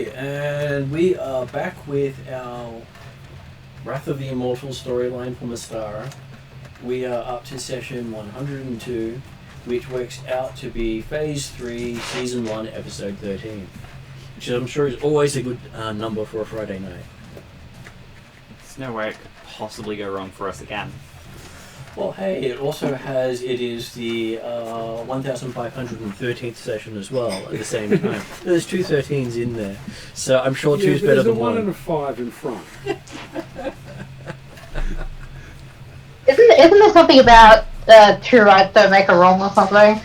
Okay, and we are back with our Wrath of the Immortals storyline for Mystara. We are up to session 102, which works out to be Phase 3, Season 1, Episode 13. Which I'm sure is always a good number for a Friday night. There's no way it could possibly go wrong for us again. Well, hey, it is the 1513th session as well at the same time. There's two 13s in there, so I'm sure two's better than one. There's a 1 and a 5 in front. Isn't there something about two rights don't make a wrong or something?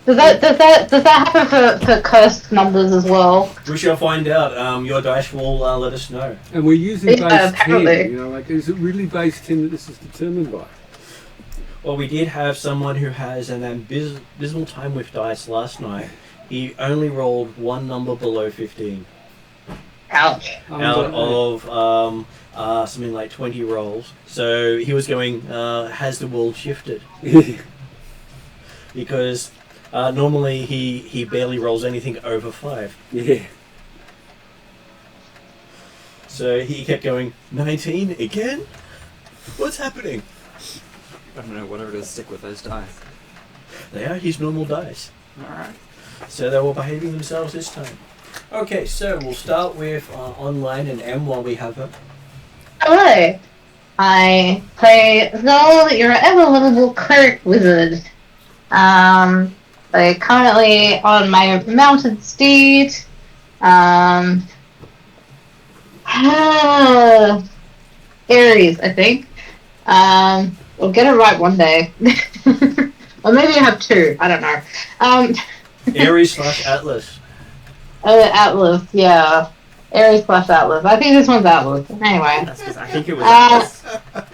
Does that happen for cursed numbers as well? We shall find out. Your dice will let us know. And we're using base 10. Apparently. Is it really base 10 that this is determined by? Well, we did have someone who has an abysmal time with dice last night. He only rolled one number below 15. Ouch. Out of something like 20 rolls. So he was going, has the world shifted? Because normally he barely rolls anything over 5. Yeah. So he kept going, 19 again? What's happening? I don't know, whatever it is, stick with those dice. They are his normal dice. Alright. So they were behaving themselves this time. Okay, so we'll start with online and M while we have her. Hello. I play Zol, your ever-lovable cleric wizard. So currently on my mounted steed. Aries, I think. We'll get it right one day. Or maybe I have two, I don't know. Aries / Atlas. Atlas, yeah. Aries / Atlas. I think this one's Atlas. Anyway. That's because I think it was Atlas.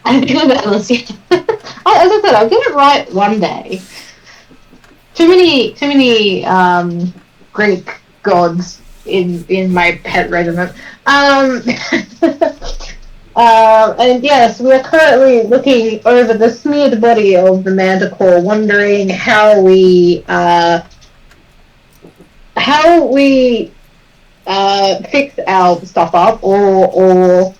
I think it was Atlas, yeah. As I said, I'll get it right one day. Too many Greek gods in my pet regiment. And yes, we're currently looking over the smeared body of the Manticore, wondering how we fix our stuff up or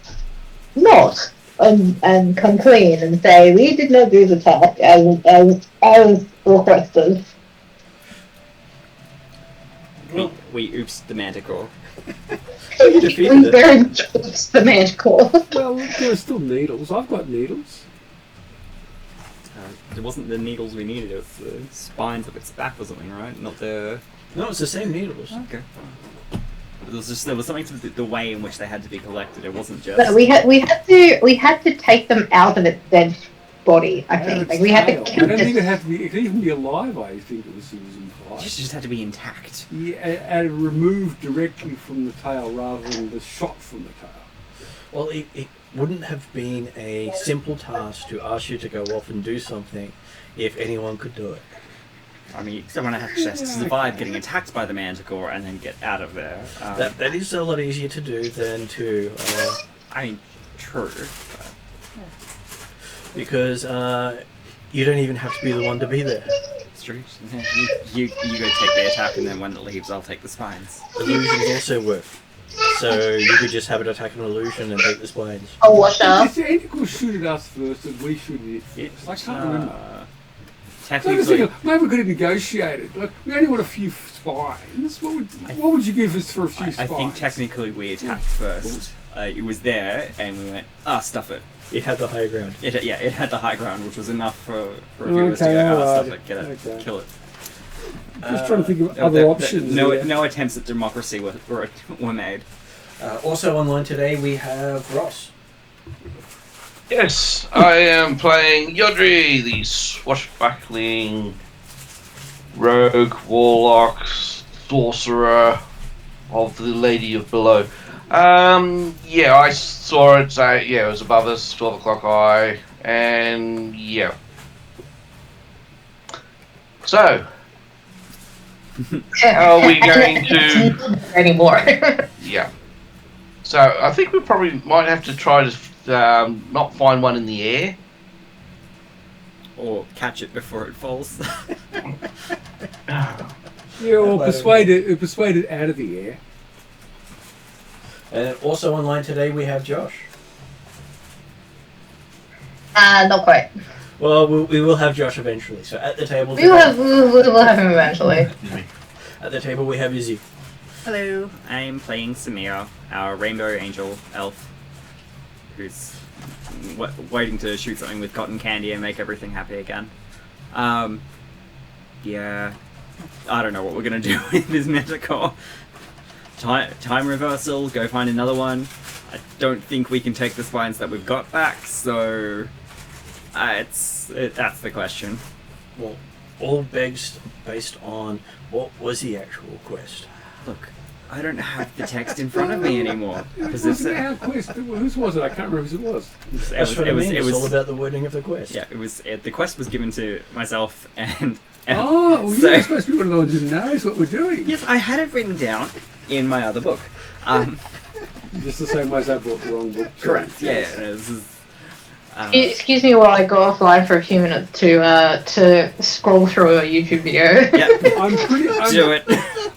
not, and come clean and say we did not do the task as requested. We oops the Manticore. You defeated it. Very much oops the Manticore. Well, there are still needles. I've got needles. It wasn't the needles we needed, it was the spines of its back or something, right? Not the... No, it's the same needles. Okay. There was something to the way in which they had to be collected. It wasn't just... No, we had to take them out of its dead body. I think we had to I kill don't think it. it could even be alive. I think it was implied. It just had to be intact. Yeah, and removed directly from the tail rather than the shot from the tail. Well, it wouldn't have been a simple task to ask you to go off and do something if anyone could do it. I mean, someone has to survive getting attacked by the Manticore and then get out of there. That is a lot easier to do than to... I mean, true. But... Because you don't even have to be the one to be there. It's true. You go take the attack, and then when it leaves, I'll take the spines. Illusions also work. So you could just have it attack an illusion and take the spines. Oh, watch out. The Manticore shoot at us first and we shoot at it first. I can't remember. Technically... Maybe we could have negotiated. Look, we only want a few spines. What would you give us for a few spines? I think technically we attacked first. It was there, and we went, stuff it. It had the high ground. It had the high ground, which was enough for a few of us to go, stuff it, get it, kill it. Just trying to think of other options. No attempts at democracy were made. Also online today we have Ross. Yes, I am playing Yodri, the swashbuckling rogue, warlock, sorcerer of the Lady of Below. Yeah, I saw it, it was above us, 12 o'clock high, and yeah. So, how are we going to... anymore. Yeah. So, I think we probably might have to try to not find one in the air. Or catch it before it falls. Yeah, or persuade it out of the air. And also online today we have Josh. Not quite. Well, we will have Josh eventually. So at the table We will have him eventually. at the table we have Izzy. Hello. I'm playing Samira, our rainbow angel elf, who's waiting to shoot something with cotton candy and make everything happy again. Yeah, I don't know what we're gonna do with this Metacore. Time reversal, go find another one. I don't think we can take the spines that we've got back, so that's the question. Well, all based on what was the actual quest. Look, I don't have the text in front of me anymore. Because Our quest. Whose was it? I can't remember who it was. That's what I mean. It's all about the wording of the quest. Yeah, the quest was given to myself and Oh, well, so- you're supposed to be one of the ones who knows what we're doing. yes, I had it written down in my other book. Just the same way as I bought the wrong book. Correct. Yeah. This is, Excuse me while I go offline for a few minutes to scroll through a YouTube video. yeah. Do it.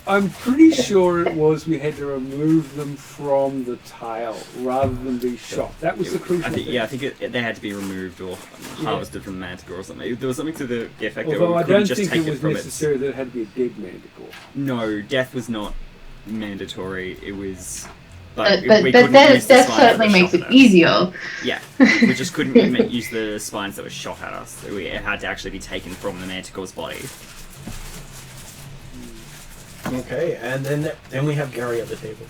I'm pretty sure it was we had to remove them from the tail rather than be shot. That was the crucial thing. I think they had to be removed or harvested from the manticore or something. There was something to the effect that Although we I couldn't don't just think take it was from necessary that it had to be a dead manticore. No, death was not mandatory. It was. But we couldn't that use the spines certainly that were makes shot it at us. easier. Yeah, we just couldn't use the spines that were shot at us. It had to actually be taken from the manticore's body. Okay, and then we have Gary at the table.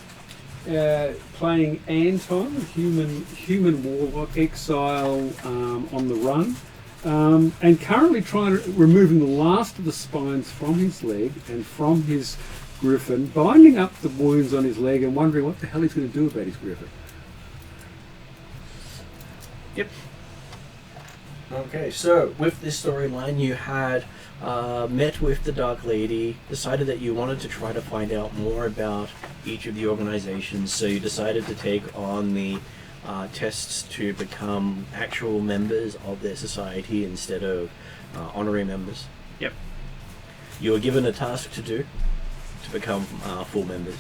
Playing Anton, human warlock, exile on the run, and currently removing the last of the spines from his leg and from his griffin, binding up the wounds on his leg and wondering what the hell he's going to do about his griffin. Yep. Okay, so with this storyline, you had met with the Dark Lady, decided that you wanted to try to find out more about each of the organizations, so you decided to take on the tests to become actual members of their society instead of honorary members. Yep. You were given a task to do to become full members,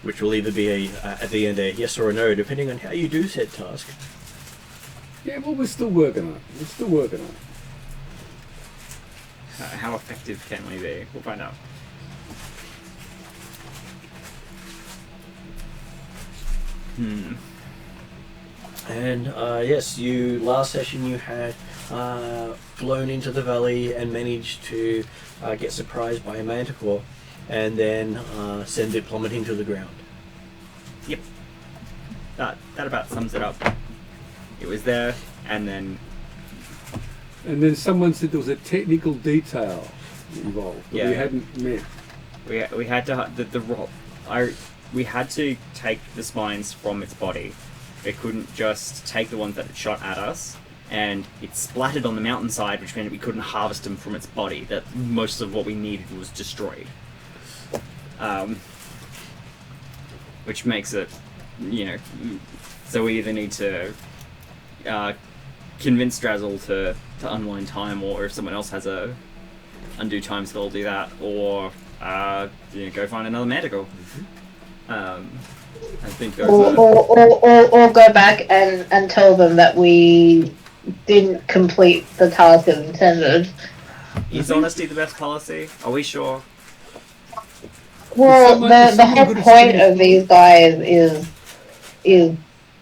which will either be at the end a yes or a no, depending on how you do said task. Yeah, well, we're still working on it. How effective can we be? We'll find out. And yes, last session you had flown into the valley and managed to get surprised by a manticore and then send it plummeting to the ground. Yep. That about sums it up. It was there, and then someone said there was a technical detail involved that we hadn't met. we had to we had to take the spines from its body. We couldn't just take the ones that it shot at us, and it splattered on the mountainside, which meant we couldn't harvest them from its body. That most of what we needed was destroyed. Which makes it, so we either need to convince Drazzle to unwind time, or if someone else has a undo time spell, do that, or go find another manticore. I think those or go back and tell them that we didn't complete the task as intended. Is honesty the best policy? Are we sure? Well, the whole point of these guys is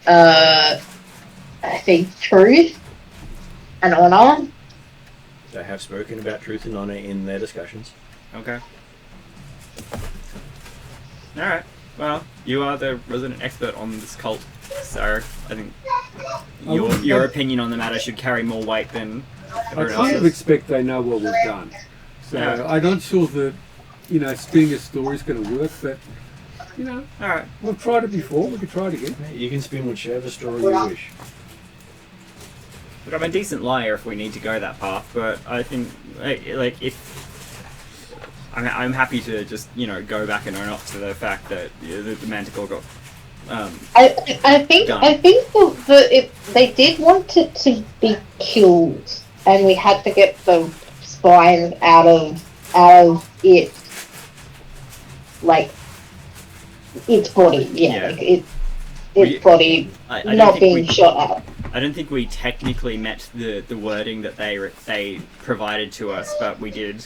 I think truth and honor. They have spoken about truth and honor in their discussions. Okay. Alright. Well, you are the resident expert on this cult, so I think your opinion on the matter should carry more weight than I everyone kind of else's. expect they know what we've done. So Yeah. I'm not sure that, spinning a story is going to work, but, Alright. we've tried it before, we could try it again. You can spin whichever story you wish. Look, I'm a decent liar if we need to go that path, but I think, if... I'm happy to just, go back and own up to the fact that the Manticore got... I think they did want it to be killed, and we had to get the spines out of it, its body, Yeah. like its We- body I don't not think being we- shot up. I don't think we technically met the wording that they provided to us, but we did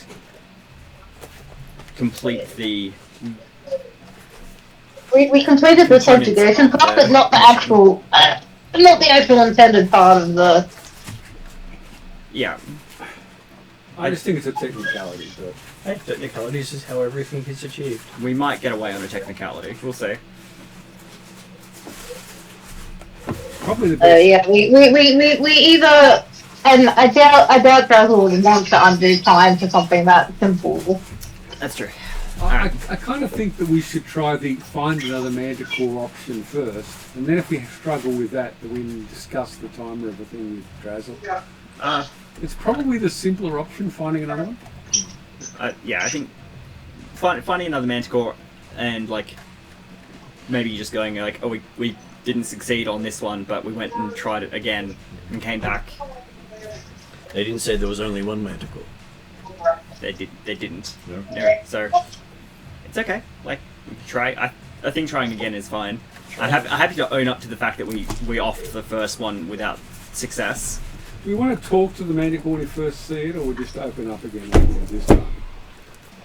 complete the. We completed the Components subjugation of part, the but not the mission. actual, not the actual intended part of the. Yeah, I just think it's a technicality, but Hey, technicalities is how everything is achieved. we might get away on a technicality. We'll see. probably the best. Yeah, we either, and I doubt Brazil would want to undo time for something that simple. That's true. I kind of think that we should try the find another Manticore option first, and then if we struggle with that, then we can discuss the timer of the thing with Drazel. It's probably the simpler option, finding another one. Yeah, I think finding another Manticore and like maybe just going like, oh, we didn't succeed on this one, but we went and tried it again and came back. They didn't say there was only one Manticore. They didn't. No. No, so it's okay. Like we can try. I think trying again is fine. I'm happy to own up to the fact that we offed the first one without success. Do we want to talk to the Manticore when we first see it, or we just open up again like this time?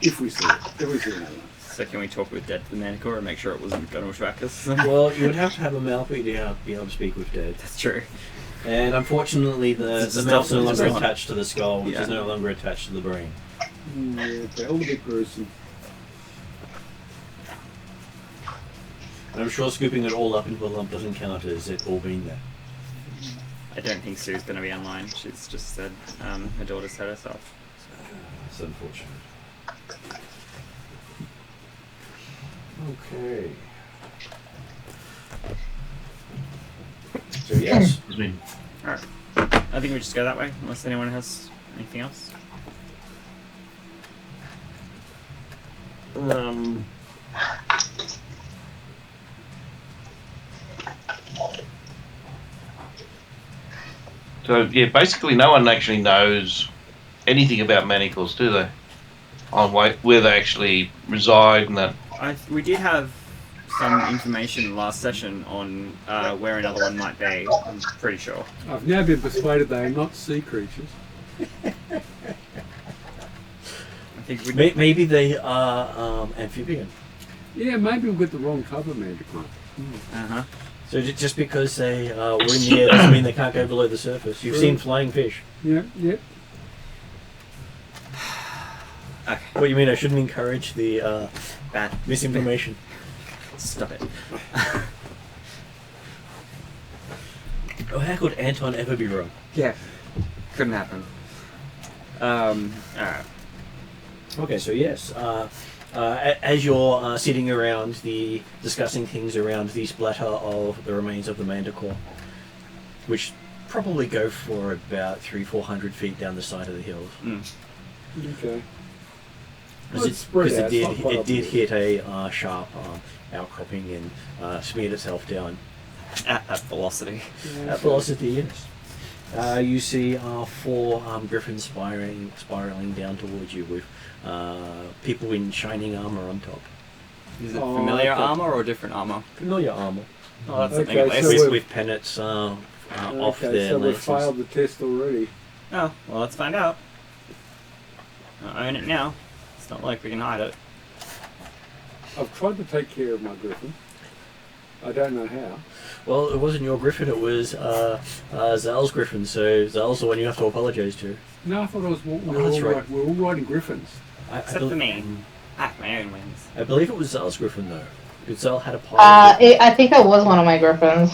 If we see it. If we see another one. So can we talk with Dead the Manticore and make sure it wasn't going to attract us? Well, you would have to have a mouthpiece to be able to speak with Dead. That's true. And unfortunately, the It's mouth's no just longer gone. attached to the skull, which Yeah. is no longer attached to the brain. Yeah, okay, all a bit gruesome. And I'm sure scooping it all up into a lump doesn't count as it all being there. I don't think Sue's going to be online. She's just said her daughter said herself. It's unfortunate. Okay. So yes. I mean, Alright. I think we just go that way, unless anyone has anything else. so yeah, basically no one actually knows anything about manacles, do they? On where they actually reside and that. We did have some information last session on where another one might be. I'm pretty sure. I've now been persuaded they are not sea creatures. I think we. Maybe they are amphibian. Yeah, maybe we'll get the wrong type of Manticore. Uh-huh. So just because they were in the air doesn't mean they can't go below the surface. You've True. seen flying fish. Yeah, yeah. Okay. What you mean? I shouldn't encourage the Bad. misinformation. Stop it. Oh, how could Anton ever be wrong? Yeah. Couldn't happen. Alright. Okay, so yes, as you're sitting around discussing things around the splatter of the remains of the Manticore, which probably go for about 300-400 feet down the side of the hills. Okay. Because it's spread out, it's not quite it did obvious. hit a sharp outcropping and smeared itself down. At that velocity. At velocity, yes. You see 4 griffins spiraling down towards you with people in shining armor on top. Is it Oh, familiar okay. armor or different armor? Familiar armor. Oh, that's something Okay, at least. so we're- With pennants off Okay, their so we've lances. failed the test already. Oh, well, let's find out. I'll own it now. It's not like we can hide it. I've tried to take care of my griffin. I don't know how. Well, it wasn't your griffin, it was Zal's griffin, so Zal's the one you have to apologise to. No, I thought that's right. we're all riding griffins. Except for me. I have my own wings. I believe it was Zal's griffin, though. Because Zal had a pilot. I think it was one of my griffins.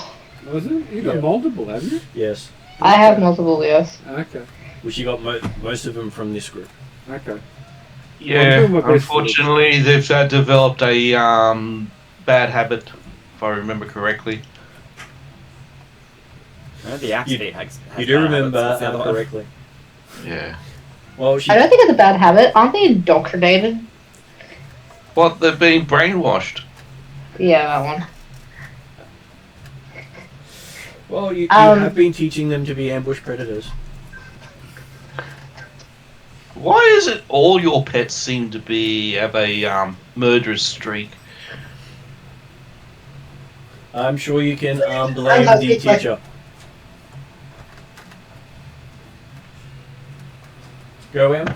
Was it? You got Yeah. multiple, haven't you? Yes. I have multiple, yes. Okay. Which you got most of them from this group. Okay. Yeah, doing my best for unfortunately, they've developed a bad habit, if I remember correctly. The activate has You do bad remember habits, that's the other one. correctly. Yeah. Well, she I don't think it's a bad habit. Aren't they indoctrinated? What, they've been brainwashed? Yeah, that one. Well, you Um, have been teaching them to be ambush predators. Why is it all your pets seem to have a murderous streak? I'm sure you can blame the teacher. Go in.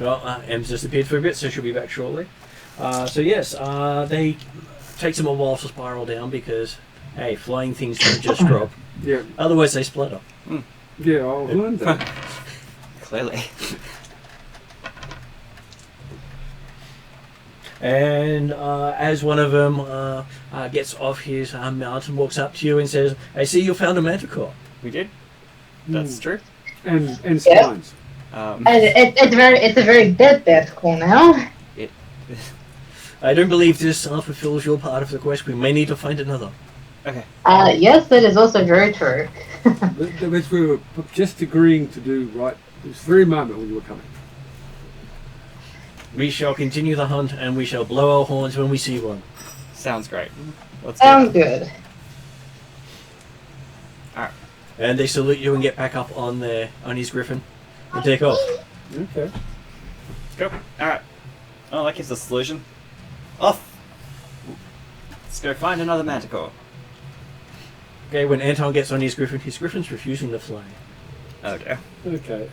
Well, Em's disappeared for a bit, so she'll be back shortly. So yes, they takes them a while to spiral down because, hey, flying things don't just drop. Yeah. Otherwise, they splinter. Yeah, I've learned that. Clearly. And as one of them gets off his mountain, walks up to you and says, "I see you found a manticore." We did. That's true. And spines. And it's a very dead manticore now. I don't believe this fulfills your part of the quest. We may need to find another. Okay. Yes, that is also very true. Which we were just agreeing to do right this very moment when you were coming. We shall continue the hunt, and we shall blow our horns when we see one. Sounds great. Let's go. Sounds good. Alright. And they salute you and get back up on his griffin and take off. Okay. Let's go. Alright. Oh, that gives us a solution. Off! Let's go find another manticore. Okay, when Anton gets on his griffin's refusing to fly. Oh dear. Okay.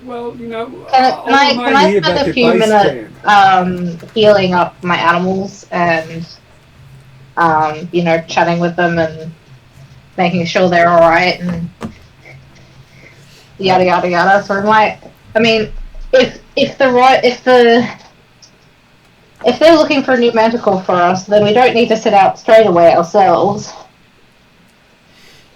Well, you know, Can I spend a few minutes healing up my animals and chatting with them and making sure they're all right and yada yada yada. So if they're looking for a new manticore for us, then we don't need to set out straight away ourselves.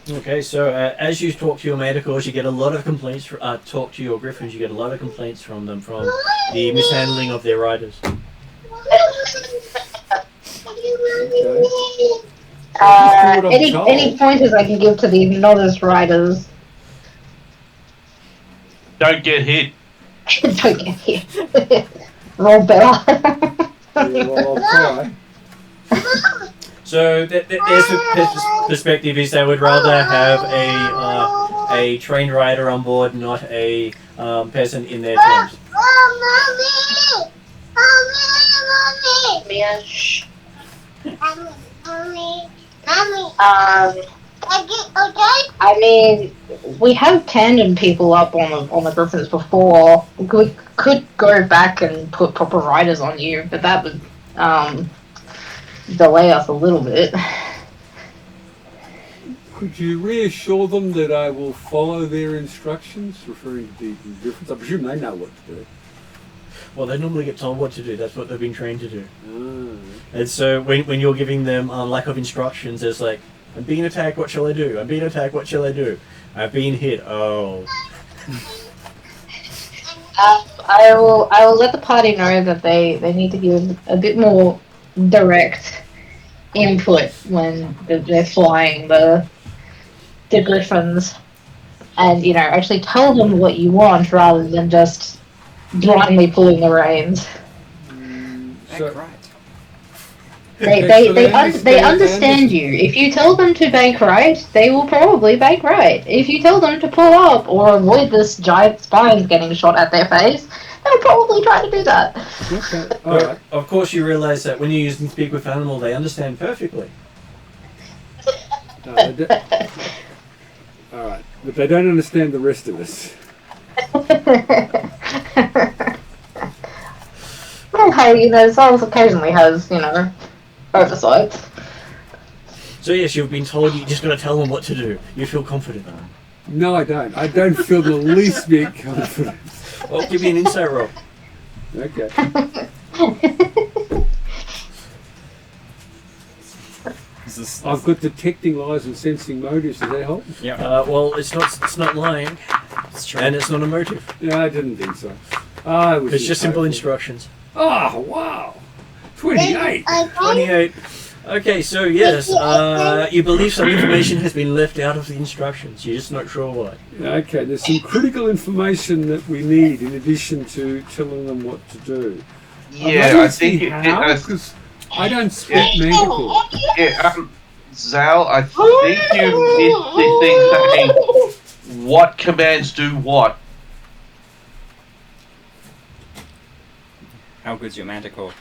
Okay, so as you talk to your manticores, you get a lot of complaints. Talk to your griffins, you get a lot of complaints from them from the mishandling of their riders. Any pointers I can give to these novice riders? Don't get hit. Don't get hit. Roll better. Yeah, well, I'll try. So their perspective is they would rather have a trained rider on board, not a peasant in their terms. I mean, we have tandem people up on the griffins before. We could go back and put proper riders on you, but that would delay us a little bit. Could you reassure them that I will follow their instructions, referring to the griffins? I presume they know what to do. Well, they normally get told what to do. That's what they've been trained to do. Ah. And so when you're giving them lack of instructions, it's like, I'm being attacked, what shall I do? I'm being attacked, what shall I do? I've been hit, oh. I will let the party know that they need to give a bit more direct input when they're flying the griffins, and actually tell them what you want rather than just blindly pulling the reins. So, They understand you. If you tell them to bank right, they will probably bank right. If you tell them to pull up or avoid this giant spines getting shot at their face, they'll probably try to do that. okay. All But right. of course you realise that when you're using Speak with Animal, they understand perfectly. No, all right, but they don't understand the rest of us. Well, hey, Souls occasionally has, oversights. So yes, you've been told you just got to tell them what to do. You feel confident. No, I don't. I don't feel the least bit confident. Well, give me an insight roll. Okay. I've got detecting lies and sensing motives. Does that help? Yeah. Well, it's not lying, It's true. and it's not a motive. Yeah, I didn't think so. I was It's just simple hopeful. instructions. Oh, wow. 28. 28. Okay, so yes, you believe some information has been left out of the instructions. You're just not sure what. Okay, there's some critical information that we need in addition to telling them what to do. Yeah, I think because I don't speak Manticore. Zal, I think you missed the thing saying what commands do what. How good's your manticore?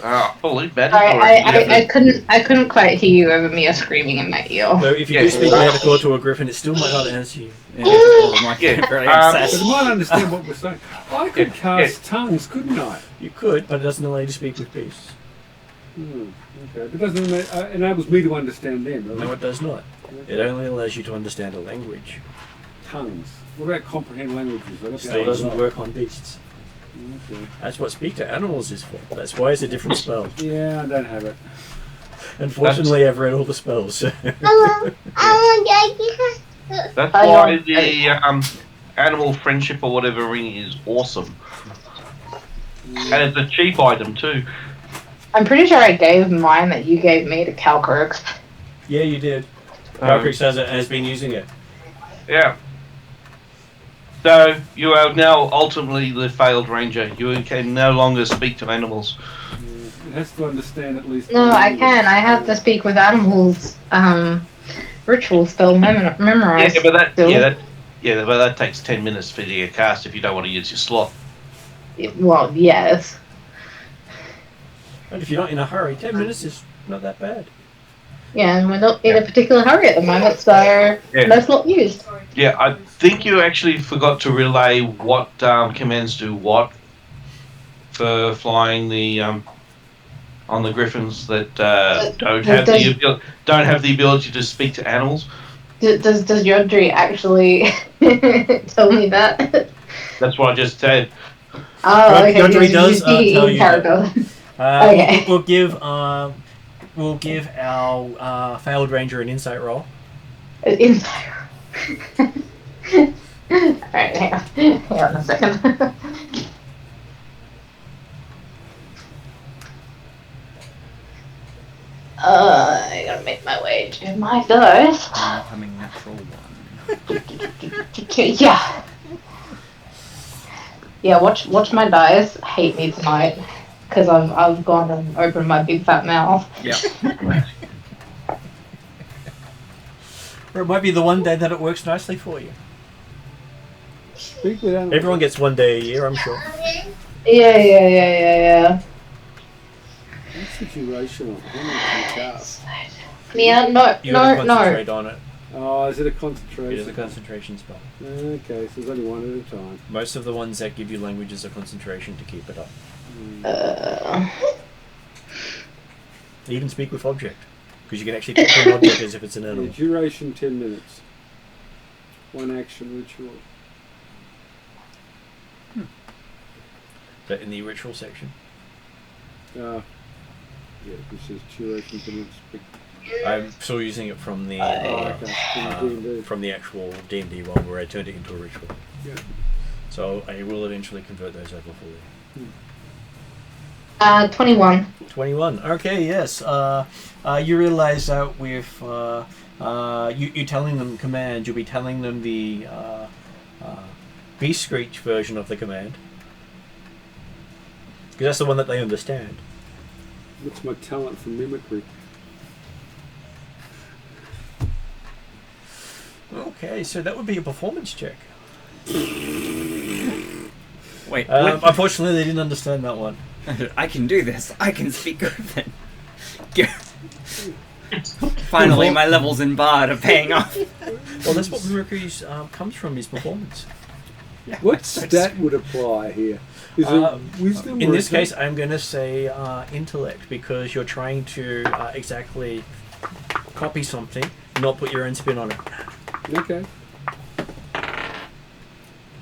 Holy Sorry, Manticore. I couldn't quite hear you over Mia screaming in my ear. So if you Yeah. do speak Manticore to a griffin, it still might not answer you. Yeah, I might get very But obsessed. it might understand what we're saying. I could Yeah, cast tongues, couldn't I? You could, but it doesn't allow you to speak with beasts. Okay, but doesn't enables me to understand them, doesn't No, it? it does not. It only allows you to understand a language. Tongues. What about comprehend languages? I got Still that doesn't right. work on beasts. Okay. That's what speak to animals is for. That's why it's a different spell. Yeah, I don't have it. Unfortunately, I've read all the spells. That's why the animal friendship or whatever ring is awesome. And it's a cheap item too. I'm pretty sure I gave mine that you gave me to Calcrux. Yeah, you did. Valkyrie says it and has been using it. Yeah. So you are now ultimately the failed ranger. You can no longer speak to animals. It has to understand at least. No, I can. I have to speak with animals. Ritual spell memorized. Yeah, but that still. but that takes 10 minutes for you to cast if you don't want to use your slot. Well, yes. But if you're not in a hurry, 10 minutes is not that bad. Yeah, and we're not in a particular hurry at the moment, so that's not used. Yeah, I think you actually forgot to relay what commands do what for flying the on the griffins that don't have the ability to speak to animals. Does Yodri actually tell me that? That's what I just said. Oh, okay. Yodri yes, does tell you character. that. We'll give our failed ranger an insight roll. Insight. Alright, hang on a second. I gotta make my way to my dice. Incoming natural one. Yeah. Yeah, watch my dice hate me tonight. Because I've gone and opened my big fat mouth. Yeah. Or it might be the one day that it works nicely for you. Speak with animals. Everyone gets one day a year, I'm sure. Yeah. What's the duration on? How many can you cast? Yeah, You gotta concentrate on it. Oh, is it a It concentration? is a concentration spell. Okay, so there's only one at a time. Most of the ones that give you languages are concentration to keep it up. Even speak with object. Because you can actually talk to an object as if it's an Yeah, animal. duration 10 minutes. One action ritual. Is that in the ritual section? Yeah, this says duration 10 minutes. I'm still using it from the from the actual D&D one where I turned it into a ritual. Yeah. So I will eventually convert those over for you. 21. 21. Okay, yes. You realize that with you telling them command, you'll be telling them the beast screech version of the command. Because that's the one that they understand. What's my talent for mimicry? Okay, so that would be a performance check. Wait, Unfortunately, they didn't understand that one. I can do this. I can speak Griffin. Finally, my levels in Bard are paying off. Well, that's what mimicry comes from, is performance. Yeah, What stat would apply here? Is it wisdom? In or this intelligence? case, I'm going to say intellect, because you're trying to exactly copy something, not put your own spin on it. Okay.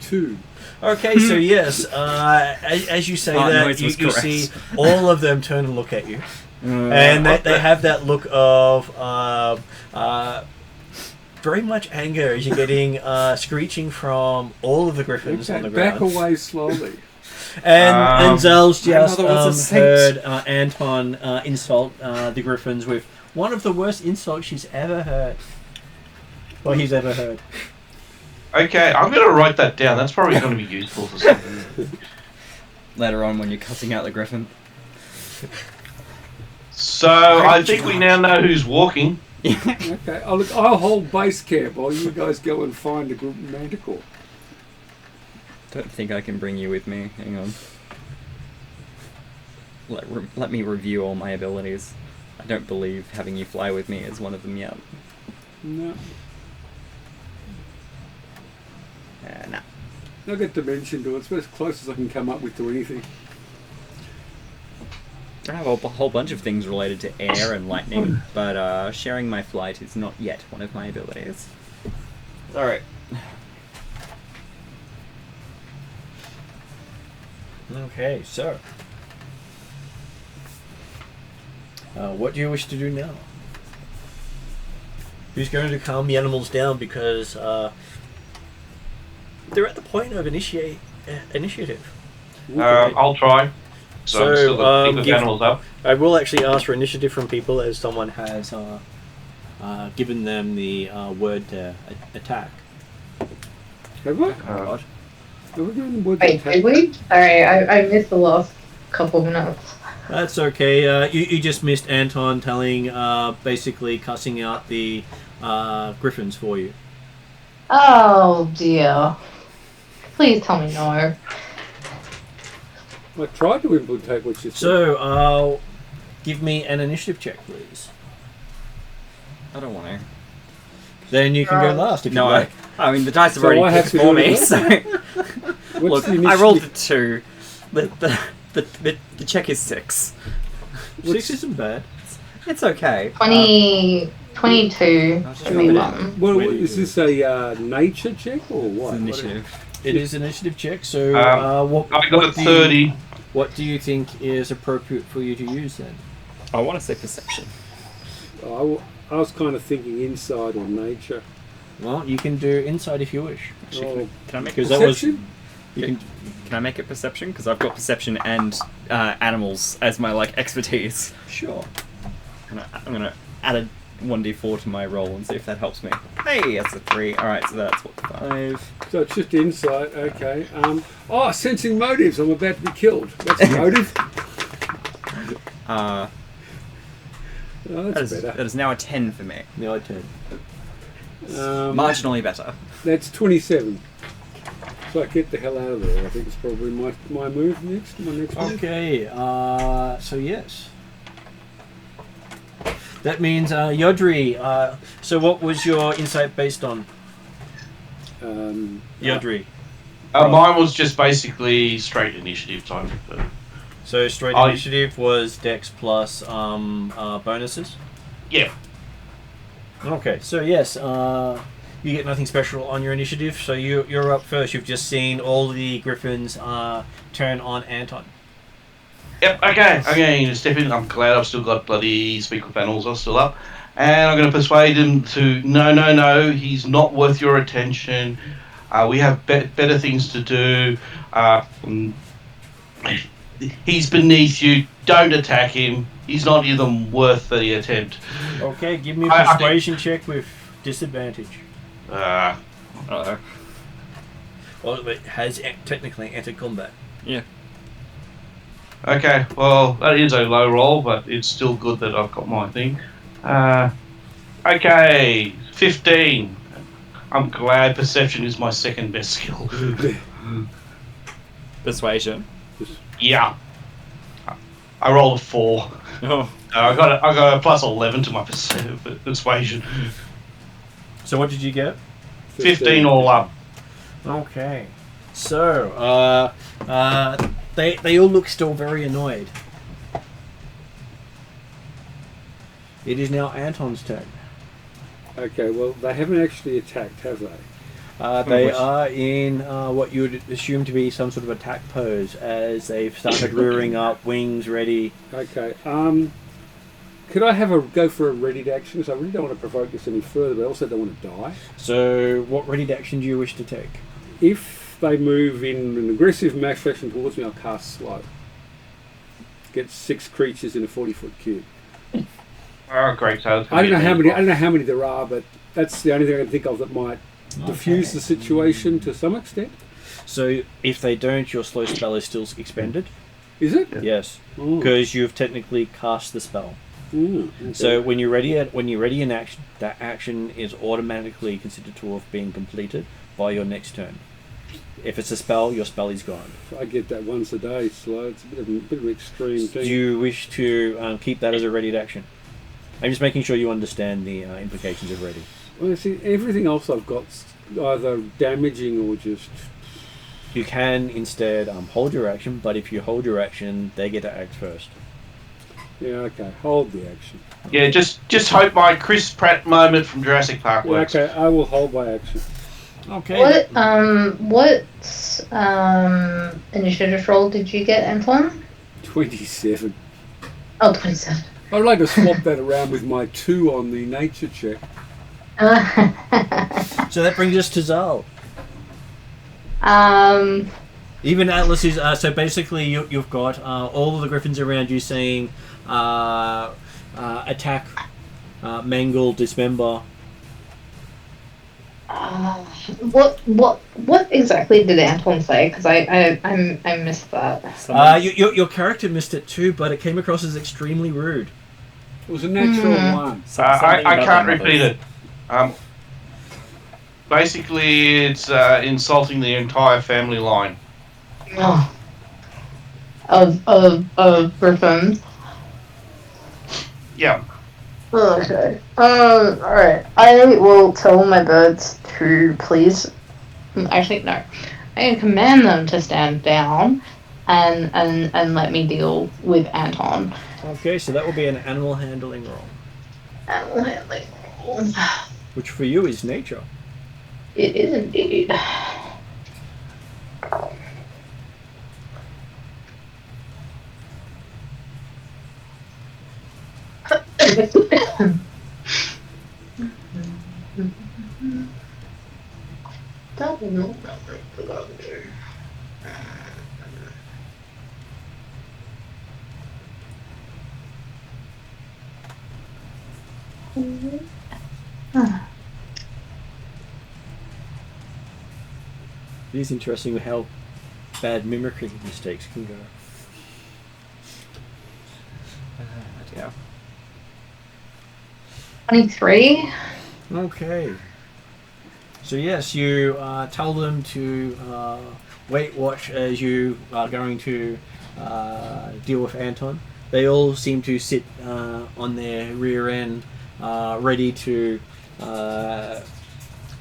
2. Okay, so yes, as you say that, noise you was correct. see all of them turn and look at you. And they have that look of very much anger as you're getting screeching from all of the griffins on the Back ground. away slowly. And Zell's just my mother was a saint. heard Anton insult the griffins with one of the worst insults she's ever heard. Or he's ever heard. Okay, I'm going to write that down. That's probably going to be useful for something. Later on, when you're cutting out the Griffin. So I think we now know who's walking. Okay. I'll hold base camp while you guys go and find a group of manticore. Don't think I can bring you with me. Hang on. Let me review all my abilities. I don't believe having you fly with me is one of them yet. No. Nah. I'll get dimension to it. It's as close as I can come up with to anything. I have a whole bunch of things related to air and lightning, but sharing my flight is not yet one of my abilities. Alright. Okay, so what do you wish to do now? Who's going to calm the animals down, because they're at the point of initiative. I'll try. So I'm still got to pick the animals up. I will actually ask for initiative from people, as someone has given them the word to attack. Have we? God. Have we given the word Wait, did we? Sorry, I missed the last couple minutes. That's okay. You just missed Anton telling, basically cussing out the griffins for you. Oh dear. Please tell me no. I tried to implement what you said. So, give me an initiative check, please. I don't want to. Then you can go last if you like. I mean, the dice have So I already have picked to for do me, it so... What's Look, the I rolled a initiative? 2. The check is 6. 6 isn't bad. It's okay. 22 I'll just should rub be it in. one. Well, Where do is you- this a nature check or what? It's initiative. It is an initiative check, so I got a 30. What do you think is appropriate for you to use then? I want to say perception. I was kind of thinking inside or nature. Well, you can do insight if you wish. Oh, Can I make Because that was perception? you can. Can I make it perception? Because I've got perception and animals as my expertise. Sure. I'm gonna add a 1d4 to my roll and see if that helps me. Hey, that's a 3. All right, so that's 5. So it's just insight, okay. Sensing motives. I'm about to be killed. That's a motive. Oh, that's better. That is now a 10 for me. No, I turn. Marginally better. That's 27. So I get the hell out of there. I think it's probably my move next. My next move. Okay. So yes. That means Yodri. So what was your insight based on? Yodri. Mine was just basically straight initiative time. So straight I- initiative was Dex plus bonuses. Yeah. Okay. So yes, you get nothing special on your initiative. So you're up first. You've just seen all the griffins turn on Anton. Yep, okay, I'm going to step in. I'm glad I've still got bloody Speak with Animals, I'm still up. And I'm going to persuade him to, no, he's not worth your attention. We have better things to do. He's beneath you. Don't attack him. He's not even worth the attempt. Okay, give me a I- persuasion check with disadvantage. Uh-oh. Well, it has technically entered combat. Yeah. Okay, well, that is a low roll, but it's still good that I've got my thing. Okay, 15. I'm glad perception is my second best skill. Persuasion. Yeah. I rolled a 4. Oh. I got a plus 11 to my persuasion. So what did you get? 15 all up. Okay. So, they all look still very annoyed. It is now Anton's turn. Okay, well, they haven't actually attacked, have they? They are in what you would assume to be some sort of attack pose, as they've started rearing up, wings ready. Okay. Could I have a go for a ready to action? Because I really don't want to provoke this any further, but I also don't want to die. So, what ready action do you wish to take? If they move in an aggressive mass action towards me, I'll cast slow. Get 6 creatures in a 40-foot cube. Oh, great. So I don't know how many there are, but that's the only thing I can think of that might diffuse the situation to some extent. So, if they don't, your slow spell is still expended. Is it? Yes, Oh. because you've technically cast the spell. Okay. So when you're ready in action, that action is automatically considered to have been completed by your next turn. If it's a spell, your spell is gone. I get that once a day, slow. It's a bit of an extreme thing. Do you wish to keep that as a ready action? I'm just making sure you understand the implications of ready. Well, see, everything else I've got's either damaging or just... You can instead hold your action, but if you hold your action, they get to act first. Yeah, okay. Hold the action. Yeah, just hope my Chris Pratt moment from Jurassic Park Yeah, works. okay, I will hold my action. Okay. What initiative roll did you get, Antoine? 27. Oh, 27. I'd like to swap that around with my 2 on the nature check. So that brings us to Zal. Even Atlas is so basically you've got all of the griffins around you saying attack, mangle, dismember. What exactly did Anton say? Because I missed that. Your character missed it too, but it came across as extremely rude. It was a natural one. I can't repeat it. Basically, it's insulting the entire family line. Oh. Of griffins. Yeah. Okay. Alright. I will tell my birds to please. Actually, no. I can command them to stand down and let me deal with Anton. Okay, so that will be an animal handling roll. Animal handling roll. Which for you is nature. It is indeed. It is interesting how bad mimicry mistakes can go. Yeah. 23. Okay. So yes, you tell them to wait, watch as you are going to deal with Anton. They all seem to sit on their rear end, ready to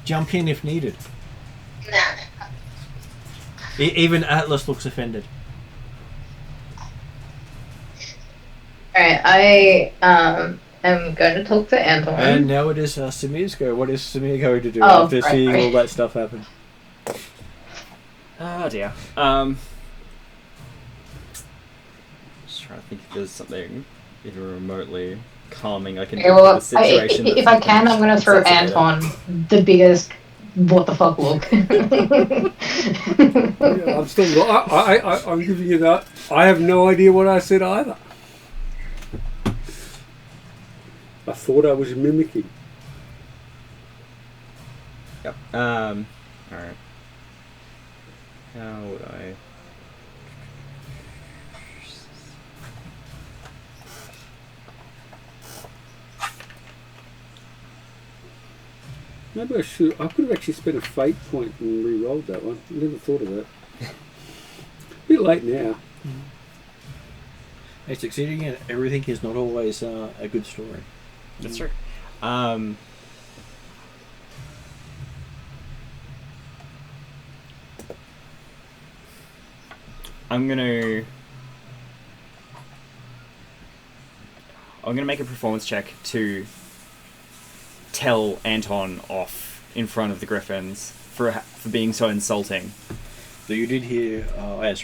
jump in if needed. Even Atlas looks offended. Alright, I am going to talk to Anton. And now it is Samir's go. What is Samir going to do Oh, after right, seeing right. all that stuff happen? Oh dear. Just trying to think if there's something even remotely calming I can do Okay, with well, the situation. if I can, I'm going to throw sensitive. Anton the biggest what the fuck look. Yeah, I'm still. I'm giving you that. I have no idea what I said either. I thought I was mimicking. Yep. Alright. How would I... Maybe I should. I could have actually spent a fate point and re-rolled that one. I never thought of that. A bit late now. Hey, succeeding in everything is not always a good story. That's true. I'm gonna make a performance check to tell Anton off in front of the Griffins for being so insulting. So you did hear,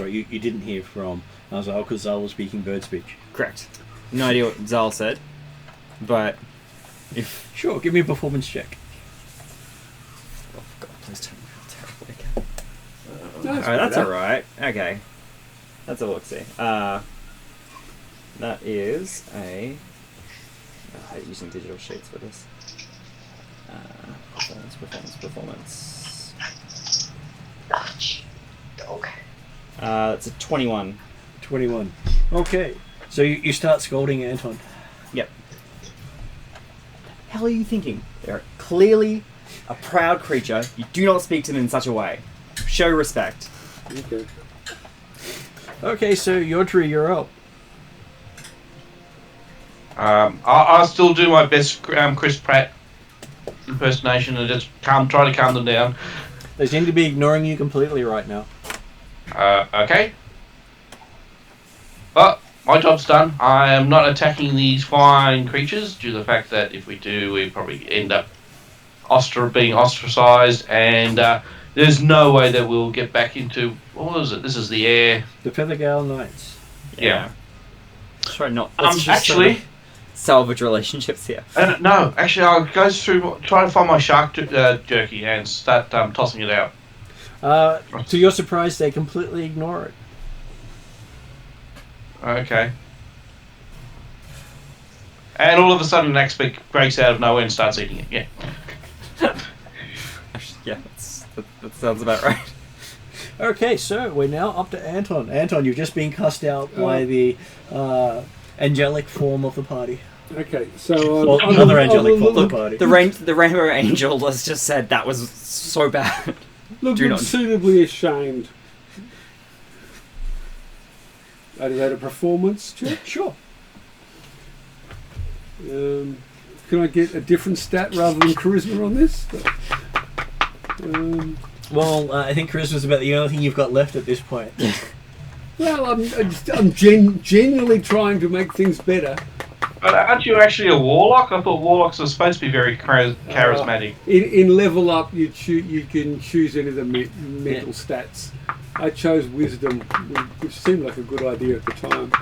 you didn't hear from Zal because Zal was speaking bird speech. Correct. No idea what Zal said, but if... Sure, give me a performance check. Oh god, please tell me how terrible again. That's Alright, that's better. alright. Okay. That's a look-see. That is a... I hate using digital sheets for this. Performance. Dog. It's a 21. 21. Okay, so you start scolding Anton. Yep. Hell are you thinking? They're clearly a proud creature. You do not speak to them in such a way. show respect. Okay. Okay, so Yodri, you're up. I'll still do my best Chris Pratt impersonation and just try to calm them down. They seem to be ignoring you completely right now. Okay. But my job's done. I am not attacking these fine creatures due to the fact that if we do, we probably end up being ostracized, and there's no way that we'll get back into... What was it? This is the air. The Feathergale Knights. Yeah. Try not. Let's just Actually... sort of salvage relationships here. No, actually, I'll go through, try to find my shark jerky and start tossing it out. To your surprise, they completely ignore it. Okay. And all of a sudden, an axe breaks out of nowhere and starts eating it. Yeah. Yeah, that sounds about right. Okay, so we're now up to Anton. Anton, you've just been cussed out by the angelic form of the party. Okay, so Well, another angelic form of the party. The Rainbow Angel has just said that was so bad. look Do not- suitably ashamed. Is that a performance check? Sure. Can I get a different stat rather than charisma on this? Well, I think charisma's about the only thing you've got left at this point. Well, I'm genuinely trying to make things better. But aren't you actually a warlock? I thought warlocks are supposed to be very charismatic. In level up, you can choose any of the mental stats. I chose wisdom, which seemed like a good idea at the time.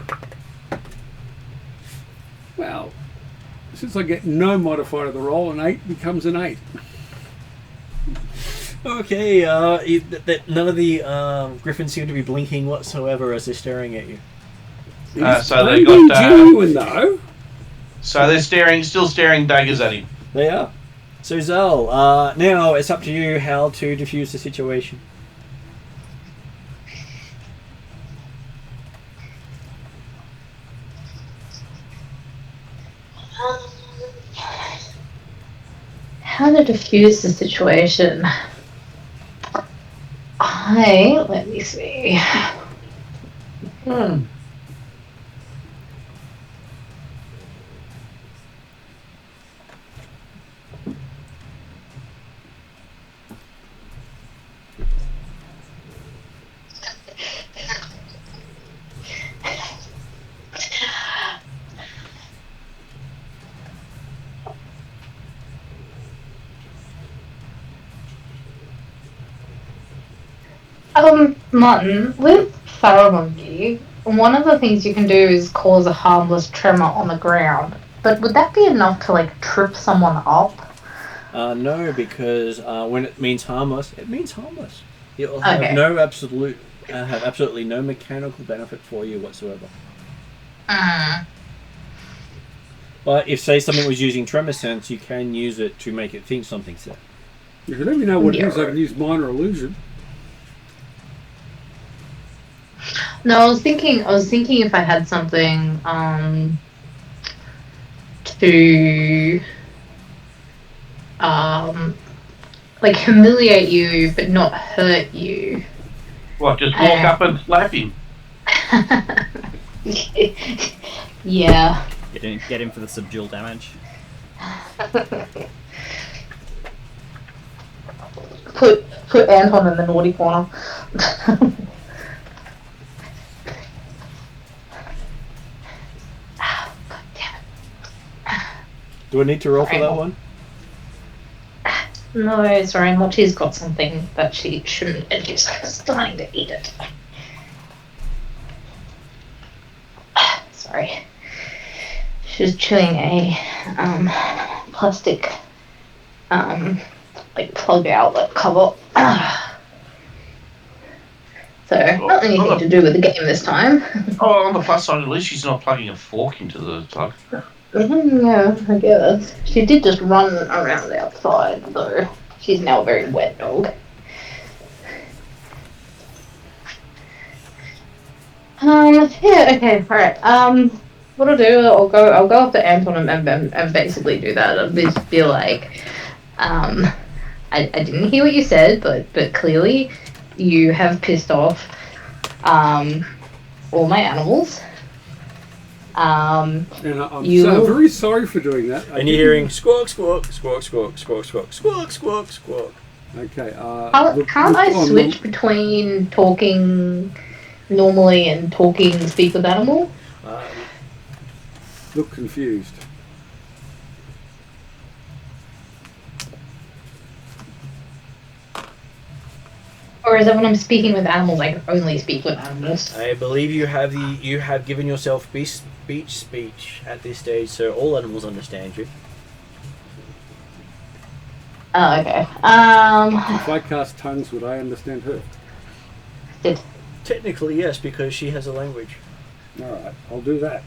Well, since I get no modifier to the roll, an 8 becomes an 8. Okay, none of the griffins seem to be blinking whatsoever as they're staring at you. So they I'm got. genuine though. So they're still staring daggers at him. They are. So Zal, now it's up to you how to defuse the situation. How to diffuse the situation? Let me see. Martin, with Feathergale, one of the things you can do is cause a harmless tremor on the ground. But would that be enough to, like, trip someone up? No, because when it means harmless, it means harmless. It will have Okay. have absolutely no mechanical benefit for you whatsoever. But if, say, something was using tremor sense, you can use it to make it think something's there. If you let me know what it is, I can use minor illusion. No, I was thinking if I had something to like humiliate you but not hurt you. What? Just walk up and slap him? Yeah. Get him for the subdual damage. Put Anton in the naughty corner. Do I need to roll for that one? No, sorry, Morty's got something that she shouldn't, and she's starting to eat it. Sorry. She's chewing a plastic like plug outlet cover. So not anything to do with the game this time. Oh, on the plus side, at least she's not plugging a fork into the plug. Yeah, I guess. She did just run around outside, though. She's now a very wet dog. Yeah, okay, alright. What I'll do, I'll go up to Anton and basically do that. I'll just be like, I didn't hear what you said, but clearly, you have pissed off all my animals. And I'm very sorry for doing that. And you're hearing squawk, squawk, squawk, squawk, squawk, squawk, squawk, squawk, squawk. Okay. Can't I switch between talking normally and talking speak with animal? Look confused. Or is it when I'm speaking with animals, I can only speak with animals? I believe you have given yourself speech at this stage, so all animals understand you. Oh, okay. If I cast tongues, would I understand her? Did. Technically, yes, because she has a language. Alright, I'll do that.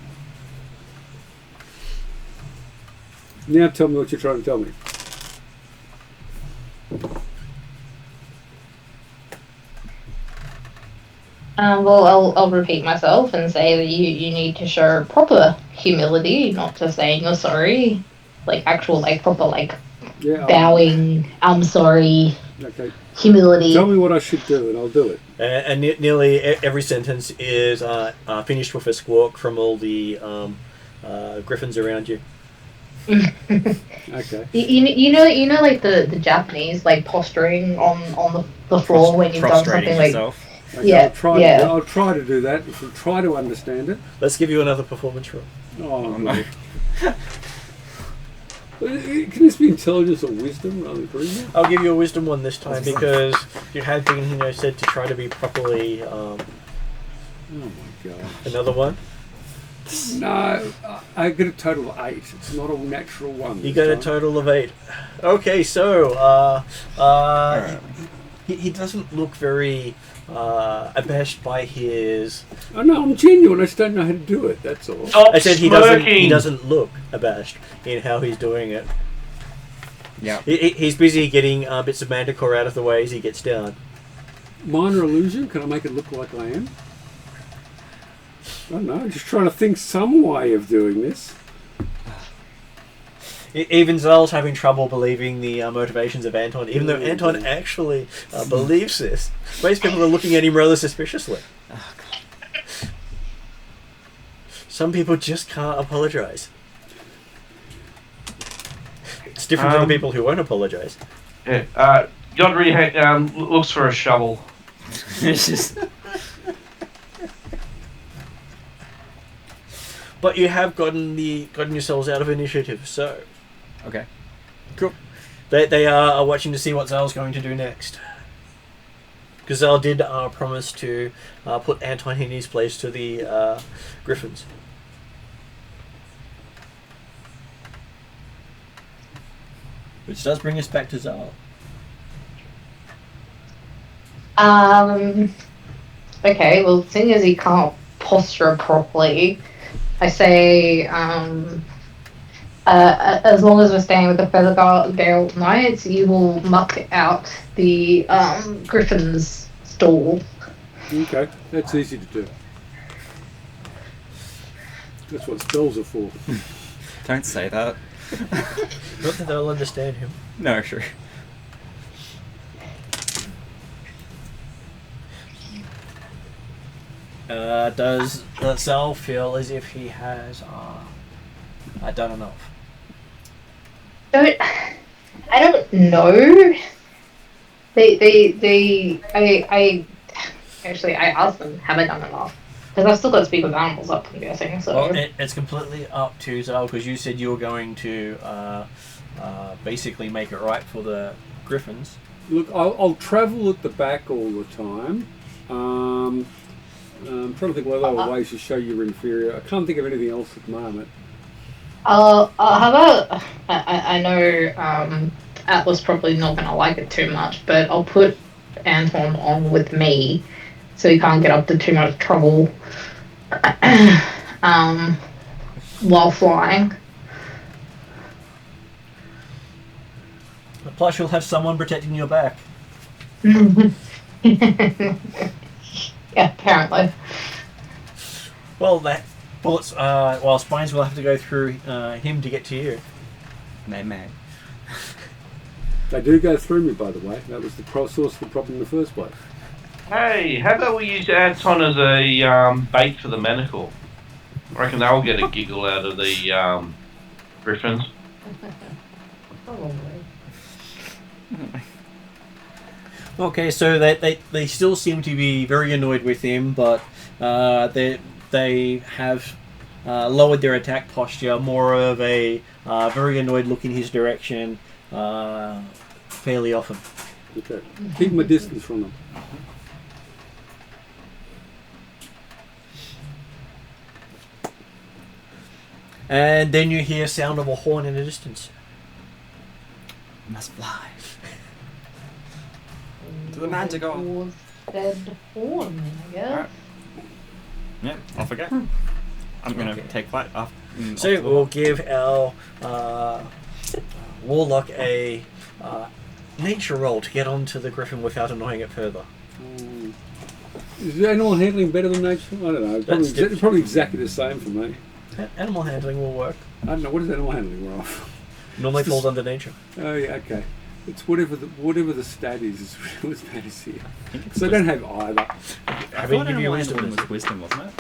Now tell me what you're trying to tell me. Well, I'll repeat myself and say that you need to show proper humility, not just saying you're sorry. Like, actual, like, proper, like, bowing, I'm sorry, humility. Tell me what I should do and I'll do it. And nearly every sentence is finished with a squawk from all the griffins around you. Okay. You know, like the Japanese, like, posturing on the floor when you've done something yourself. like... Okay, Yeah, I'll try to do that. I'll try to understand it. Let's give you another performance roll. Oh, no. Can this be intelligence or wisdom rather than charisma? I'll give you a wisdom one this time because you have been, said to try to be properly. Oh my god! Another one? No, I get a total of 8. It's not a natural one. You got a total of 8. Okay, so he doesn't look very abashed by his. Oh no, I'm genuine. I just don't know how to do it. That's all. Stop I said he smirking. doesn't look abashed in how he's doing it. Yeah. He's busy getting bits of manticore out of the way as he gets down. Minor illusion. Can I make it look like I am? I don't know. Just trying to think some way of doing this. Even Zal's having trouble believing the motivations of Anton, even though Anton actually believes this. Most people are looking at him rather suspiciously. Oh, God. Some people just can't apologise. It's different from the people who won't apologise. Yeah. Yodri looks for a shovel. It's just... But you have gotten yourselves out of initiative, so Okay. cool. They are watching to see what Zal's going to do next. Because Zal did promise to put Anton in his place to the Griffins. Which does bring us back to Zal. Okay, well, seeing as he can't posture properly, I say, as long as we're staying with the Feathergale Knights, you will muck out the Griffin's stall. Okay, that's easy to do. That's what spells are for. Don't say that. Not that they'll understand him. No, sure. Does Zal feel as if he has done enough? I don't know. I actually asked them, have I done enough? Because I've still got to speak with animals up, I'm guessing. So Well, it's completely up to Zal because you said you were going to basically make it right for the Griffins. Look, I'll travel at the back all the time. I'm trying to think what other ways to show you're inferior. I can't think of anything else at the moment. how about I know Atlas probably not gonna like it too much, but I'll put Anton on with me so he can't get up to too much trouble while flying. Plus, you'll have someone protecting your back. Yeah, apparently. Well, bullets. Spines will have to go through him to get to you. May. They do go through me, by the way. That was the source of the problem in the first place. Hey, how about we use Anton as a bait for the manacle? I reckon they'll get a giggle out of the griffins. Probably. Okay, so they still seem to be very annoyed with him, but they have lowered their attack posture, more of a very annoyed look in his direction fairly often. Okay. Keep my distance from them. And then you hear sound of a horn in the distance. Must fly. To the Manticore. Fed horn, I guess. Alright. Yeah, off we go. I'm gonna take flight off. So we'll give our warlock a nature roll to get onto the griffin without annoying it further. Is animal handling better than nature? I don't know. That's Probably exactly the same for me. Animal handling will work. I don't know. What is animal handling, Ralph? Normally falls under nature. Oh yeah, okay. It's whatever the stat is what's matters here. So I don't have either. I thought animal handling was wisdom, wasn't it?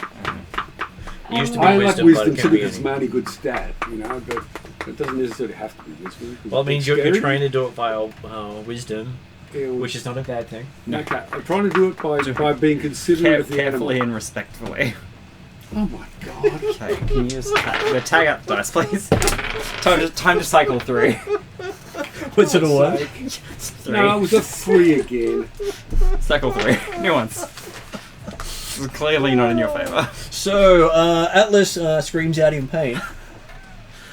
It used to be I wisdom, like wisdom but it can simply be because it's any. my only good stat, you know, but it doesn't necessarily have to be wisdom. Well, it means you're Dexterity? trying to do it via wisdom, Yeah, which is not a bad thing. okay. I'm trying to do it by being considerate of the Carefully animal. and respectfully. Oh my god. Okay, can you use tag up the dice, please? Time to cycle 3. Was it a one? 3. No, it was a 3 again. Cycle 3. New ones. This is clearly not in your favour. So Atlas screams out in pain.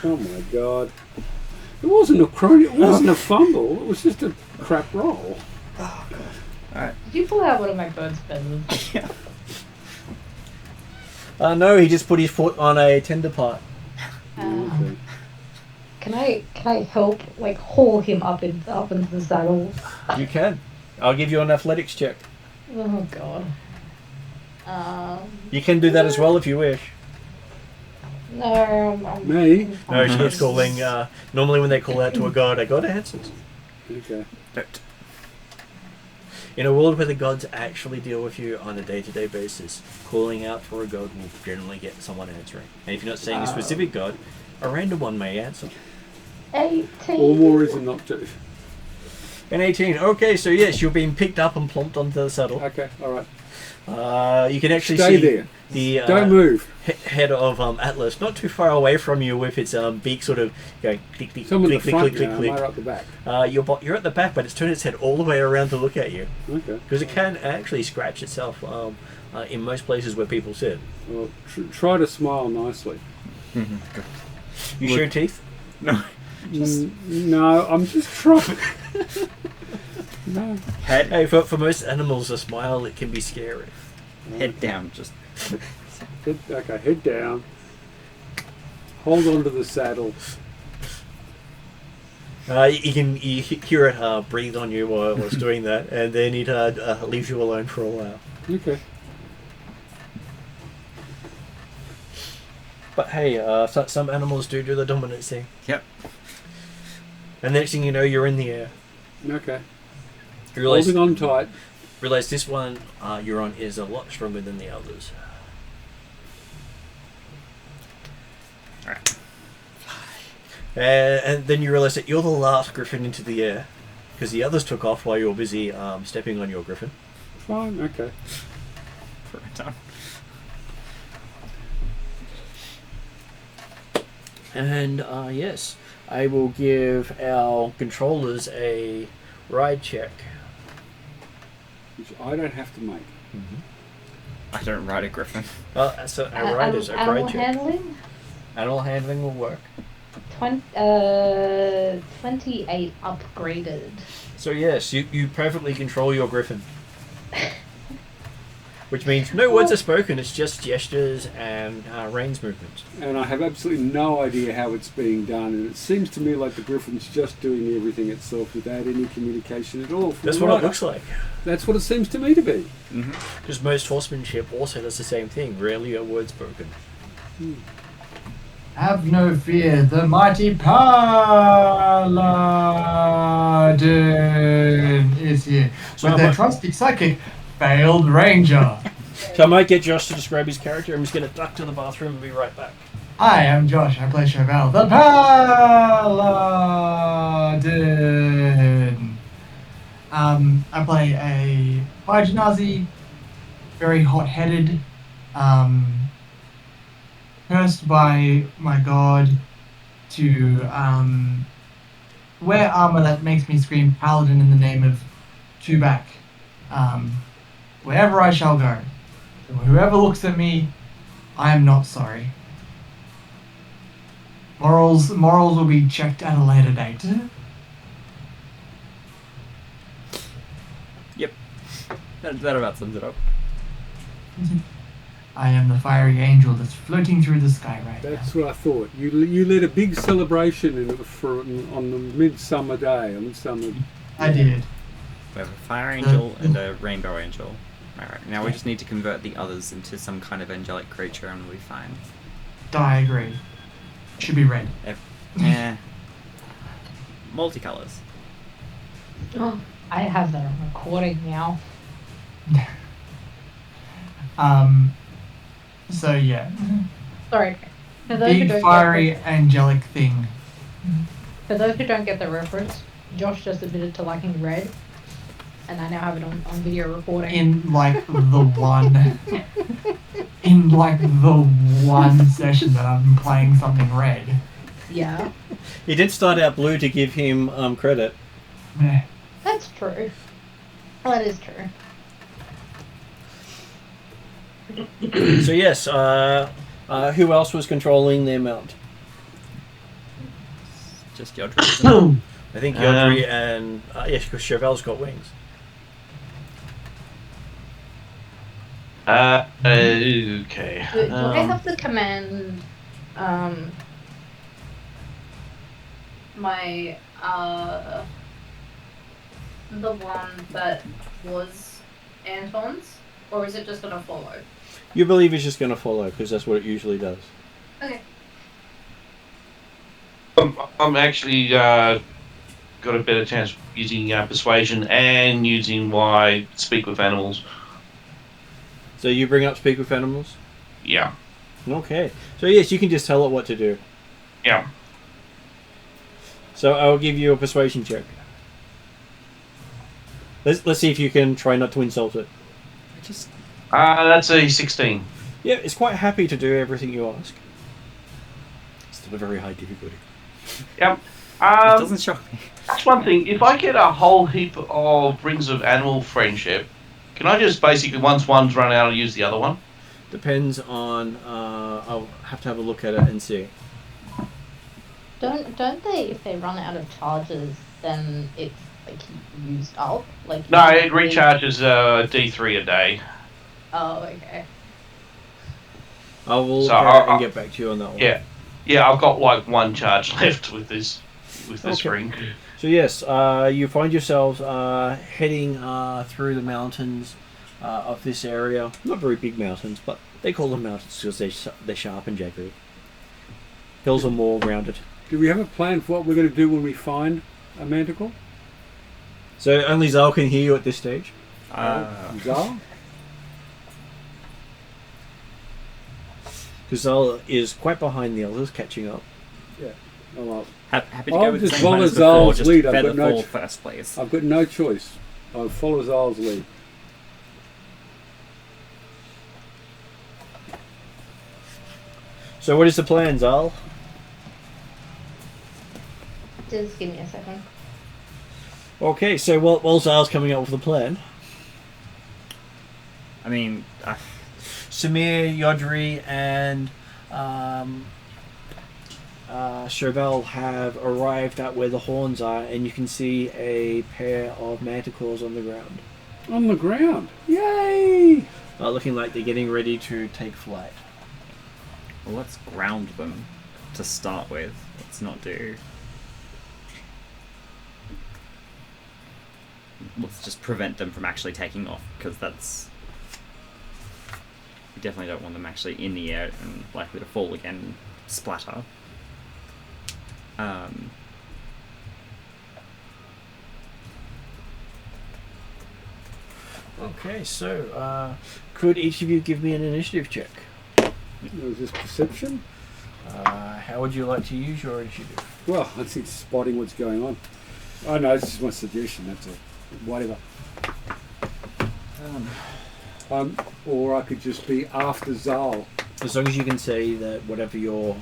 Oh my god. It wasn't a crony, it wasn't a fumble, it was just a crap roll. Alright. Did you pull out one of my bird feathers? Yeah. No, he just put his foot on a tender part. Okay. Can I help like haul him up into the saddle? You can. I'll give you an athletics check. Oh god. You can do that as well if you wish. No, I'm Me? No, she keeps calling. Normally, when they call out to a god answers. Okay. Don't. In a world where the gods actually deal with you on a day-to-day basis, calling out for a god will generally get someone answering. And if you're not saying a specific god, a random one may answer. 18. All more reason not to. An 18. Okay, so yes, you're being picked up and plonked onto the saddle. Okay, alright. You can actually Stay see there. the Don't move. head of Atlas, not too far away from you, with its beak sort of going click, click, Some at the click, front click, click, now, click, am I click. at the back? You're at the back, but it's turned its head all the way around to look at you. Okay. Because it can actually scratch itself in most places where people sit. Well, try to smile nicely. You show teeth? No. No, I'm just trying. No. Head Hey, for most animals, a smile, it can be scary. head down, just Head down. Hold on to the saddle. You hear it breathe on you while it's doing that, and then it leaves you alone for a while. Okay. But hey, some animals do the dominance thing. Yep. And next thing you know, you're in the air. Okay. You realize, Holding on tight. realize this one you're on is a lot stronger than the others. Alright. And then you realize that you're the last griffin into the air, because the others took off while you were busy stepping on your griffin. Fine, okay. For a time. And yes, I will give our controllers a ride check. Which I don't have to make. I don't ride a griffin. So our ride is a Animal ride check. handling? Animal handling will work. 28 upgraded. So yes, you perfectly control your griffin. Which means no words are spoken, it's just gestures and range movements. And I have absolutely no idea how it's being done, and it seems to me like the griffin's just doing everything itself without any communication at all. That's what it looks like. That's what it seems to me to be. Because most horsemanship also does the same thing, rarely are words spoken. Have no fear, the mighty Paladin is here. With their trusty psychic, failed ranger. So I might get Josh to describe his character. I'm just going to duck to the bathroom and be right back. I am Josh. I play Chauvel, the Paladin. I play a Bajanazi, very hot-headed, cursed by my god to wear armor that makes me scream Paladin in the name of Tubak. Wherever I shall go. So whoever looks at me, I am not sorry. Morals will be checked at a later date. Yep. That about sums it up. I am the fiery angel that's floating through the sky right That's now. what I thought. You led a big celebration on the midsummer day. I did. We have a fire angel and a rainbow angel. Alright, now we just need to convert the others into some kind of angelic creature and we'll be fine. I agree. Should be red. Yeah. Multicolours. Oh, I have that on recording now. So yeah. Sorry. For those who Big don't fiery get angelic thing. for those who don't get the reference, Josh just admitted to liking red, and I now have it on video recording. In like the one session that I've been playing something red. Yeah, He did start out blue to give him credit. Meh. that's true. That is true. So yes, who else was controlling their mount? Just Yodri. I think Yodri and yes, because Chauvel's got wings. Okay. Do I have to command my the one that was Anton's, or is it just gonna follow? You believe it's just going to follow because that's what it usually does. Okay. I'm actually got a better chance using persuasion and using my speak with animals. So you bring up speak with animals? Yeah. Okay. So yes, you can just tell it what to do. Yeah. So I'll give you a persuasion check. Let's see if you can try not to insult it. Just That's a 16. Yeah, it's quite happy to do everything you ask. Still a very high difficulty. Yep. it doesn't shock me. That's one thing. If I get a whole heap of rings of animal friendship, can I just basically, once one's run out, I'll use the other one? Depends on. I'll have to have a look at it and see. Don't they? If they run out of charges, then it's like used up. Like No, it recharges D3 a day. Oh, okay. I will So look at it and get back to you on that one. Yeah, I've got like one charge left with this Okay. ring. So yes, you find yourselves heading through the mountains of this area. Not very big mountains, but they call them mountains because they're sharp and jaggedy. Hills are more rounded. Do we have a plan for what we're going to do when we find a manticle? So only Zal can hear you at this stage. Zal? Because Zal is quite behind the others, catching up. Oh, Happy to I'll go with the just same plan follow as before, Zal's just lead, I've feather got no fall ch- first, please. I've got no choice. I'll follow Zal's lead. So what is the plan, Zal? Just give me a second. Okay, so while Zal's coming up with a plan, I mean, Samir, Yodri, and Chauvel have arrived at where the horns are, and you can see a pair of manticores on the ground, On the ground. Yay! looking like they're getting ready to take flight. well, let's ground them to start with. Let's not do. Let's just prevent them from actually taking off, because that's. We definitely don't want them actually in the air and likely to fall again and splatter. Okay, so could each of you give me an initiative check? Was this perception? How would you like to use your initiative? Well, I think spotting what's going on. Oh no, this is my suggestion. That's it. Whatever. Or I could just be after Zal. As long as you can say that whatever your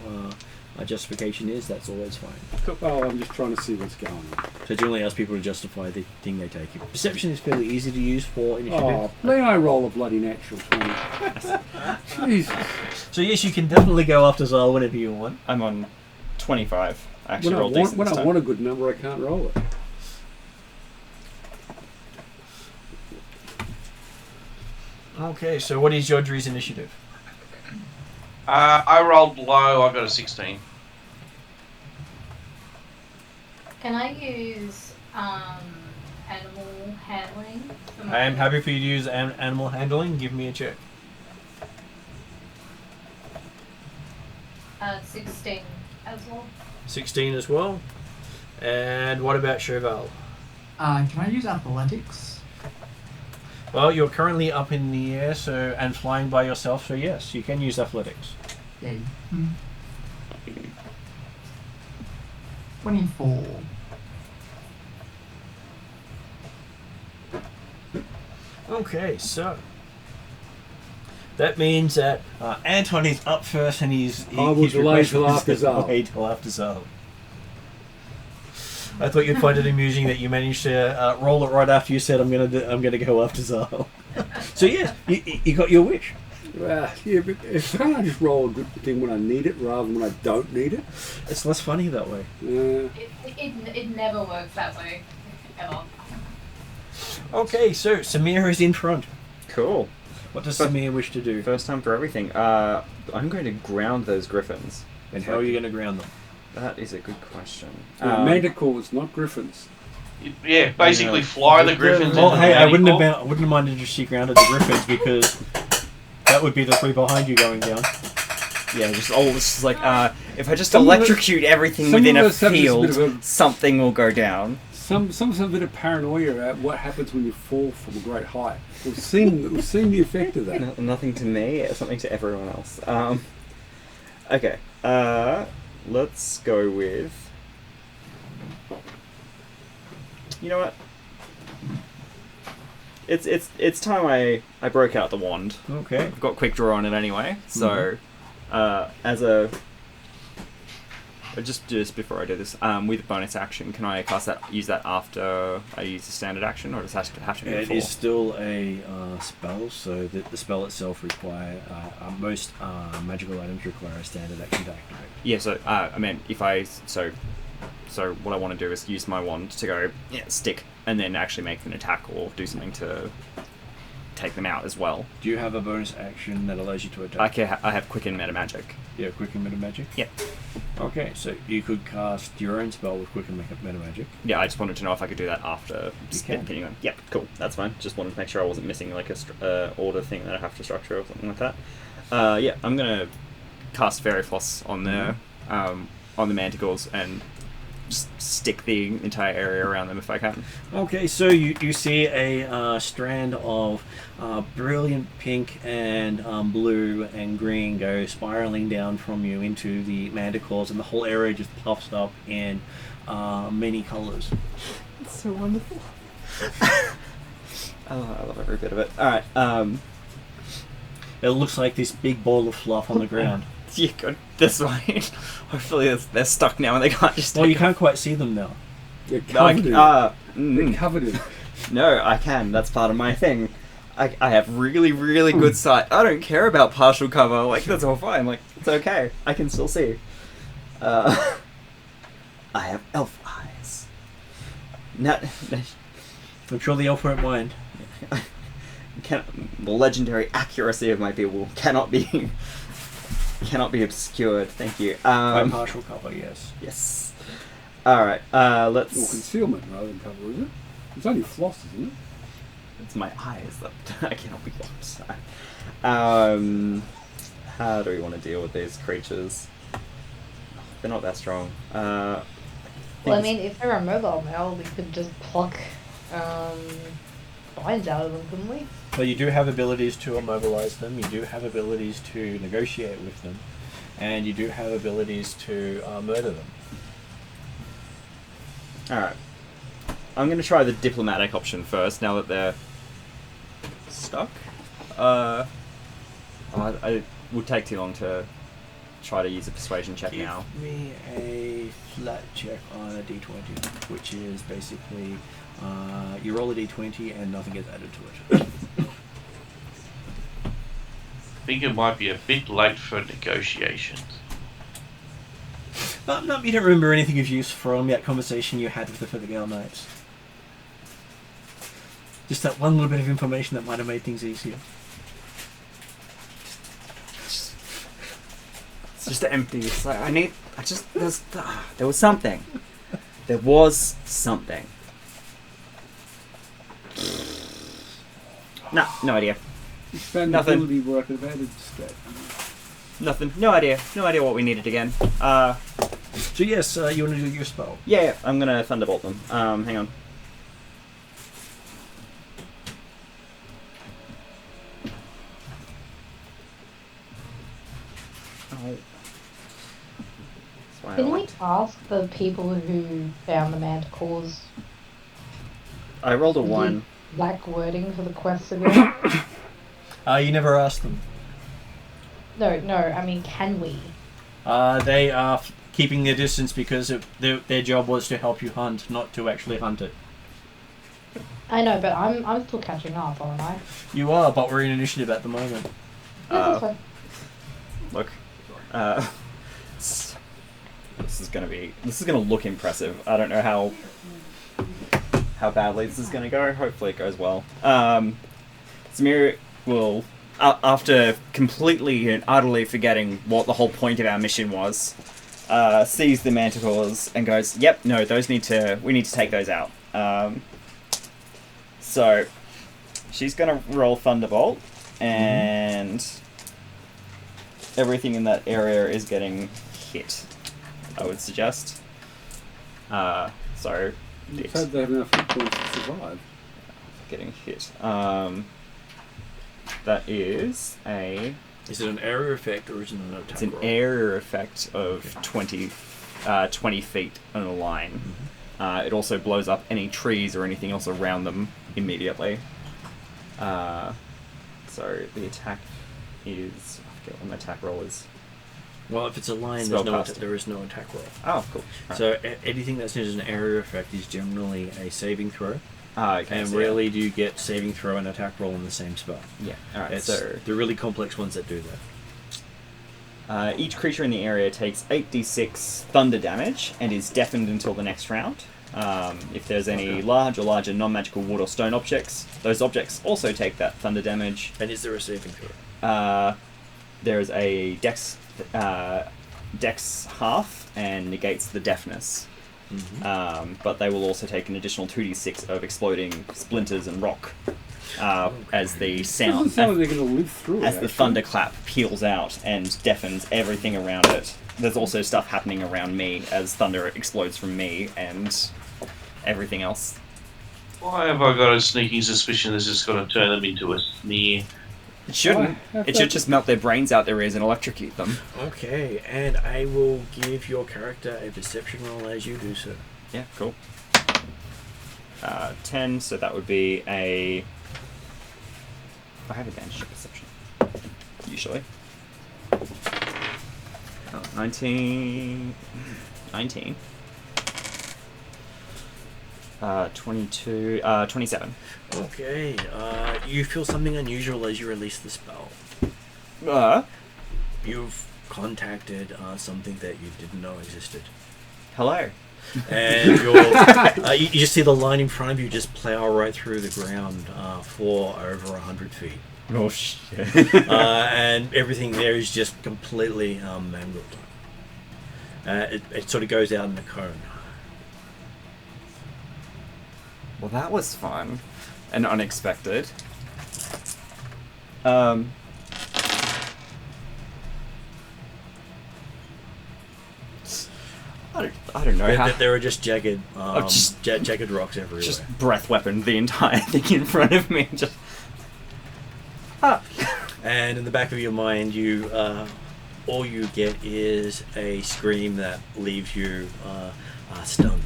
justification is, that's always fine. Cool. Oh, I'm just trying to see what's going on. So generally ask people to justify the thing they take. Perception is fairly easy to use for initiative. Oh, may I roll a bloody natural 20? Jesus. So yes, you can definitely go after Zal whenever you want. I'm on 25. I actually When, I rolled want, decent when this I time. want a good number, I can't roll it. Okay, so what is Yodri's initiative? I rolled low. I got a 16. Can I use animal handling? For I am happy for you to use animal handling. Give me a check. 16 as well. 16 as well. And what about Cheval? Can I use athletics? Well, you're currently up in the air, and flying by yourself, so yes, you can use athletics. Yay. 24. Okay, so that means that Anton is up first, and he's delay till after Zal. Wait till after Zal. I thought you'd find it amusing that you managed to roll it right after you said I'm gonna go after Zal. So yes, you got your wish. Yeah, but can't I just roll a good thing when I need it rather than when I don't need it? It's less funny that way. It never works that way, ever. Okay, so Samir is in front. Cool. What does Samir wish to do? First time for everything. I'm going to ground those griffins. And how are you going to ground them? That is a good question. Manticores, not griffins. Yeah, basically fly the griffins. Well, into hey, the I wouldn't manifold. have minded if she grounded the griffins because that would be the three behind you going down. Yeah, just all this is like, if I just Some of us- electrocute everything some within of a us have this field, bit of a- something will go down. Some a bit of paranoia about what happens when you fall from a great height. We've seen the effect of that. No, nothing to me, something to everyone else. Okay, let's go with... You know what? It's time I broke out the wand. Okay. I've got quick draw on it anyway, so as a... Just before I do this, with bonus action, can I cast that? Use that after I use the standard action, or does that have to be It before? is still a spell, so the spell itself require most magical items require a standard action to activate. Yeah. So I mean, if I so what I want to do is use my wand to go stick, and then actually make an attack or do something to take them out as well. Do you have a bonus action that allows you to attack? I have quicken meta magic. Yeah, Quicken Meta Magic? Yep. Okay, so you could cast your own spell with Quicken Meta Magic. Yeah, I just wanted to know if I could do that after You can. depending on. Yep, cool, that's fine. Just wanted to make sure I wasn't missing like a order thing that I have to structure or something like that. Yeah, I'm gonna cast Fairy Floss on the manticores and just stick the entire area around them if I can. Okay, so you see a strand of brilliant pink and blue and green go spiraling down from you into the manticores, and the whole area just puffs up in many colors. It's so wonderful. Oh, I love every bit of it. Alright, It looks like this big ball of fluff on the ground. yeah, good. This way. Hopefully they're stuck now and they can't just Well, take you can't quite see them now. They're No, I covered can, in. They're covered in. No, I can. That's part of my thing. I have really, really good sight. I don't care about partial cover. Like, that's all fine. Like, it's okay. I can still see. I have elf eyes. Not... I'm sure the elf won't mind. The legendary accuracy of my people cannot be obscured. Thank you. By partial cover, yes. Yes. Alright, let's... Or concealment rather than cover, is it? It's only floss, isn't it? It's my eyes that I cannot be blocked. How do we want to deal with these creatures? They're not that strong. Well, I mean, if they're a mobile now, we could just pluck spines out of them, couldn't we? Well, you do have abilities to immobilize them, you do have abilities to negotiate with them, and you do have abilities to murder them. Alright. I'm going to try the diplomatic option first, now that they're stuck. I would take too long to try to use a persuasion check now. Give me a flat check on a d20, which is basically you roll a d20 and nothing gets added to it. I think it might be a bit late for negotiations. No, you don't remember anything of use from that conversation you had with the Feathergale Knights. Just that one little bit of information that might have made things easier. It's just empty. It's like, there was something. There was something. No idea. Expandability work advantage stat. Nothing. No idea. No idea what we needed again. So yes, you want to do your spell? Yeah, I'm gonna thunderbolt them. Hang on. Oh. That's why I Didn't we liked- ask the people who found the manticores I rolled a 1. black wording for the quest again? You never asked them. No, I mean, can we? They are keeping their distance because their job was to help you hunt, not to actually hunt it. I know, but I'm still catching up, aren't I? You are, but we're in initiative at the moment. Yeah, that's fine. Look, this is gonna look impressive. I don't know how badly this is gonna go. Hopefully it goes well. Samir will, after completely and utterly forgetting what the whole point of our mission was, sees the manticores and goes, "Yep, no, we need to take those out." So she's gonna roll Thunderbolt, and everything in that area is getting hit, I would suggest. So You've had to have enough hit points to survive. getting hit. That is a... Is it an area effect or is it an attack It's an roll? area effect of 20 feet on a line. It also blows up any trees or anything else around them immediately. So the attack is... I forget what my attack roll is. Well, if it's a line, Spellcasting. there is no attack roll. Oh, cool. Right. So anything that's an area effect is generally a saving throw. Okay, And so rarely do you get saving throw and attack roll in the same spell. Yeah, alright, It's so... the really complex ones that do that. Each creature in the area takes 8d6 thunder damage and is deafened until the next round. If there's any large or larger non-magical wood or stone objects, those objects also take that thunder damage. And is there a saving throw? There is a dex half and negates the deafness. But they will also take an additional 2d6 of exploding splinters and rock as the Doesn't sound, sound like they're going to live through as it. the thunderclap peels out and deafens everything around it. There's also stuff happening around me as thunder explodes from me and everything else. Why have I got a sneaking suspicion this is going to turn them into a sneer? It shouldn't. Why? It should just melt their brains out their ears and electrocute them. Okay, and I will give your character a perception roll as you do so. Yeah, cool. 10, so that would be a... I have advantage to perception, usually. 19... 19. 22... 27. Okay, you feel something unusual as you release the spell. You've contacted something that you didn't know existed. Hello. And you just see the line in front of you just plow right through the ground for over 100 feet. Oh, shit. And everything there is just completely mangled. It sort of goes out in a cone. Well, that was fun. And unexpected. I don't know how. There are just jagged, just- jagged rocks everywhere. Just breath weapon the entire thing in front of me. Just. Ah. And in the back of your mind, you all you get is a scream that leaves you stunned.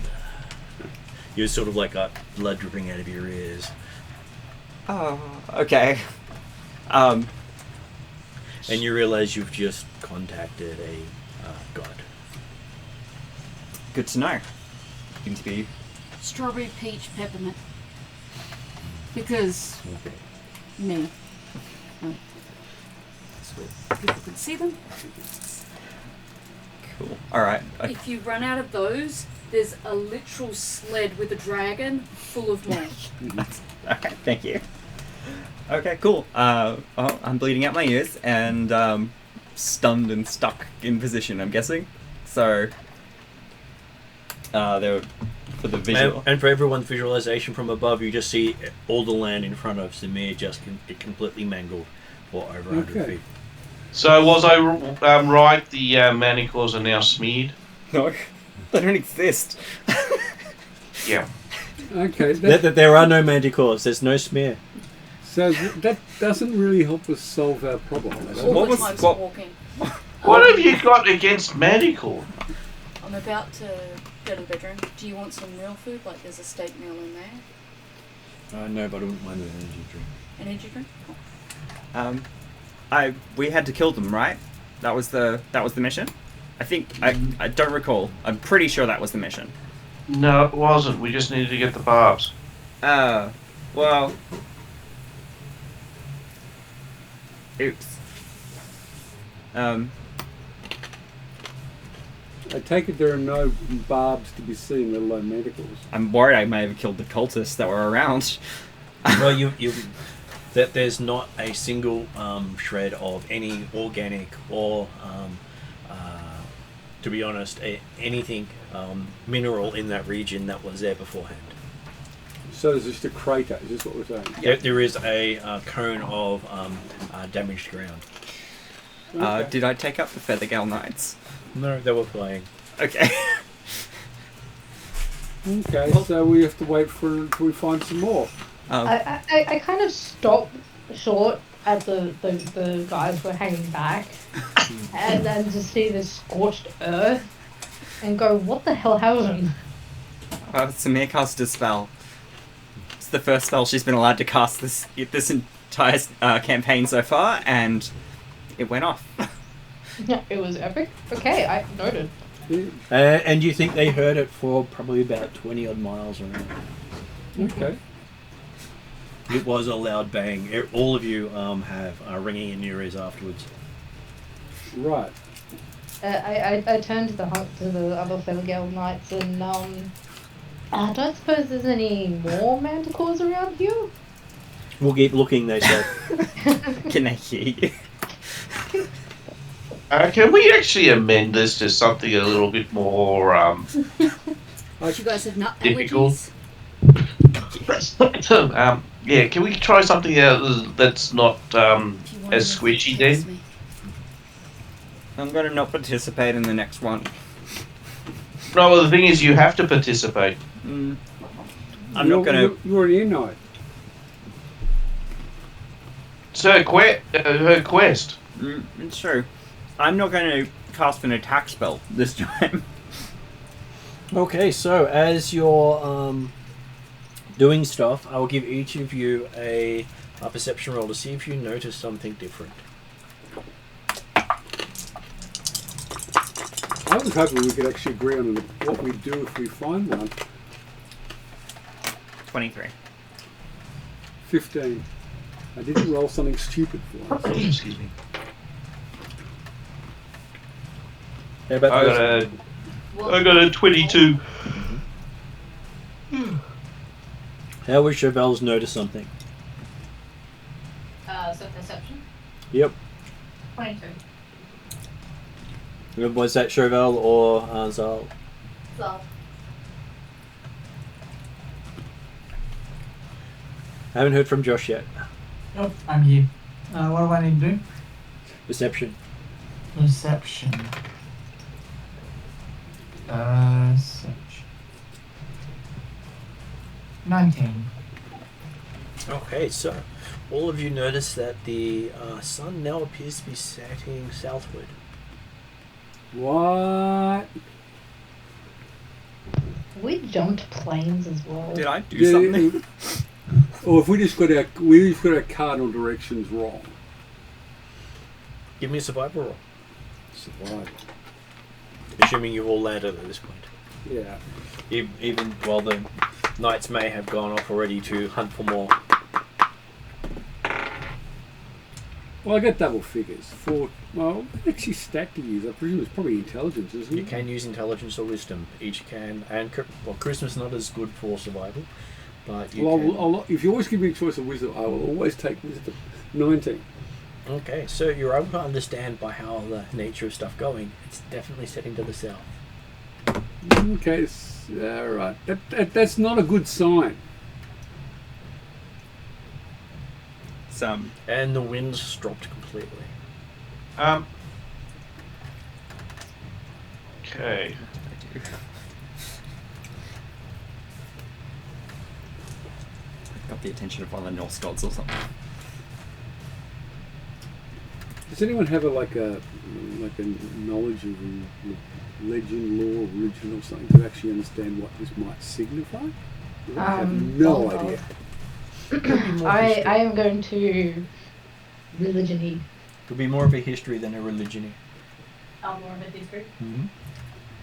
You're sort of like got blood dripping out of your ears, Oh, okay. and you realize you've just contacted a god. Good to know. Seems to be. Strawberry, peach, peppermint. Because Okay. me. People can see them. Cool. Alright. If you run out of those, there's a literal sled with a dragon full of more. Okay, thank you. Okay, cool. Well, I'm bleeding out my ears and stunned and stuck in position, I'm guessing. So, they're for the visual. And for everyone's visualization from above, you just see all the land in front of Samir just completely mangled for over 100 Okay. feet. So was I right? The manticores are now smeared. No, they don't exist. Yeah. Okay, There are no manticores. There's no smear. so that doesn't really help us solve our problem. does it? All What the was- times what- walking. What have you got against manticore? I'm about to go to the bedroom. Do you want some real food? Like there's a steak meal in there. No, but I wouldn't mind an energy drink. Energy drink? We had to kill them, right? That was the mission. I think I don't recall. I'm pretty sure that was the mission. No, it wasn't. We just needed to get the barbs. Well. Oops. I take it there are no barbs to be seen, let alone manticores. I'm worried I may have killed the cultists that were around. Well, that there's not a single shred of any organic or, to be honest, anything mineral in that region that was there beforehand. So there's just a crater, is this what we're saying? There is a cone of damaged ground. Okay. Did I take up the Feathergale Knights? No, they were flying. Okay. Okay, so we have to wait until we find some more. I kind of stop short at the guys who are hanging back and then just see this scorched earth and go, what the hell happened? Samir cast a spell. It's the first spell she's been allowed to cast this entire campaign so far, and it went off. It was epic. Okay, I noted. Yeah. And you think they heard it for probably about 20 odd miles around. Okay. It was a loud bang. All of you have ringing in your ears afterwards. Right. I turned to the other Feathergale Knights and I don't suppose there's any more manticores around here? We'll keep looking, they said. Can I hear you? Can we actually amend this to something a little bit more You guys have nut Difficult. allergies? yeah, can we try something that's not If you want as to squishy text then? me. I'm going to not participate in the next one. No, well, the thing is, you have to participate. I'm not going to... You're an ear knight. It's her quest. It's true. I'm not going to cast an attack spell this time. Okay, so as you're doing stuff, I will give each of you a perception roll to see if you notice something different. I was hoping we could actually agree on what we do if we find one. 23. 15. I didn't roll something stupid for us. Excuse me. How about those? I got a 22. How would Chauvel's notice something? So perception? Yep. 22. Was that Chauvel or Zal? So, I haven't heard from Josh yet. Yep, I'm here. What do I need to do? Perception. Perception. Search. 19. Okay, so all of you notice that the sun now appears to be setting southward. What? We jumped planes as well. Did I do something? Or if we just got our cardinal directions wrong. Give me a survival roll. Survival. Assuming you've all landed at this point. Yeah. Even while the knights may have gone off already to hunt for more. Well, I got double figures. Well, actually stacked to use. I presume it's probably intelligence, isn't it? You can use intelligence or wisdom. Each can, and charisma's not as good for survival, but you can. If you always give me a choice of wisdom, I will always take wisdom. 19. Okay, so you're able to understand by how the nature of stuff going. It's definitely setting to the south. Okay, all right. That's not a good sign. Some. And the wind's dropped completely. Okay. Got the attention of one of the Norse gods or something. Does anyone have a knowledge of legend, lore, religion, or something to actually understand what this might signify? I have no idea. I am going to religion-y. Could be more of a history than a religion. Oh, more of a history? Mm-hmm.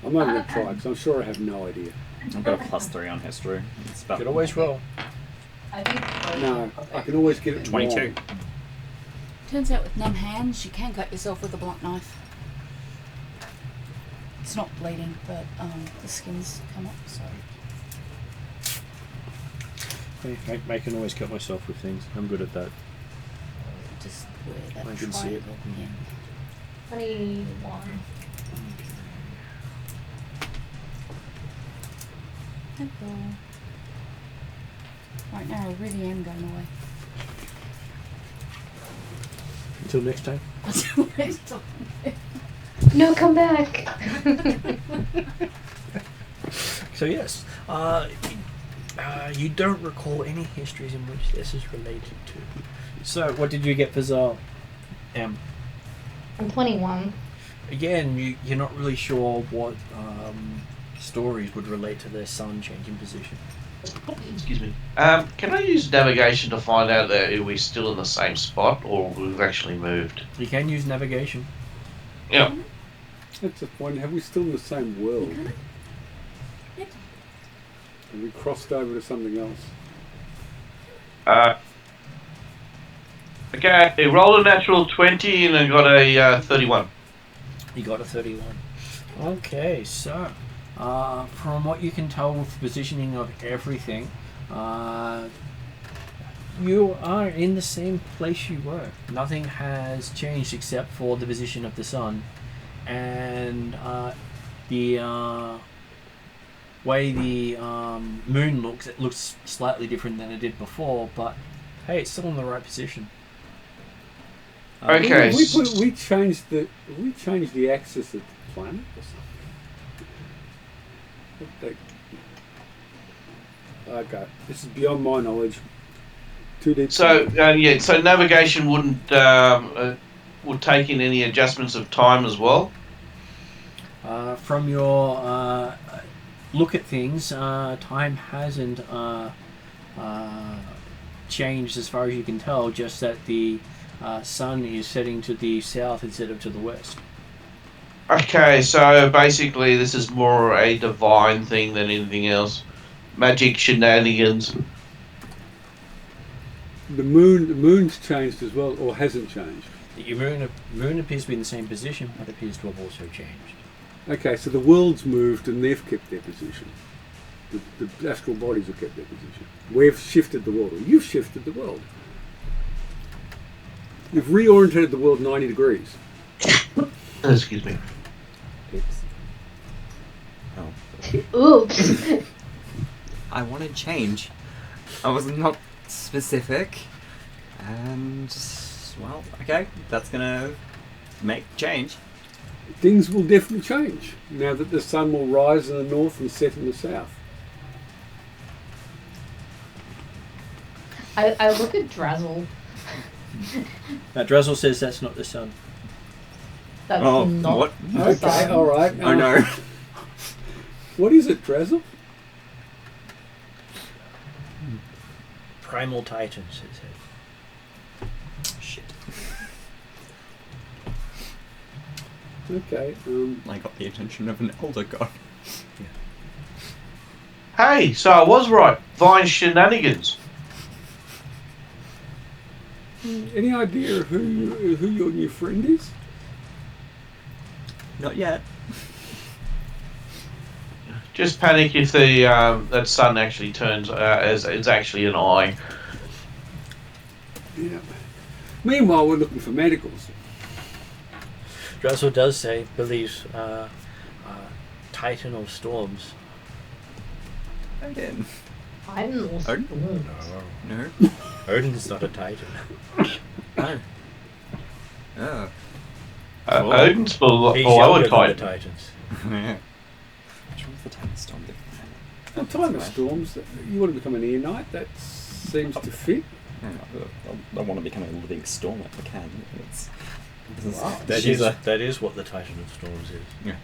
I'm not going to try because I'm sure I have no idea. I've got a +3 on history. It's about Could always roll. I think No, I can always get it 22. wrong. Turns out with numb hands, you can cut yourself with a blunt knife. It's not bleeding, but the skin's come up, so... I can always cut myself with things. I'm good at that. Just wear that I can see it. Yeah. 21. Hello. Right now, I really am going away. Until next time. Until next time. No, come back! So yes, you don't recall any histories in which this is related to. So what did you get for Zal? I'm 21. Again, you're not really sure what stories would relate to their sun changing position. Excuse me. Can I use navigation to find out that we're still in the same spot or we've actually moved? You can use navigation. Yeah. That's the point. Have we still in the same world? Yep. Have we crossed over to something else? Okay, I rolled a natural 20 and I got a 31. You got a 31. Okay, so from what you can tell with the positioning of everything, you are in the same place you were. Nothing has changed except for the position of the sun and the way the moon looks. It looks slightly different than it did before, but hey, it's still in the right position. Okay. We changed the axis of the planet or something. Okay, this is beyond my knowledge. Too deep. So so navigation wouldn't would take in any adjustments of time as well. From your look at things, time hasn't changed as far as you can tell. Just that the sun is setting to the south instead of to the west. Okay, so basically this is more a divine thing than anything else. Magic shenanigans. The moon's changed as well, or hasn't changed. The moon appears to be in the same position, but appears to have also changed. Okay, so the world's moved and they've kept their position. The astral bodies have kept their position. We've shifted the world, or you've shifted the world. You've reorientated the world 90 degrees. Excuse me. Oops. Oh. Oops. I wanted change. I was not specific. And, well, okay, that's gonna make change. things will definitely change now that the sun will rise in the north and set in the south. I look at Drazzle. Now, Drazzle says that's not the sun. That's Oh, not what? the Okay, sun. all right. Oh no. What is it, Drazzle? Primal Titans, it says. Shit. Okay. I got the attention of an elder god. Hey, so I was right. Vine shenanigans. Any idea who your new friend is? Not yet. Just panic if the that sun actually turns as it's actually an eye. Yeah. Meanwhile, we're looking for manticles. Drazzle does say, believes, Titan of Storms. Odin. I didn't also. Odin? No. Odin's not a Titan. No. Oh. Odin's He's below younger a than the Titan. Titans. Yeah. Which one's the Titan Storm? Well, time of storms. You want to become an air knight? That seems to fit. I want to become a living storm if I can. Wow. That is what the Titan of Storms is. Yeah.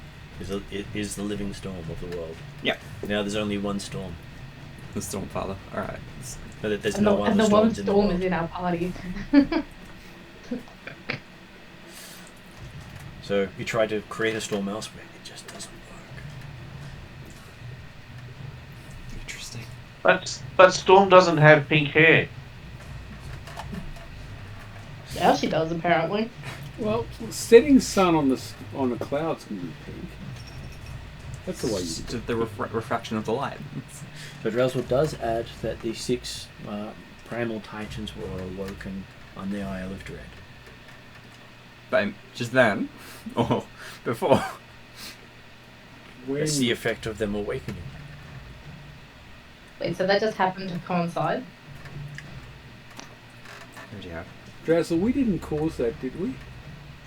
It is the living storm of the world. Yeah. Now there's only one storm. The Storm Father. Alright. But there's And no the other one storms in the storm world. is in our party. So you try to create a storm elsewhere, it just doesn't work. Interesting. But Storm doesn't have pink hair. Now she does, apparently. Well, setting sun on the clouds can be pink. That's the way you It's do it. the refraction of the light. So Drazzle does add that the 6 primal titans were awoken on the Isle of Dread. But just then, or before. When, That's the effect of them awakening. Wait, so that just happened to coincide? Oh dear. Drazzle, we didn't cause that, did we?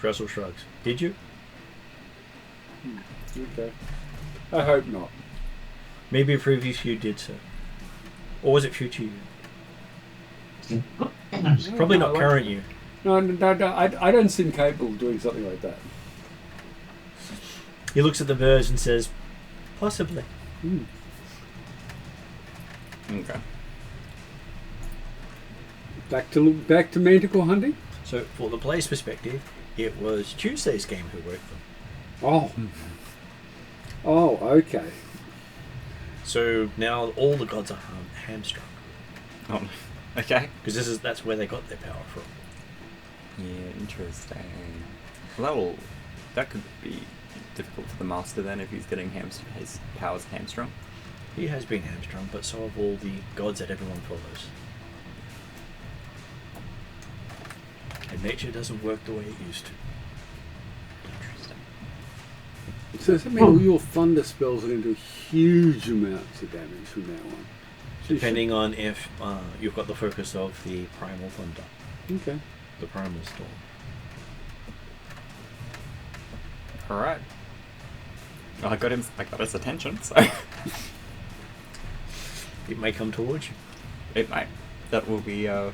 Drazzle shrugs. Did you? Okay. I hope not. Maybe a previous you did so. Or was it future you? Probably not current you. No, I don't seem capable of doing something like that. He looks at the birds and says, possibly. Hmm. Okay. Back to manticle hunting. So, for the player's perspective, it was Tuesday's game who woke them. Oh. Oh, okay. So now all the gods are hamstrung. Oh, okay. Because that's where they got their power from. Yeah, interesting. Well, that could be difficult for the master then if he's getting his powers hamstrung. He has been hamstrung, but so have all the gods that everyone follows. And nature doesn't work the way it used to. Interesting. So does that mean all your thunder spells are going to do huge amounts of damage from now on? Depending on if you've got the focus of the primal thunder, Okay. the primal storm. Alright. Well, I got his attention, so It may come towards you. it might. That will be I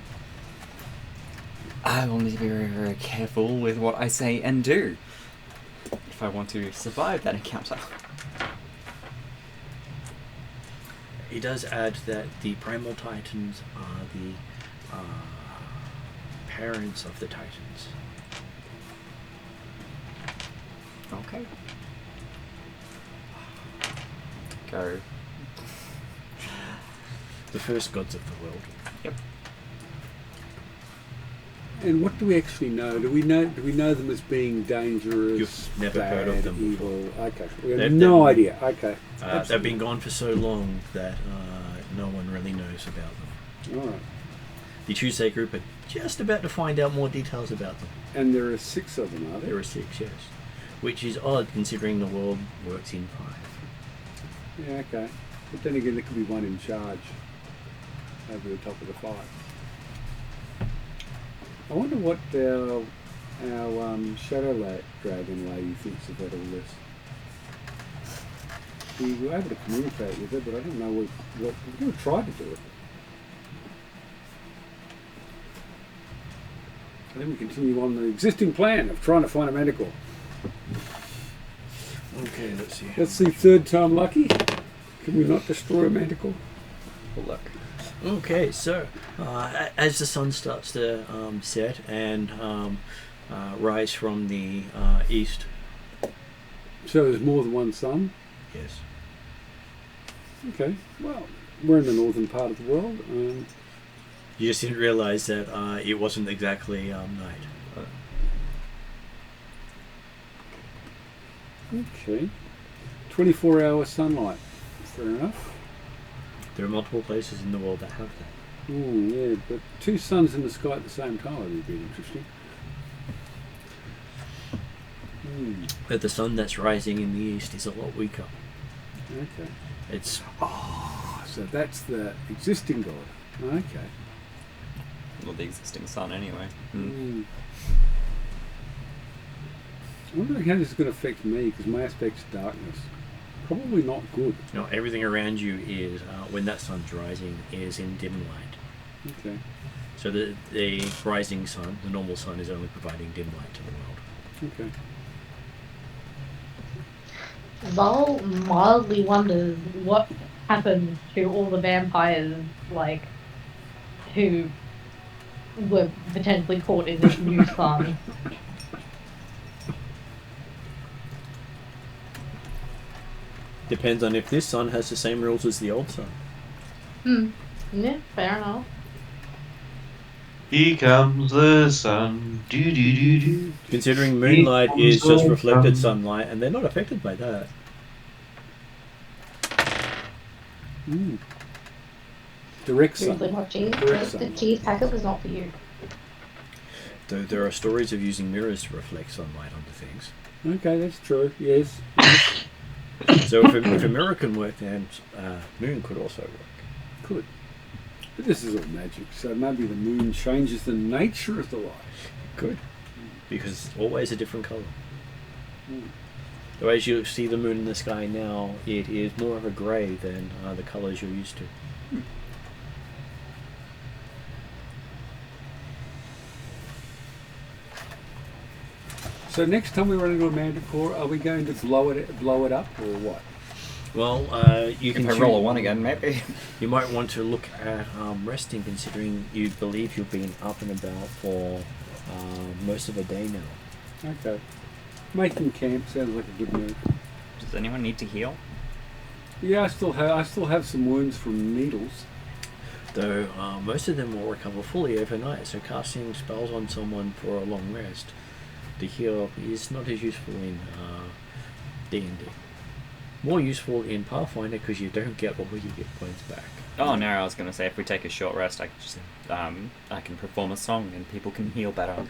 will need to be very, very careful with what I say and do if I want to survive that encounter. He does add that the primal titans are the parents of the titans. Okay. Go. The first gods of the world. Yep. And what do we actually know? Do we know them as being dangerous? You've never bad, heard of them evil? Okay. We have They've- no they've- idea. Okay. They've been gone for so long that no one really knows about them. All right. The Tuesday group are just about to find out more details about them. And there are 6 of them, are There there? are 6, yes. Which is odd considering the world works in 5. Yeah, okay. But then again, there could be one in charge over the top of the 5. I wonder what our our dragon lady thinks about all this. We were able to communicate with her, but I don't know what we never tried to do it. And then we continue on the existing plan of trying to find a manticore. Okay, let's see. Let's see, third time lucky. Can we not destroy a manticore? Well, look. Okay, so as the sun starts to set and rise from the east. So there's more than one sun? Yes. Okay, well, we're in the northern part of the world. You just didn't realise that it wasn't exactly night. Okay. 24-hour sunlight. Fair enough. There are multiple places in the world that have that. Yeah, but two suns in the sky at the same time would be interesting. But the sun that's rising in the east is a lot weaker. Okay. It's So that's the existing god. Okay. Well, the existing sun, anyway. I wonder how this is going to affect me, because my aspect's darkness. Probably not good. everything around you is when that sun's rising is in dim light. Okay. So the rising sun, the normal sun, is only providing dim light to the world. Okay. Val mildly wonders what happened to all the vampires, like, who were potentially caught in this new sun. Depends on if this sun has the same rules as the old sun. Yeah, fair enough. Here comes the sun. Do do do do. Considering moonlight is just reflected sunlight, and they're not affected by that. Direct Seriously, sun. what cheese? Direct The sun. cheese packet was not for you. Though there are stories of using mirrors to reflect sunlight onto things. Okay, that's true. Yes. So if a mirror can work, then moon could also work. Could. But this is all magic, so maybe the moon changes the nature of the light. Good. Because it's always a different colour. The way you see the moon in the sky now, it is more of a grey than the colours you're used to. So next time we run into a manticore, are we going to blow it up or what? Well, you If can I roll a 1 again, maybe. You might want to look at resting, considering you believe you've been up and about for most of the day now. Okay. Making camp sounds like a good move. Does anyone need to heal? Yeah, I still have some wounds from needles. Though most of them will recover fully overnight, so casting spells on someone for a long rest to heal is not as useful in D&D. More useful in Pathfinder because you don't get all your hit points back. Oh no, I was going to say if we take a short rest, I can perform a song and people can heal better.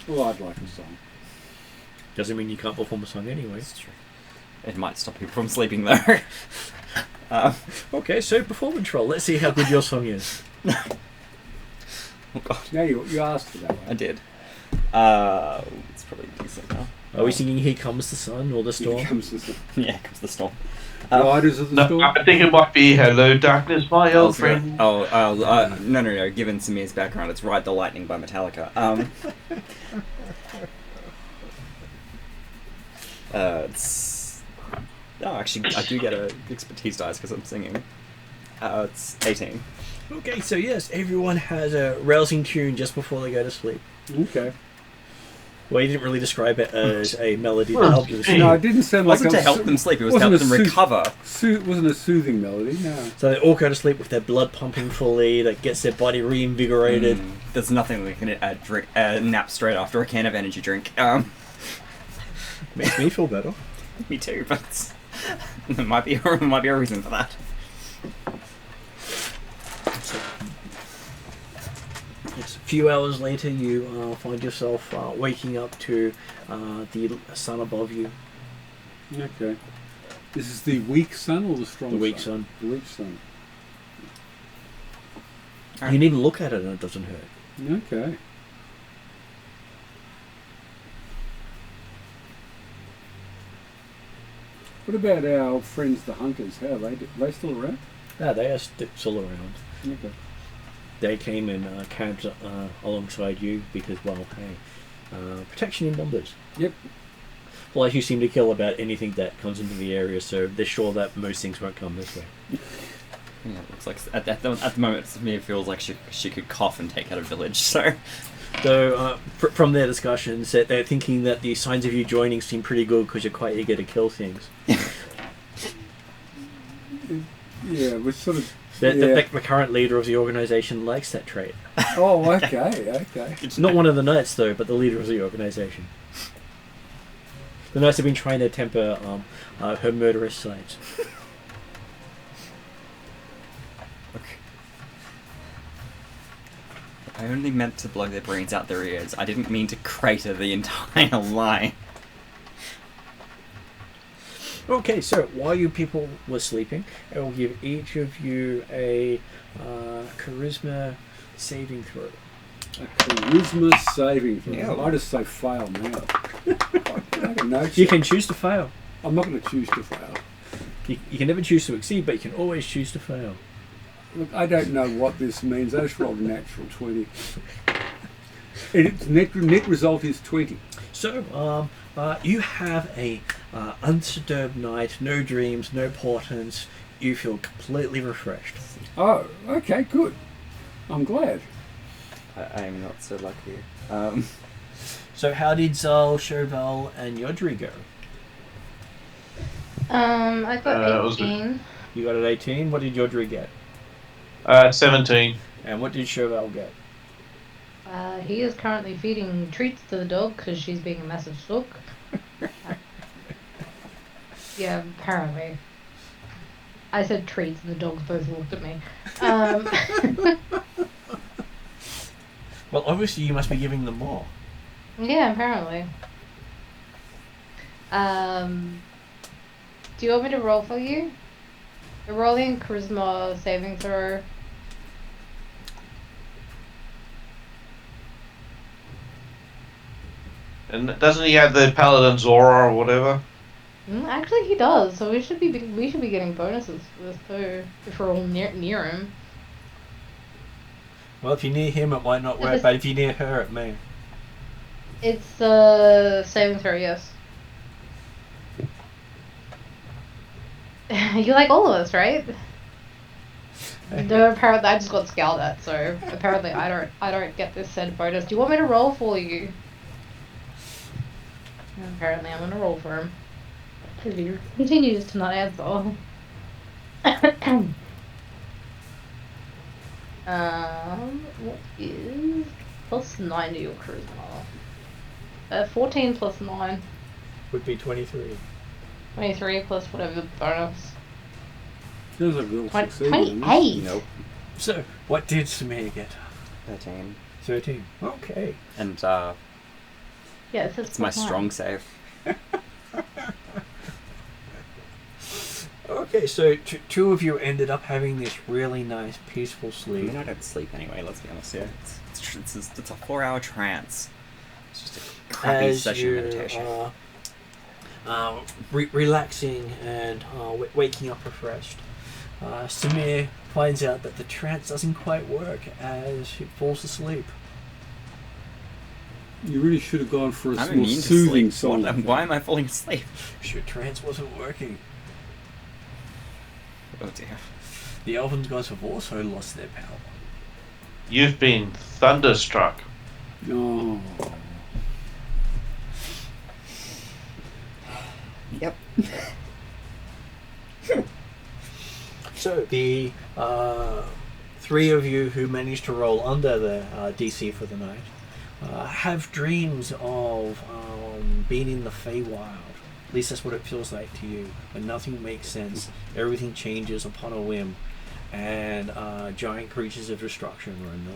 Well, I'd like a song. Doesn't mean you can't perform a song anyway. It's true. It might stop people from sleeping though. Okay, so performance roll. Let's see how good your song is. Oh god, No, you asked for that one. I did. It's probably decent now. Are we singing Here Comes the Sun or the Storm? Here comes the Yeah, here comes the storm. Riders of the No, Storm. I think it might be Hello Darkness, my old friend. No. Given Samir's background, it's Ride the Lightning by Metallica. It's... Oh, actually, I do get a expertise dice because I'm singing. It's 18. Okay, so yes, everyone has a rousing tune just before they go to sleep. Okay. Well, you didn't really describe it as a melody to help you sleep. No, it didn't sound It wasn't like to help them sleep, it was to help them recover. Wasn't a soothing melody, no. So they all go to sleep with their blood pumping fully, that gets their body reinvigorated. There's nothing we can nap straight after a can of energy drink. Makes me feel better. Me too, but there might be a reason for that. Yes, a few hours later, you find yourself waking up to the sun above you. Okay. This is the weak sun or the strong sun? The weak sun. The weak sun. You can even look at it and it doesn't hurt. Okay. What about our friends, the hunters? How are they still around? No, they are still around. Okay. They came and camped alongside you because, well, hey, protection in numbers. Yep. Plus, you seem to kill about anything that comes into the area, so they're sure that most things won't come this way. Yeah, it looks like at the moment, to me, it feels like she could cough and take out a village. So from their discussions, they're thinking that the signs of you joining seem pretty good because you're quite eager to kill things. Yeah, we're sort of... The current leader of the organisation likes that trait. Oh, okay. It's not one of the knights, though, but the leader of the organisation. The knights have been trying to temper her murderous sides. I only meant to blow their brains out their ears. I didn't mean to crater the entire line. Okay, so while you people were sleeping, I will give each of you a charisma saving throw. A charisma saving throw. Yeah. I just say fail now. You can choose to fail. I'm not going to choose to fail. You can never choose to exceed, but you can always choose to fail. Look, I don't know what this means. I just rolled a natural 20. And its net result is 20. So, you have a undisturbed night, no dreams, no portents. You feel completely refreshed. Oh, okay, good. I'm glad. I'm not so lucky. So how did Zal, Chauvel, and Yodri go? I got was good. 18. You got an 18. What did Yodri get? 17. And what did Chauvel get? He is currently feeding treats to the dog because she's being a massive sook. Yeah, apparently. I said treats and the dogs both looked at me. Well, obviously you must be giving them more. Yeah, apparently. Do you want me to roll for you? You're rolling charisma saving throw. And doesn't he have the Paladin's aura or whatever? Actually, he does. So we should be getting bonuses for this too if we're all near him. Well, if you're near him, it might not work, It's- but if you're near her, it may. It's saving throw, yes. You like all of us, right? No, apparently I just got scowled at, so apparently I don't get this said bonus. Do you want me to roll for you? Apparently I'm gonna roll for him. Because he continues to not answer. What is plus 9 to your charisma? 14 plus 9. Would be 23. 23 plus whatever bonus. Sounds like we'll succeed. 28! Nope. So, what did Samir get? 13. 13. Okay. And Yeah, it says it's my plus 9. strong save. Okay, so two of you ended up having this really nice, peaceful I sleep. mean, I don't sleep anyway, let's be honest here. It's a 4-hour trance. It's just a crappy As session you meditation. relaxing and waking up refreshed, Samir finds out that the trance doesn't quite work as he falls asleep. You really should have gone for a I'm more immune to soothing sleep. song. Why am I falling asleep? Your trance wasn't working. Oh dear. The elven gods have also lost their power. You've been thunderstruck. Oh. Yep. So the three of you who managed to roll under the DC for the night have dreams of being in the Feywild. At least that's what it feels like to you. When nothing makes sense, everything changes upon a whim, and giant creatures of destruction roam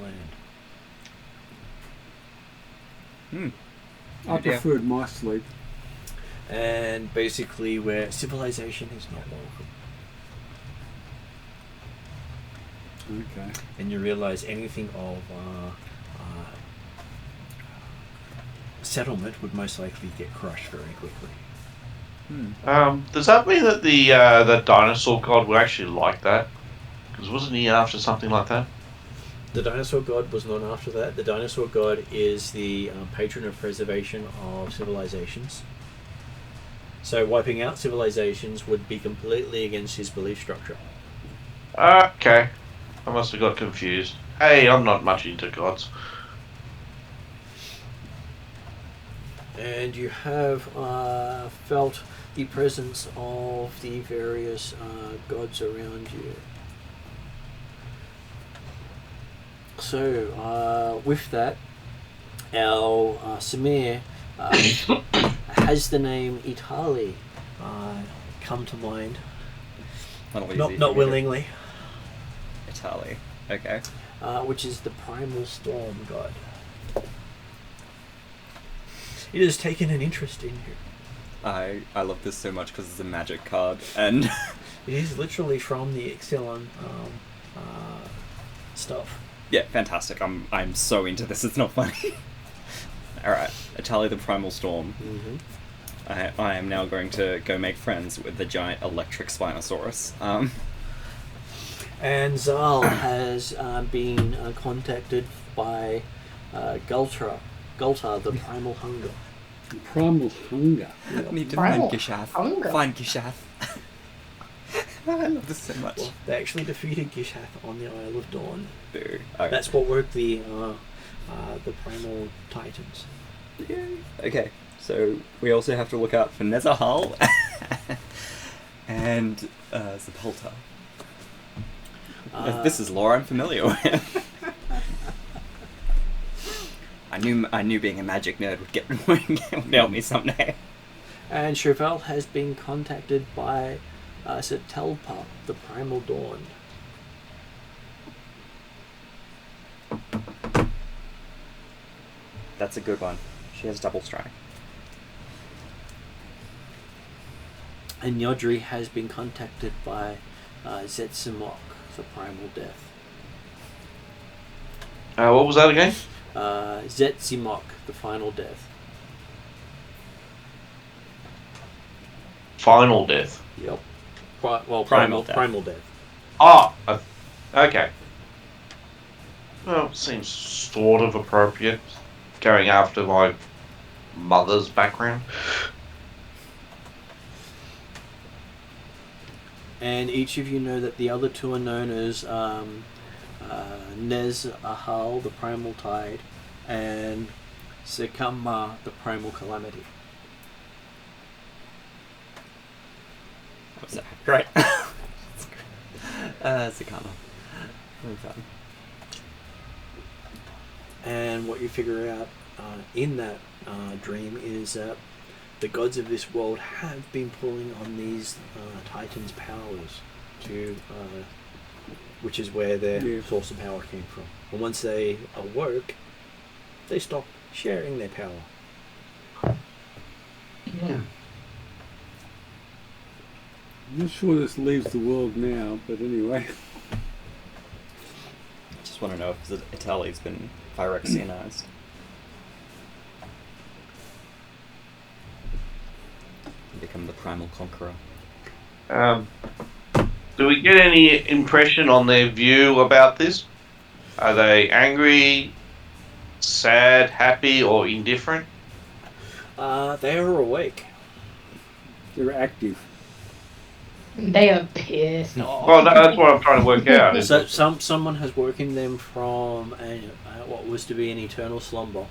the land. I preferred my sleep. And basically where civilization is not welcome. Okay. And you realize anything of settlement would most likely get crushed very quickly. Does that mean that the dinosaur god would actually like that? Because wasn't he after something like that? The dinosaur god was not after that. The dinosaur god is the patron of preservation of civilizations. So wiping out civilizations would be completely against his belief structure. Okay. I must have got confused. Hey, I'm not much into gods. And you have felt the presence of the various gods around you. So, with that, our Samir has the name Itali come to mind. Not willingly. Itali. Okay. Which is the primal storm god. It has taken an interest in you. I love this so much because it's a magic card, and It is literally from the Ixalan stuff. yeah, fantastic. I'm so into this. It's not funny. All right, Itali the Primal Storm. Mm-hmm. I am now going to go make friends with the giant electric Spinosaurus. And Zal has been contacted by Gultar, the primal hunger. Primal hunger. I need to Primal find Gishath. hunger. Find Gishath. I love this so much. Well, they actually defeated Gishath on the Isle of Dawn. Boo. Okay. That's what worked the primal titans. Okay, so we also have to look out for Nezahal and Zapolta. This is lore I'm familiar with. I knew being a magic nerd would help me someday. And Chauvel has been contacted by Setelpa, the primal dawn. That's a good one. She has double strike. And Yodri has been contacted by Zetsimok, the primal death. What was that again? Zetsimok, the final death. Final death. Yep. Primal death. Primal death. Ah, okay. Well, seems sort of appropriate. Going after my mother's background. And each of you know that the other two are known as Nez Ahal, the primal tide, and Sekama, the primal calamity. What's that? Great. Sekama. Very fun. And what you figure out in that dream is that the gods of this world have been pulling on these titans' powers to, which is where their source of power came from. And once they awoke, they stopped sharing their power. Yeah. I'm not sure this leaves the world now, but anyway. I just want to know if Itali's been Phyrexianized. Become the primal conqueror. Do we get any impression on their view about this? Are they angry, sad, happy, or indifferent? They are awake. They're active. They are pissed. Well, that's what I'm trying to work out. So someone has woken them from what was to be an eternal slumber.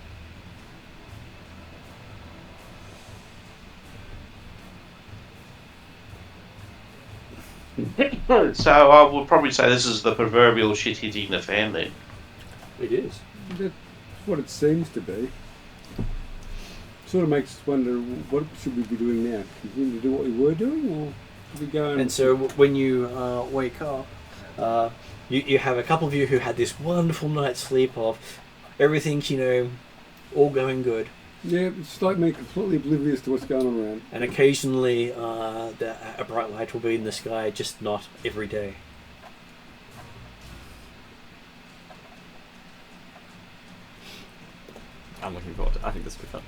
So I would probably say this is the proverbial shit hitting the fan then. It is. That's what it seems to be. Sort of makes us wonder, what should we be doing now? Continue to do what we were doing, or should we go And so when you wake up, you have a couple of you who had this wonderful night's sleep of everything's, all going good. Yeah, it's like me completely oblivious to what's going on around. And occasionally a bright light will be in the sky, just not every day. I'm looking forward to it. I think this will be fun.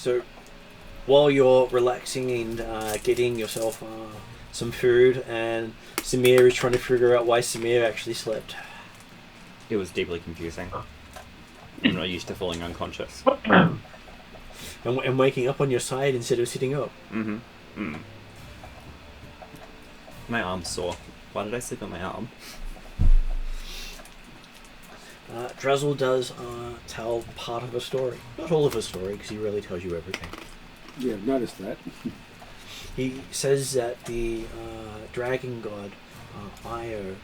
So, while you're relaxing and getting yourself some food, and Samir is trying to figure out why Samir actually slept. It was deeply confusing. I'm not used to falling unconscious. And waking up on your side instead of sitting up. Mm-hmm. Mm. My arm's sore. Why did I sleep on my arm? Drazzle does tell part of a story. Not all of a story, because he really tells you everything. Yeah, I've noticed that. He says that the dragon god, Io,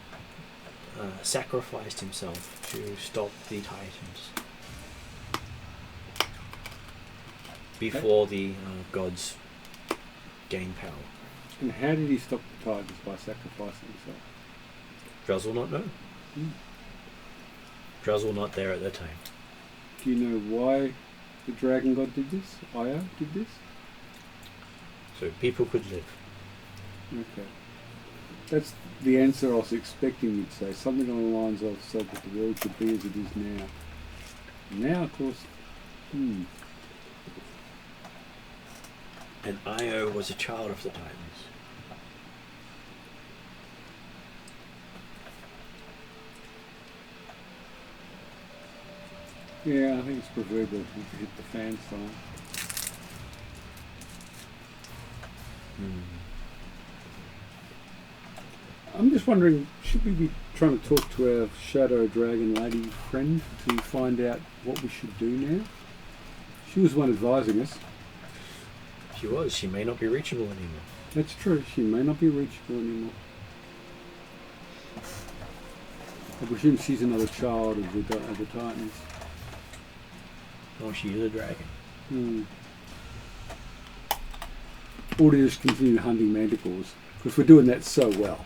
sacrificed himself to stop the Titans. Before the gods gain power. And how did he stop the Titans by sacrificing himself? Drazzle not know. Drazzle not there at the time. Do you know why the dragon god did this? Io did this? So people could live. Okay. That's the answer I was expecting you'd say. Something along the lines of so that the world should be as it is now. Now, of course, And Io was a child of the Titans. Yeah, I think it's proverbial to hit the fan sign. I'm just wondering, should we be trying to talk to our shadow dragon lady friend to find out what we should do now? She was one advising us. She was. She may not be reachable anymore. That's true. She may not be reachable anymore. I presume she's another child of the Titans. Oh, she is a dragon. Or to just continue hunting manticores, because we're doing that so well.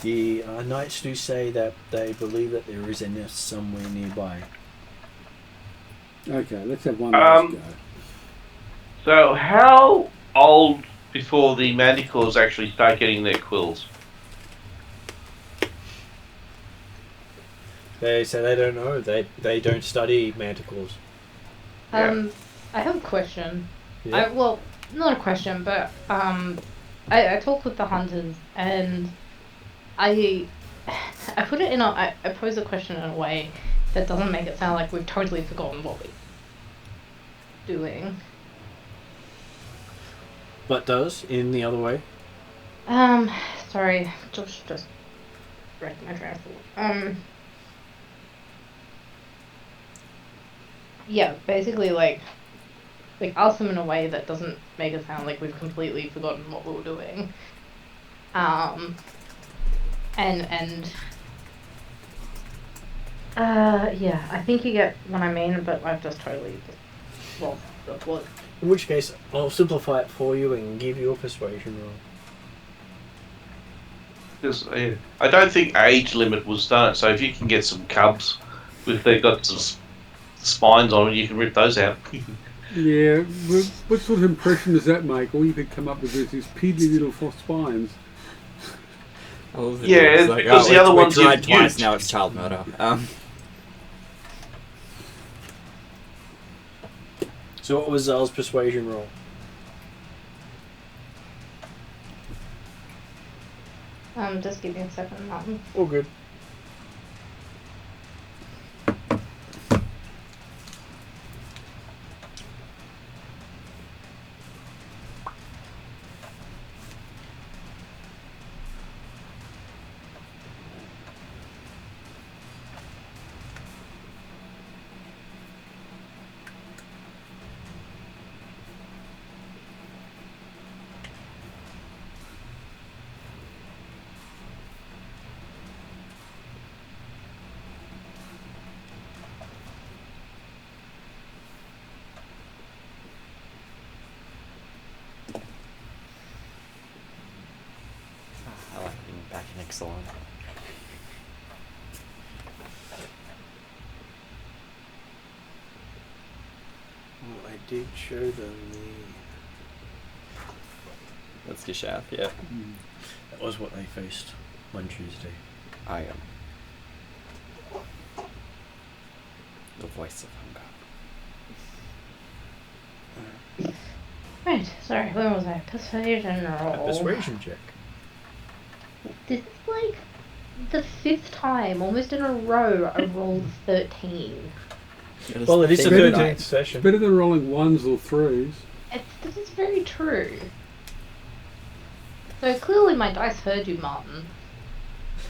The knights do say that they believe that there is a nest somewhere nearby. Okay, let's have one last go. So, how old before the manticores actually start getting their quills? They say they don't know. They don't study manticores. I have a question. Yeah. Well, not a question, but I talked with the hunters and I put it in I pose a question in a way that doesn't make it sound like we've totally forgotten what we're doing. But does in the other way. Sorry, just wrecked my train of thought. Yeah, basically like ask them in a way that doesn't make it sound like we've completely forgotten what we were doing. Yeah, I think you get what I mean, but I've just totally lost the plot. In which case, I'll simplify it for you and give you a persuasion roll. Because I don't think age limit was done. So if you can get some cubs, if they've got some spines on them, you can rip those out. Yeah, what sort of impression does that make? All you could come up with is these piddly little frost spines. Yeah, it's because the other ones tried you've twice. used. Now it's child murder. So what was Zal's persuasion roll? Just give me a second, Martin. All good. I like being back in Exelon. Well, I did show them Let's dish out. Yeah. that was what they faced on Tuesday. I am. The voice of hunger. Right, sorry, where was I? Persuasion roll. A persuasion check. This is like the 5th time, almost in a row, I rolled 13. Well, it is the Better 13th session. Better than rolling 1s or 3s. This is very true. So clearly my dice heard you, Martin.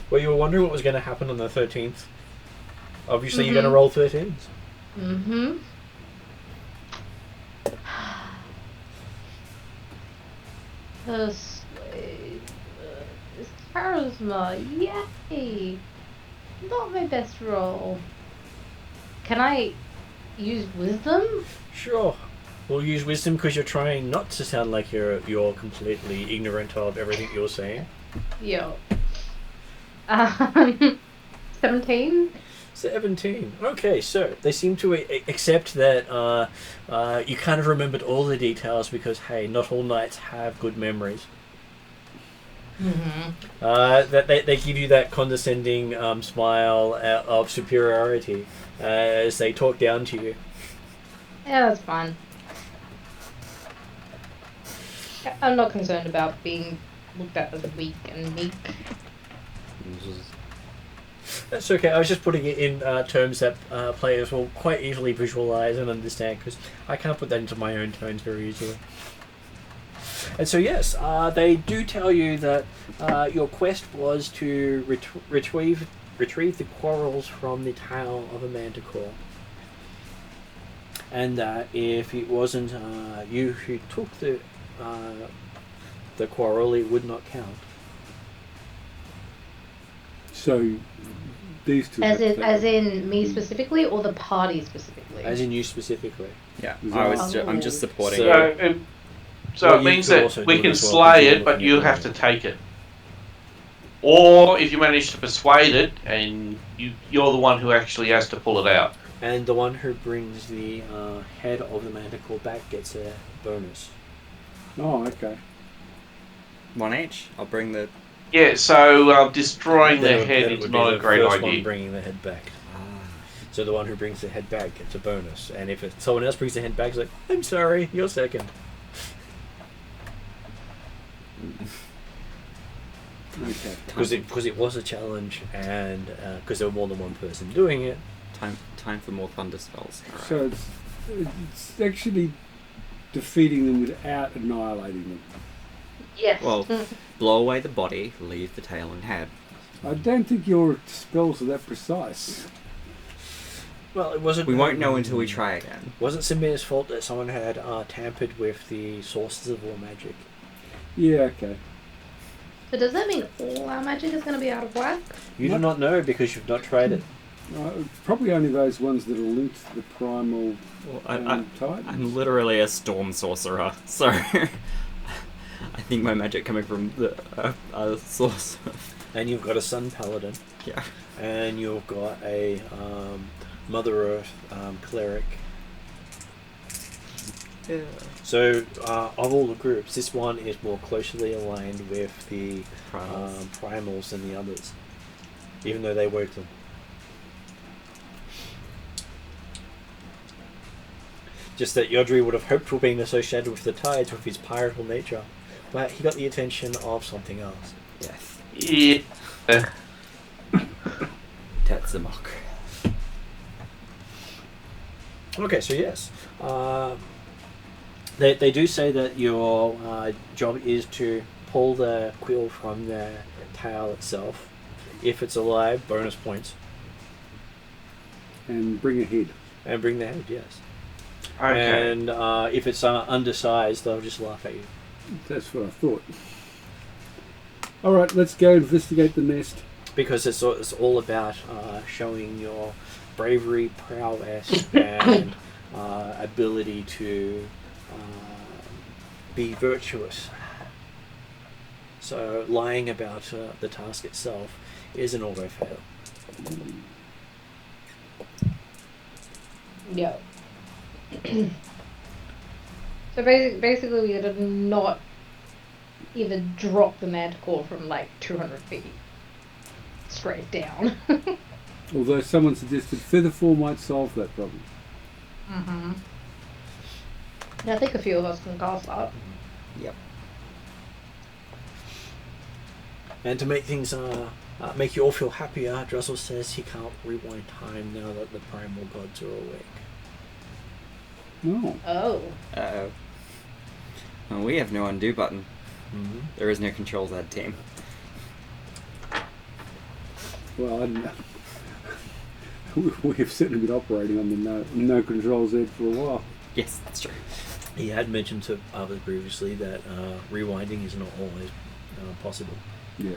Well, you were wondering what was going to happen on the 13th. Obviously, you're Mhm. going to roll 13s. Mm-hmm. Persuade. Charisma. Yay! Not my best roll. Can I use wisdom? Sure. We'll use wisdom because you're trying not to sound like you're completely ignorant of everything you're saying. Yo. 17? 17. Okay, so they seem to accept that you kind of remembered all the details because, hey, not all knights have good memories. Mm-hmm. That they give you that condescending smile of superiority as they talk down to you. Yeah, that's fine. I'm not concerned about being looked at as weak and meek. That's okay. I was just putting it in terms that players will quite easily visualize and understand because I can't put that into my own tones very easily. And so yes, they do tell you that your quest was to retrieve the quarrels from the tail of a manticore, and that if it wasn't you who took the quarrel, it would not count. So these two. As in me specifically, or the party specifically? As in you specifically. Yeah, Oh. I'm just supporting. So Well, it you means could that also we do it can as well, slay because you're it, but looking you at have the- to take it. Or if you manage to persuade it, and you're the one who actually has to pull it out. And the one who brings the head of the manticore back gets a bonus. Oh, okay. One each. I'll bring the. Yeah, so destroying the Then head it is would be not the a great first one idea. bringing the head back. So the one who brings the head back gets a bonus. And if someone else brings the head back, it's like, I'm sorry, you're second. Okay. Because it was a challenge, and because there were more than one person doing it. Time for more thunder spells. All right. So it's actually defeating them without annihilating them. Yes. Well, blow away the body, leave the tail and head. I don't think your spells are that precise. Well, it wasn't. We won't know until we try again. Wasn't Samir's fault that someone had tampered with the sources of all magic. Yeah, okay. So does that mean all our magic is going to be out of whack? You do not know because you've not tried it. Probably only those ones that are linked to the primal Well, tide. I'm literally a storm sorcerer, so I think my magic coming from the source. And you've got a Sun Paladin. Yeah. And you've got a Mother Earth cleric. Yeah. So, of all the groups, this one is more closely aligned with the primals than the others, even though they woke them. Just that Yodri would have hoped for being associated with the tides with his piratical nature, but he got the attention of something else. Yes. Yeah. Tetsamok. Okay, so yes. They do say that your job is to pull the quill from the tail itself. If it's alive, bonus points. And bring a head. And bring the head, yes. Okay. And if it's undersized, they'll just laugh at you. That's what I thought. Alright, let's go investigate the nest. Because it's all about showing your bravery, prowess, and ability to be virtuous. So lying about the task itself is an auto fail. Yeah. So basically we did not even drop the manticore from like 200 feet straight down. Although someone suggested Featherfall might solve that problem. Mm-hmm. Yeah, I think a few of us can cast that. Yep. And to make things make you all feel happier, Dressel says he can't rewind time now that the primal gods are awake. Oh. Oh. Uh-oh. Well, we have no undo button. Mm-hmm. There is no controls ad team. Well, I don't know. We have certainly been operating on the no controls edge for a while. Yes, that's true. He had mentioned to others previously that rewinding is not always possible, Yeah.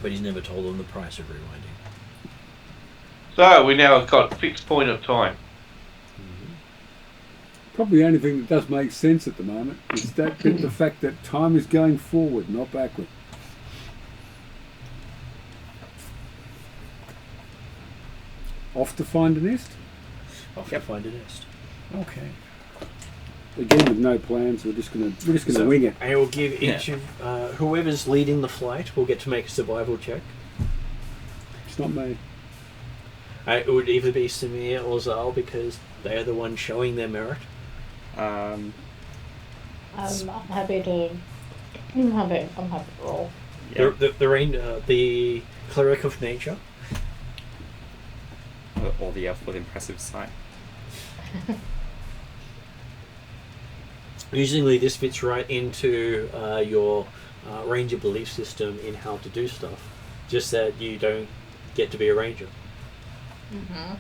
but he's never told them the price of rewinding. So we now got a fixed point of time. Probably the only thing that does make sense at the moment is that bit, the fact that time is going forward, not backward. Off to find a nest. Off to find a nest. Okay. Again, with no plans, we're just gonna wing it. I will give each of whoever's leading the flight will get to make a survival check. It's not me. It would either be Samir or Zal because they are the ones showing their merit. Um, I'm happy to. I'm happy to roll. yeah. The cleric of nature. Or the elf with impressive sight. Usually this fits right into your ranger belief system in how to do stuff. Just that you don't get to be a ranger. Mm-hmm.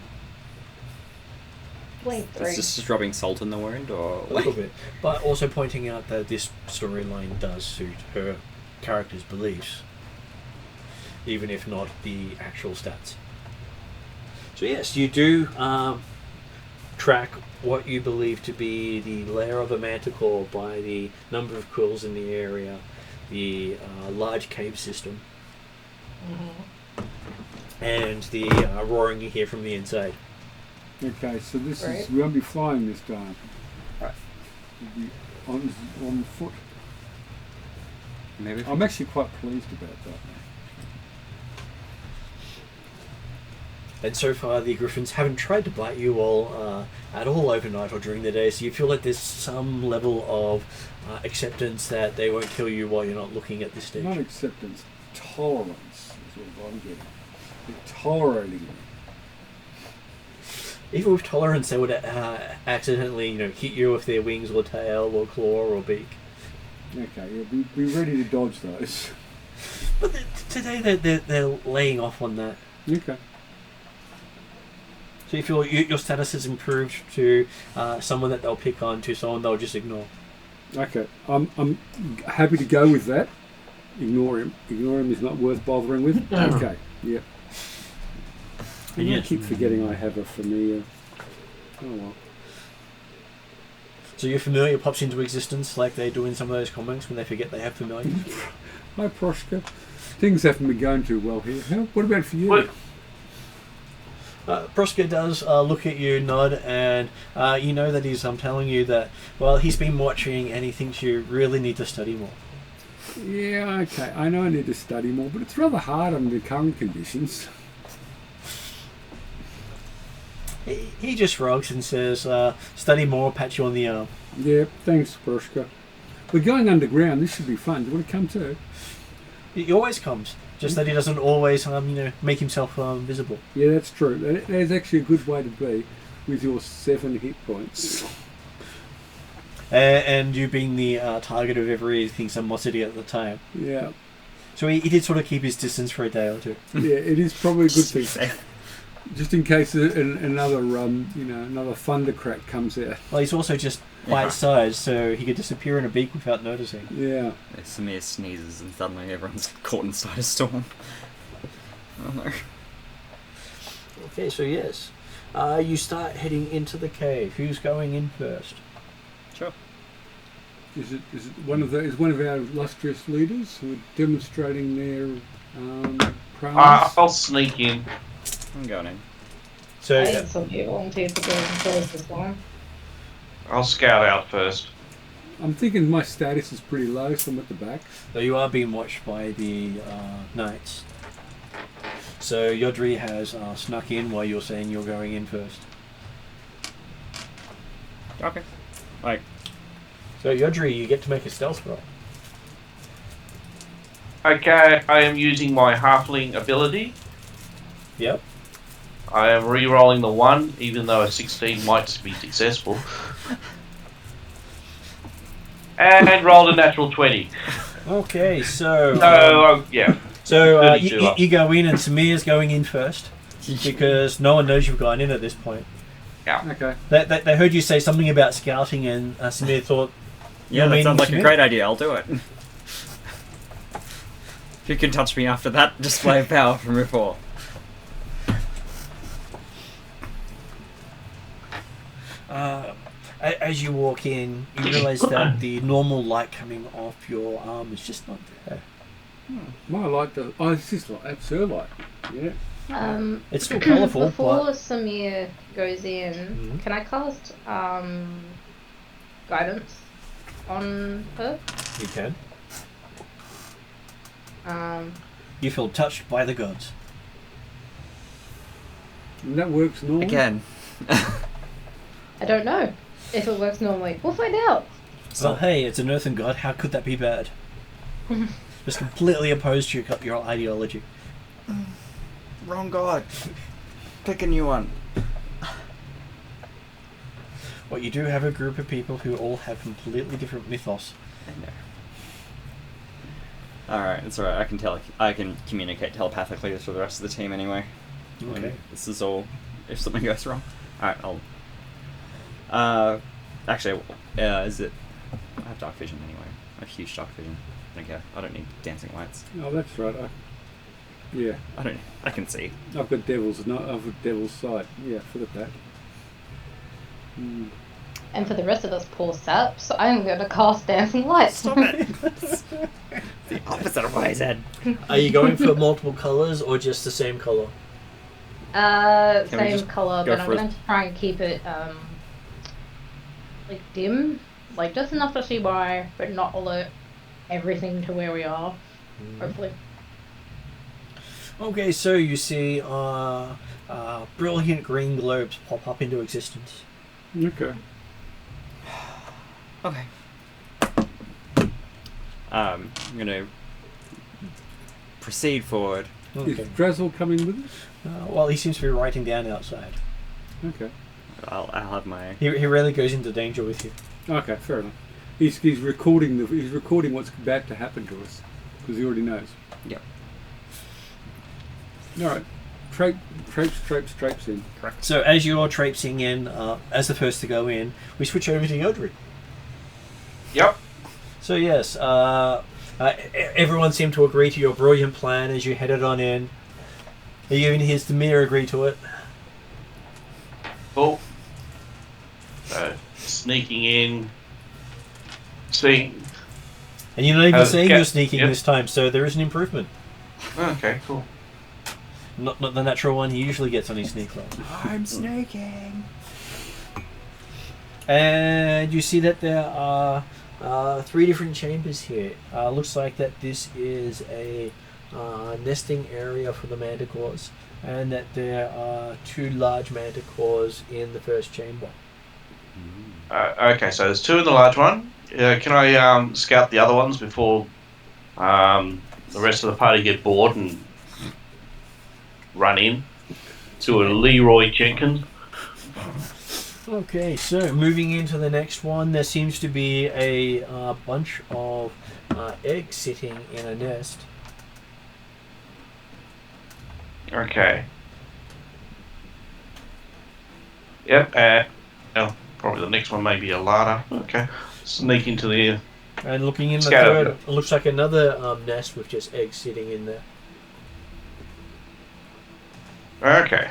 Wait, It's just rubbing salt in the wound, or A little bit. But also pointing out that this storyline does suit her character's beliefs. Even if not the actual stats. So yes, you do track what you believe to be the lair of a manticore by the number of quills in the area, the large cave system, and the roaring you hear from the inside. Okay, so this Right. is we won't be flying this time. Right. We'll be on foot. maybe. I'm actually quite pleased about that. And so far, the griffins haven't tried to bite you all at all overnight or during the day, so you feel like there's some level of acceptance that they won't kill you while you're not looking at this stage. Not acceptance, tolerance is what I'm getting. They're tolerating me. Even with tolerance, they would accidentally, hit you with their wings or tail or claw or beak. Okay, yeah, be ready to dodge those. But today they're laying off on that. Okay. So you feel your status has improved to someone that they'll pick on to someone they'll just ignore. Okay, I'm happy to go with that. Ignore him. Ignore him is not worth bothering with. Okay, yeah. And I keep forgetting I have a familiar. Oh well. So your familiar pops into existence like they do in some of those comics when they forget they have familiar. Hi, Proshka. Things haven't been going too well here. What about for you? What? Proska does look at you, nod, and you know that he's telling you that, well, he's been watching and he thinks you really need to study more. Yeah, okay. I know I need to study more, but it's rather hard under the current conditions. He just shrugs and says, study more, pat you on the arm. Yeah, thanks, Proshka. We're going underground. This should be fun. Do you want to come too? He always comes, just that he doesn't always, make himself visible. Yeah, that's true. That is actually a good way to be with your 7 hit points. And you being the target of everything's animosity at the time. Yeah. So he did sort of keep his distance for a day or two. Yeah, it is probably a good thing. Just in case another another thundercrack comes out. Well, he's also just bite-sized, so he could disappear in a beak without noticing. Yeah. Samir sneezes and suddenly everyone's caught inside a storm. Oh no. Okay, so yes. You start heading into the cave. Who's going in first? Sure. Is it one of our illustrious leaders who are demonstrating their prowess? I'll sneak in. I'm going in. So I think some people volunteer to go first this one. I'll scout out first. I'm thinking my status is pretty low, so I'm at the back. you are being watched by the knights. So Yodri has snuck in while you're saying you're going in first. Okay. Like, So Yodri, you get to make a stealth roll. Okay, I am using my halfling ability. Yep. I am re-rolling the 1, even though a 16 might be successful. And rolled a natural 20. Okay, so... yeah. So 32 you go in and Samir's going in first because no one knows you've gone in at this point. Okay. They heard you say something about scouting and Samir thought... yeah, "You're that meaning sounds like a Samir?" great idea. I'll do it. If you can touch me after that display of power from before. As you walk in, you realise that the normal light coming off your arm is just not there. My light does. Oh, it's this light. That's her light. Yeah. It's still colourful, Before but... Samir goes in, can I cast guidance on her? You can. Um, You feel touched by the gods. And that works normally. Again. I don't know if it works normally. We'll find out. So hey, it's an earthen god. How could that be bad? Just completely opposed to your ideology. Wrong god. Pick a new one. Well, you do have a group of people who all have completely different mythos. I know. Alright, it's alright. I can communicate telepathically to the rest of the team anyway. Okay. And this is all if something goes wrong. Alright, I'll actually is it I have dark vision anyway. I have huge dark vision. I don't care. I don't need dancing lights. Oh, that's right. Yeah. I can see. I've got devil's sight. Yeah, forget that. And for the rest of us poor saps, I'm going to cast Dancing Lights. Stop it! The opposite of what I said. Are you going for multiple colours or just the same colour? we Same just colour, go but I'm for going to try and keep it like dim, like just enough to see by, but not alert everything to where we are. Hopefully. Okay, so you see brilliant green globes pop up into existence. Okay. Okay. I'm gonna proceed forward. Okay. Is Drazzle coming with us? Well, he seems to be writing down outside. Okay. I'll have my. He rarely goes into danger with you. Okay, fair enough. He's recording what's about to happen to us because he already knows. Yep. All right. Traipse in. Correct. So as you're traipsing in, as the first to go in, we switch over to Yodri. Yep. So yes, everyone seemed to agree to your brilliant plan as you headed on in. Even his Demir agree to it. Cool. So, sneaking in. Seeing. And you're not even saying okay, you're sneaking yep. this time, so there is an improvement. Okay, cool. Not the natural one he usually gets on his sneak roll. I'm snaking. And you see that there are 3 different chambers here. Looks like that this is a nesting area for the manticores, and that there are 2 large manticores in the first chamber. Okay, so there's 2 in the large one. Can I scout the other ones before the rest of the party get bored and run in to a Leroy Jenkins? Okay, so moving into the next one, there seems to be a bunch of eggs sitting in a nest. Okay. Yep, probably the next one may be a larder. Okay. Sneak into the... And looking in the Scout. third, it looks like another nest with just eggs sitting in there. Okay.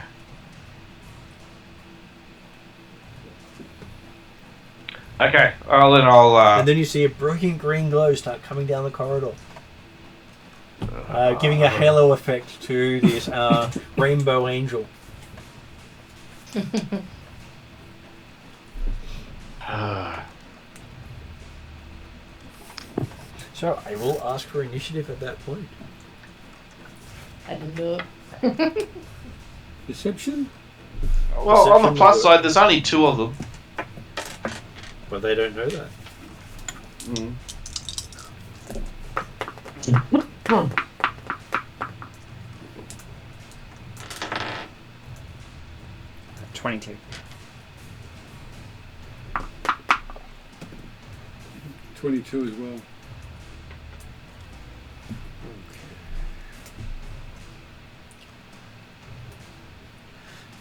Okay, well then I'll... And then you see a brilliant green glow start coming down the corridor, giving a halo effect to this rainbow angel. So I will ask for initiative at that point. I didn't do it. Deception? Well, on the Deception plus will side, work. there's only 2 of them. But they don't know that. Mm. 22. 22 as well.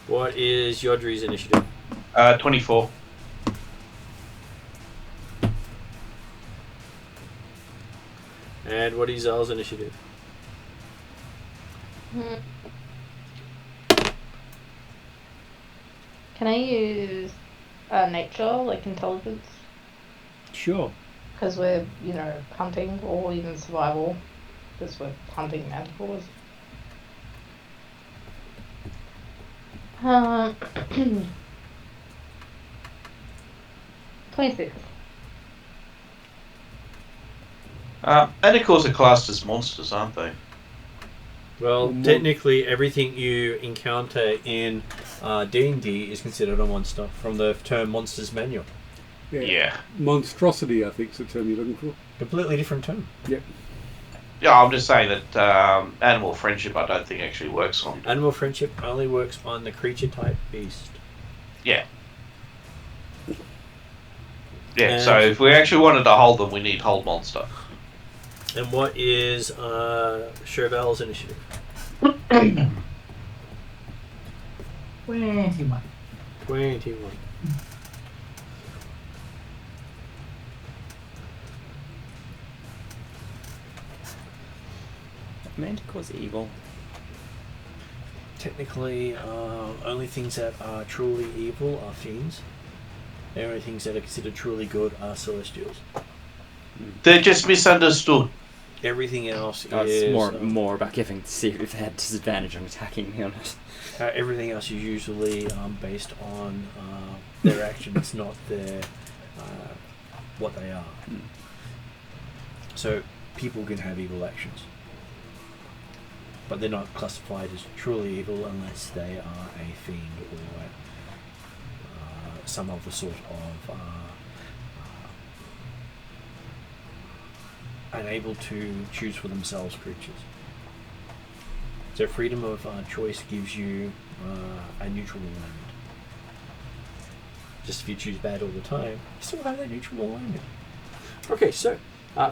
What is Yodri's initiative? 24. And what is Zal's initiative? Can I use nature, like intelligence? Sure. Because we're, hunting or even survival. Because we're hunting manticores. 26. Manticores are classed as monsters, aren't they? Well, technically, everything you encounter in D&D is considered a monster from the term Monsters Manual. Yeah. Monstrosity, I think, is the term you're looking for. Completely different term. Yep. Yeah, I'm just saying that animal friendship I don't think actually works on. Animal friendship only works on the creature type beast. Yeah. Yeah, And- so if we actually wanted to hold them, we need hold monster. And what is Chauvel's initiative? 21. 21. Manticore's evil. Technically, only things that are truly evil are fiends. The only things that are considered truly good are celestials. They're just misunderstood. Everything else It's is more about giving to see if they had disadvantage on attacking me on it. everything else is usually based on their actions, not their what they are. So people can have evil actions, but they're not classified as truly evil unless they are a fiend or some other sort of unable to choose for themselves creatures. So freedom of choice gives you a neutral alignment. Just if you choose bad all the time, you still have that neutral alignment. Okay, so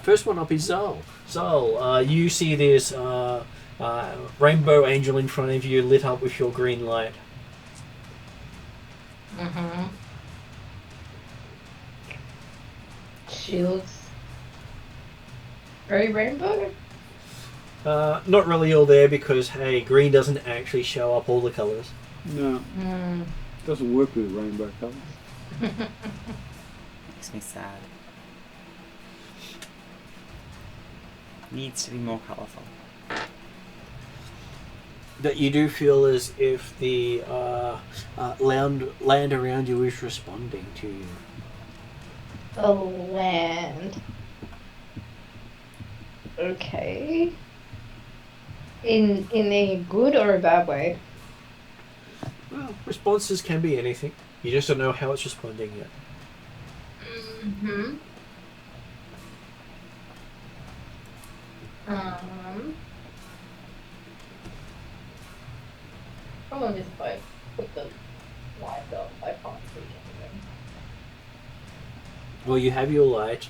first one up is Zal. Zal, you see this rainbow angel in front of you lit up with your green light. Mm-hmm. She looks very rainbow. Not really all there because, hey, green doesn't actually show up all the colours. No, doesn't work with rainbow colours. Makes me sad. Needs to be more colourful. That you do feel as if the land around you is responding to you. The land. Okay. In a good or a bad way? Well, responses can be anything. You just don't know how it's responding yet. Mm-hmm. Problem is if I put the light up, I can't see anything. Well, you have your light.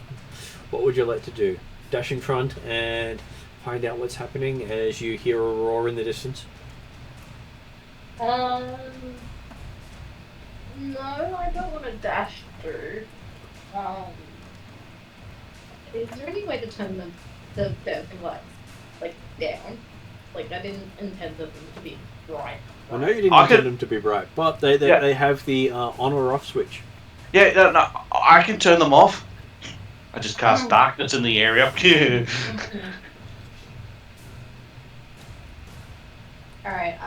What would you like to do? Dash in front and find out what's happening as you hear a roar in the distance? No, I don't want to dash through. Is there any way to turn the bed lights down? I didn't intend them to be bright. I know you didn't intend them to be bright, but they have the on or off switch. Yeah, no, I can turn them off. I just cast darkness in the area. Alright,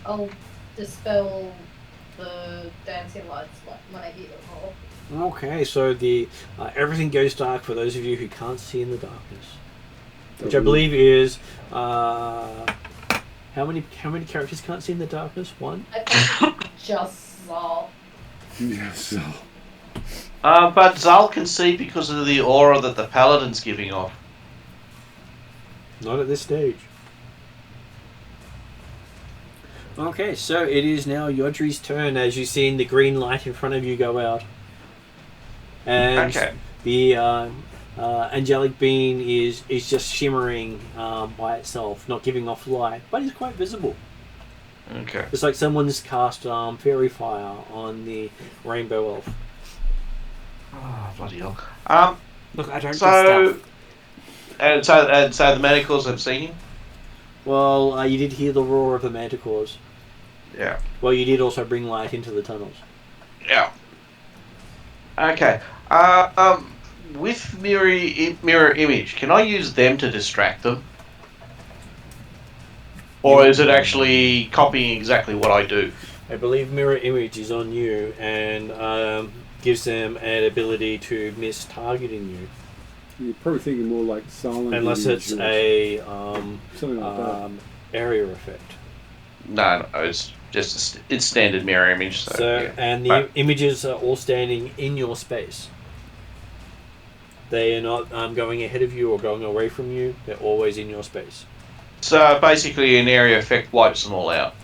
I'll dispel the dancing lights when I hear them all. Okay, so the everything goes dark for those of you who can't see in the darkness, which I believe is How many characters can't see in the darkness? One. I think just Zal. Yeah, so. But Zal can see because of the aura that the paladin's giving off. Not at this stage. Okay, so it is now Yodri's turn as you see the green light in front of you go out. And Okay. the angelic being is just shimmering by itself, not giving off light, but it's quite visible. Okay. It's like someone's cast fairy fire on the rainbow elf. Oh, bloody hell. Look, I don't So, and so the manacles have seen him? Well, you did hear the roar of the manticores. Yeah. Well, you did also bring light into the tunnels. Yeah. Okay. With mirror image, can I use them to distract them? Or is it actually copying exactly what I do? I believe mirror image is on you and gives them an ability to miss targeting you. You're probably thinking more like silent. Unless image it's or a something like that. area effect. No, it's just it's standard mirror image. So, yeah. And the But- images are all standing in your space. They are not going ahead of you or going away from you. They're always in your space. So basically, an area effect wipes them all out.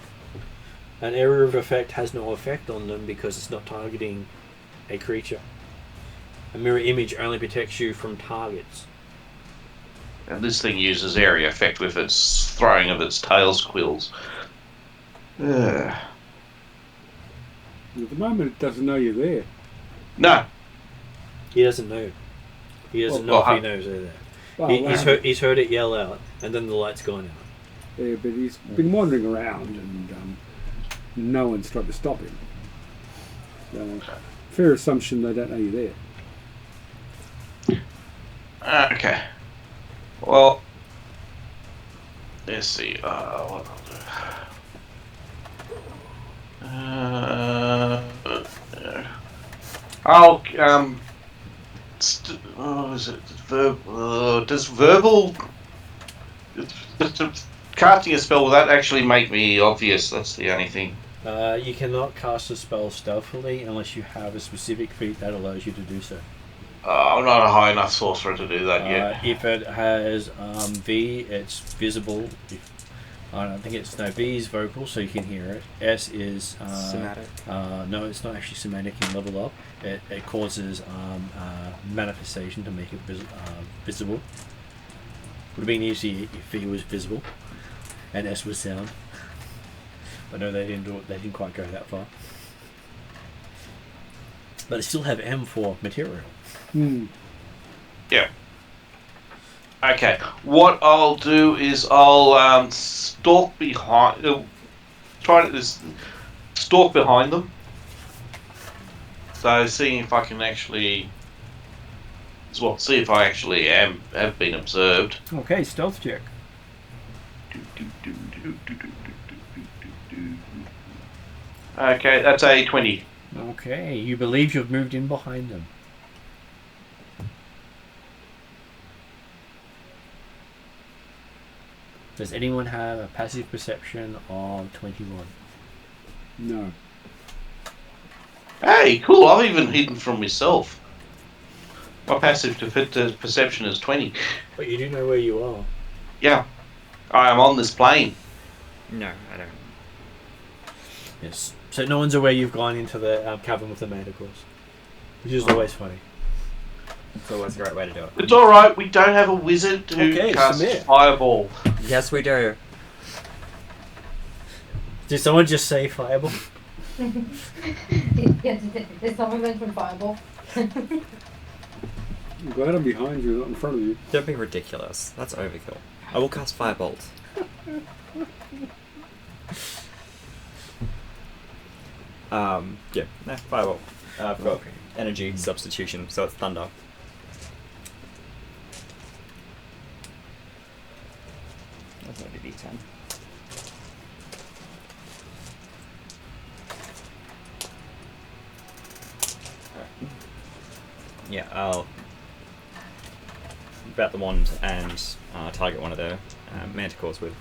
An area of effect has no effect on them because it's not targeting a creature. A mirror image only protects you from targets. And this thing uses area effect with its throwing of its tail squills. Ugh. At the moment, it doesn't know you're there. No. He doesn't know. He doesn't know if he knows they're there. Well, He's heard it yell out, and then the light's gone out. Yeah, but he's been wandering around, and no one's tried to stop him. So, fair assumption they don't know you're there. Okay. Well, let's see. What I'll do. I'll is it does verbal casting a spell will that actually make me obvious? That's the only thing. You cannot cast a spell stealthily unless you have a specific feat that allows you to do so. I'm not a high enough sorcerer to do that yet. If it has V, it's visible. I don't think it's V is vocal, so you can hear it. S is Somatic. No, it's not actually somatic in level up. It causes manifestation to make it visible. Would have been easy if V was visible, and S was sound. But no, they didn't do it. They didn't quite go that far. But they still have M for material. Yeah. Okay. What I'll do is I'll stalk behind. Stalk behind them. So seeing if I can actually. Well, see if I actually have been observed. Okay, stealth check. Okay, that's a 20. Okay, you believe you've moved in behind them. Does anyone have a passive perception of 21? No. Hey, cool! I've even hidden from myself. My passive perception is 20. But you do know where you are. Yeah, I am on this plane. No, I don't. Yes. So no one's aware you've gone into the cavern with the manticores, which is always funny. It's always a great way to do it. It's all right. We don't have a wizard who casts submit. fireball. Yes, we do. Did someone just say fireball? Did someone mention fireball? I'm glad I'm behind you, not in front of you. Don't be ridiculous. That's overkill. I will cast Firebolt. Yeah, no, Firebolt. I've got energy substitution, so it's thunder. That's only D10. Yeah, I'll bat the wand and target one of the manticores with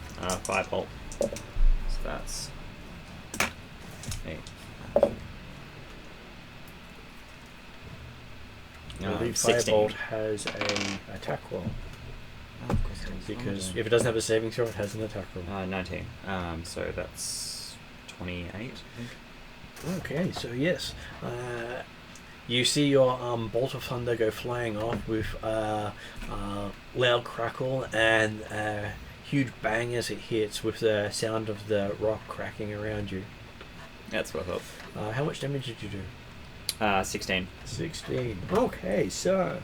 Firebolt. So that's 8. I believe 16. Firebolt has an attack roll. Oh, of course it is. Because if it doesn't have a saving throw, it has an attack roll. 19. So that's 28. I think. Okay, so yes. You see your bolt of thunder go flying off with loud crackle and a huge bang as it hits with the sound of the rock cracking around you. That's what I thought. How much damage did you do? 16. 16. Okay, so...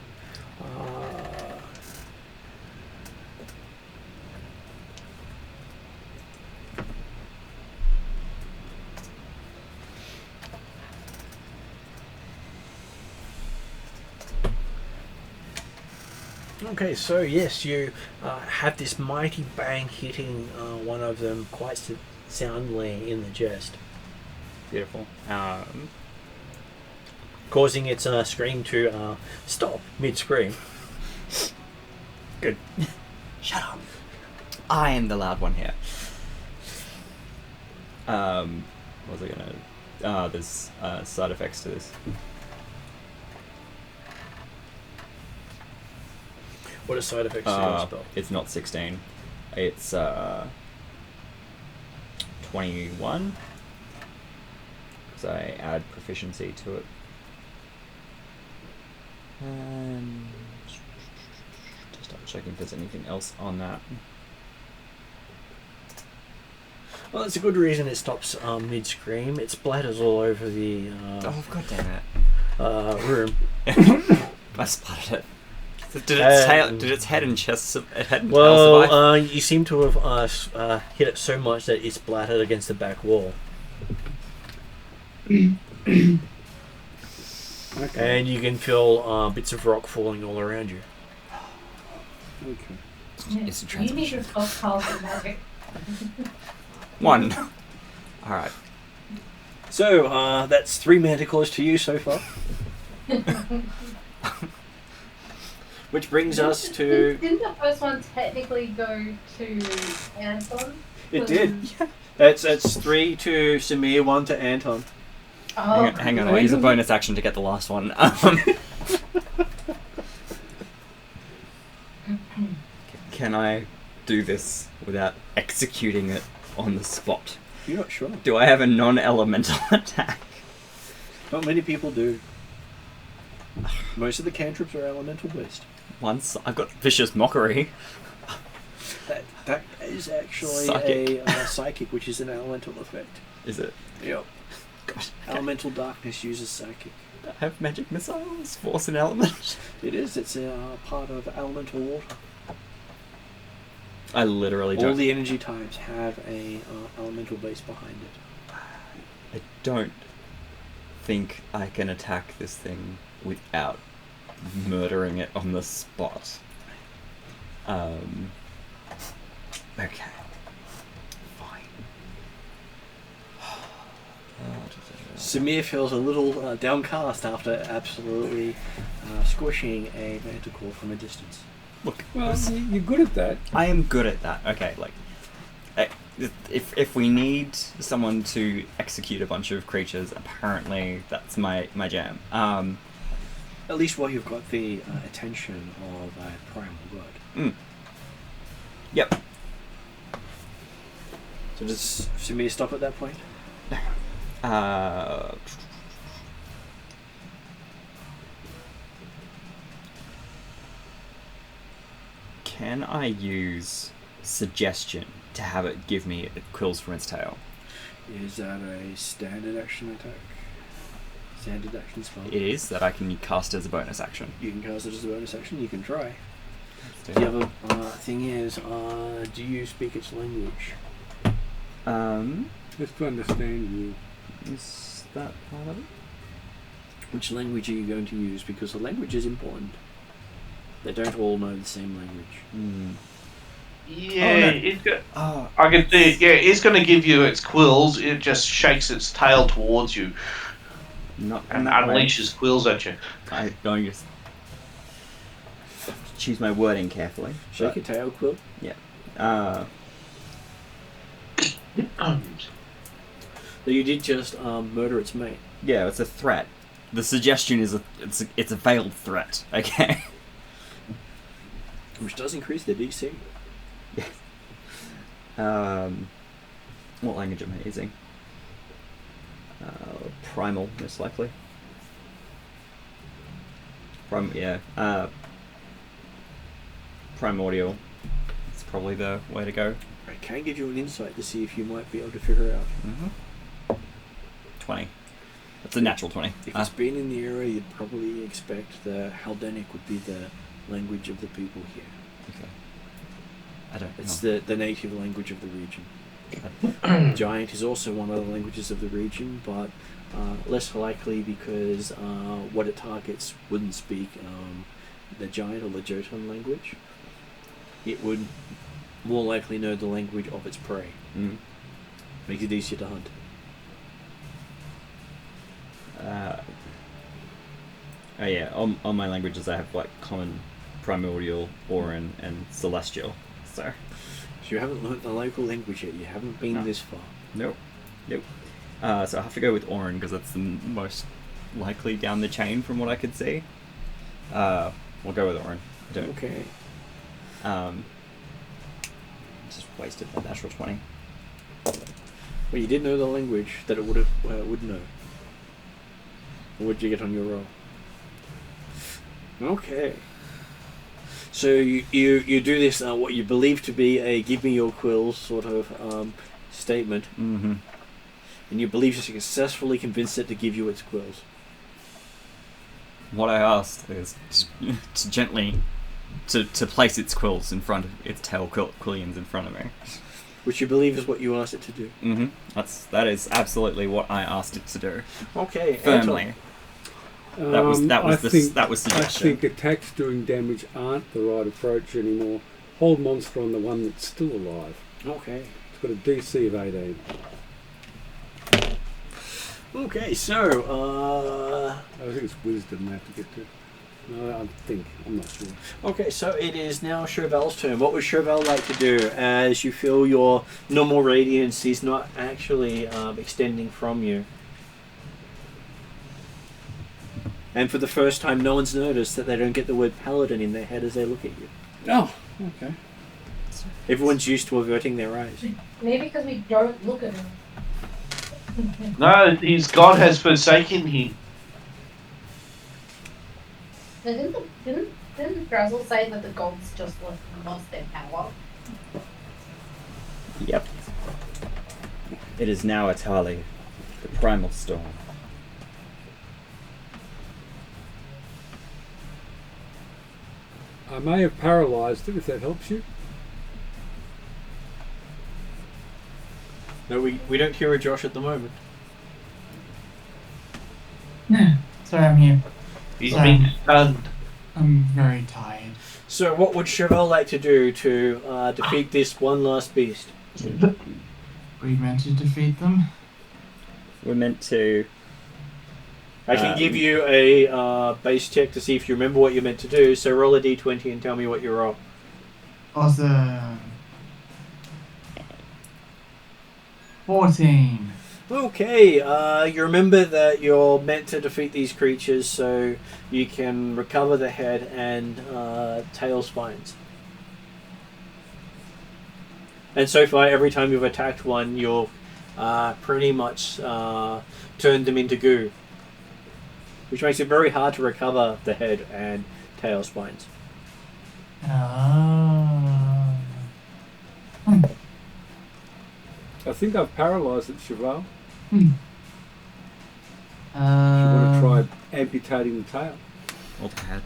Okay, so yes, you have this mighty bang hitting one of them quite soundly in the chest, Beautiful. causing its scream to stop mid-scream. Good. Shut up. I am the loud one here. What was I gonna... there's side effects to this. What are side effects to your spell? It's not 16. It's 21. So I add proficiency to it. Just double checking if there's anything else on that. Well, it's a good reason it stops mid-scream. It splatters all over the Oh, god damn it. room. I splattered it. Did its head and chest head and tail survive? Well, you seem to have hit it so much that it splattered against the back wall. Okay. And you can feel bits of rock falling all around you. Okay. It's a You need transmission. to stop casting magic. 1. Alright. So, that's 3 manticores to you so far. Which brings us to... Didn't the first one technically go to Anton? It did. It's 3 to Samir, 1 to Anton. Oh. Hang on, I'll use a bonus action to get the last one. Can I do this without executing it on the spot? You're not sure. Do I have a non-elemental attack? Not many people do. Most of the cantrips are elemental based. Once I've got Vicious Mockery. That is actually Psychic. a psychic, which is an elemental effect. Is it? Yep. Gosh, Elemental darkness uses psychic. I have magic missiles, force an element. It is. It's a part of elemental water. I literally All don't. the energy types have a elemental base behind it. I don't think I can attack this thing without murdering it on the spot. Okay. Fine. Samir feels a little downcast after absolutely squishing a manticore from a distance. Look, Well, you're good at that. I am good at that. Okay, like, if we need someone to execute a bunch of creatures, apparently that's my jam. At least while you've got the attention of a primal god. Yep. So does Samir stop at that point? Can I use suggestion to have it give me quills from its tail? Is that a standard action attack? Standard action spell? It is that I can cast as a bonus action. You can cast it as a bonus action, you can try. Let's do The that. other thing is, do you speak its language? Just to understand you. Is that part of it? Which language are you going to use? Because the language is important. They don't all know the same language. Yeah, Oh, no. it's got, Oh, I can see it. Yeah, it's going to give you its quills. It just shakes its tail towards you not in and that way. unleashes quills at you. I'm going to choose my wording carefully. Shake a tail quill. Uh, So you did just murder its mate. Yeah, it's a threat. The suggestion is it's a veiled threat. Okay. Which does increase the DC. What language am I using? Primal, most likely. Primordial. It's probably the way to go. I can give you an insight to see if you might be able to figure it out. 20. That's a natural 20. If it's been in the area, you'd probably expect the Haldanic would be the language of the people here. Okay. I don't know. It's the native language of the region. Giant is also one of the languages of the region, but less likely because what it targets wouldn't speak the Giant or the Jotun language. It would more likely know the language of its prey. Makes it easier to hunt. Oh yeah, on my languages I have like Common, Primordial, Auran, and Celestial. So you haven't learnt the local language yet. You haven't been this far. Nope. So I have to go with Auran because that's the most likely down the chain from what I could see. We'll go with Auran. Okay. Just wasted that natural 20. Well, you did know the language that it would know. What did you get on your roll? Okay. So you do this what you believe to be a "give me your quills" sort of statement, and you believe you successfully convinced it to give you its quills. What I asked is to gently to place its quills in front of its tail quillions in front of me. Which you believe is what you asked it to do. That is absolutely what I asked it to do. Okay, firmly. That was suggestion. I think attacks doing damage aren't the right approach anymore. Hold monster on the one that's still alive. Okay. It's got a DC of 18. Okay, so I think it's wisdom they have to get to. No, I'm not sure. Okay, so it is now Chauvel's turn. What would Chauvel like to do as you feel your normal radiance is not actually extending from you? And for the first time, no one's noticed that they don't get the word paladin in their head as they look at you. Oh, okay. Everyone's used to averting their eyes. Maybe because we don't look at him. No, his god has forsaken him. Didn't Drazzle say that the gods just lost their power? Yep. It is now Atali, the primal storm. I may have paralysed it if that helps you. No, we don't hear a Josh at the moment. Sorry, I'm here. He's been stunned. I'm very tired. So what would Chauvel like to do to defeat this one last beast? We meant to defeat them? We're meant to... I can give you a base check to see if you remember what you're meant to do, so roll a d20 and tell me what you roll. Awesome. 14. Okay, you remember that you're meant to defeat these creatures so you can recover the head and tail spines. And so far, every time you've attacked one, you've pretty much turned them into goo. Which makes it very hard to recover the head and tail spines. I think I've paralysed it, Chauvel. If you want to try amputating the tail. Or the head.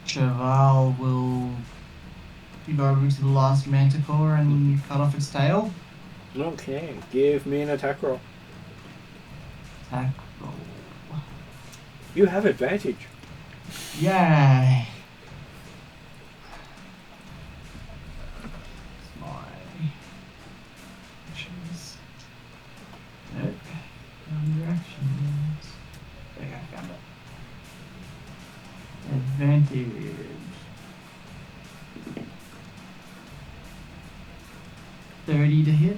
Chauvel will go over to the last manticore and cut off its tail. Okay, give me an attack roll. Attack roll. You have advantage. Yay! My actions. Nope. Under actions. There you go, found it. Advantage. 30 to hit.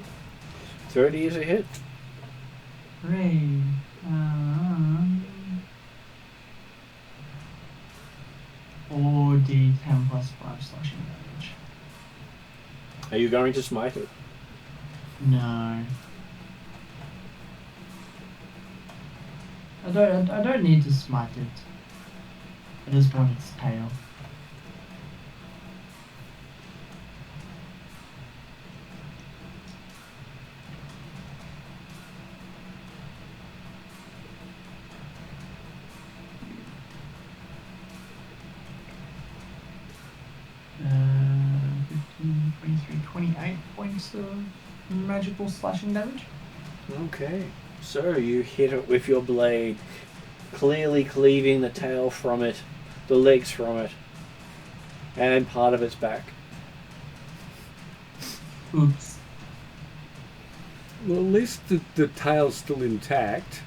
30 is a hit. Hooray. 4d10 plus 5 slashing damage. Are you going to smite it? No. I don't need to smite it. I just want its tail. Uh, 15, 23, 28 points of magical slashing damage. Okay. So you hit it with your blade, clearly cleaving the tail from it, the legs from it, and part of its back. Oops. Well, at least the tail's still intact.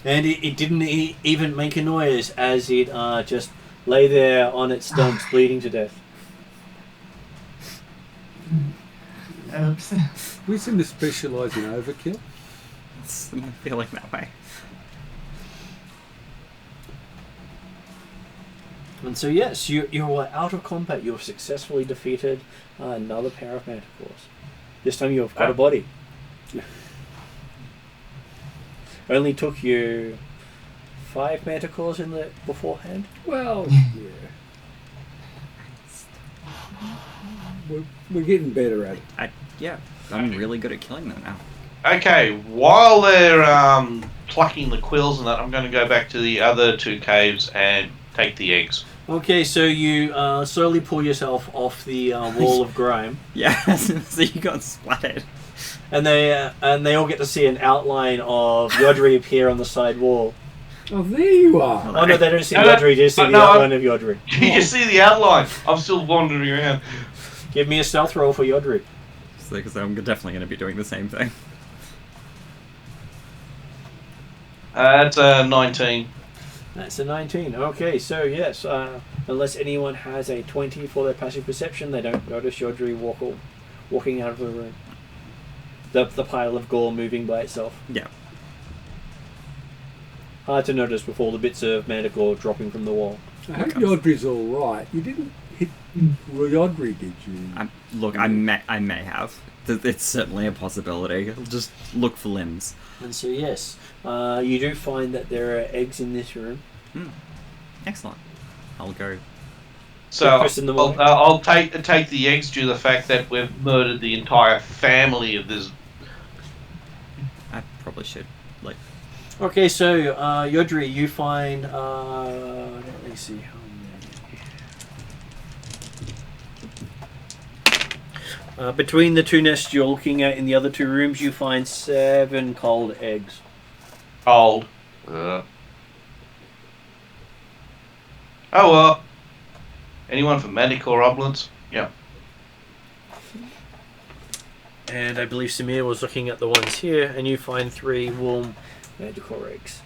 And it didn't even make a noise as it just lay there on its stumps, bleeding to death. Oops. We seem to specialise in overkill. I'm feeling that way. And so yes, you're out of combat. You've successfully defeated another pair of manticores. This time you've got a body. Only took you 5 manticores in the beforehand. Well, yeah. We're getting better at it. I'm really good at killing them now. Okay, while they're plucking the quills and that, I'm going to go back to the other 2 caves and take the eggs. Okay, so you slowly pull yourself off the wall of grime. Yeah, so you got splattered. And they all get to see an outline of Yodri appear on the side wall. Oh, there you are. Oh no, they don't see No, Yodri, they just see the no, outline of Yodri. You just see the outline. I'm still wandering around. Give me a stealth roll for Yodri. Because I'm definitely going to be doing the same thing. That's a 19. That's a 19. Okay, so yes, unless anyone has a 20 for their passive perception, they don't notice Yodri walking out of the room. The pile of gore moving by itself. Yeah. Hard to notice with all the bits of manticore dropping from the wall. I hope Yodri's all right. You didn't hit Yodri, did you? Look, I may have. It's certainly a possibility. I'll just look for limbs. And so yes, you do find that there are eggs in this room. Excellent. I'll go. So Breakfast in the morning. I'll take the eggs due to the fact that we've murdered the entire family of this. I probably should. Okay, so Yodri, you find let me see how many. Between the 2 nests you're looking at in the other 2 rooms, you find 7 cold eggs. Cold. Oh well. Anyone for Manticore omelets? Yeah. And I believe Samir was looking at the ones here, and you find 3 warm manticore eggs.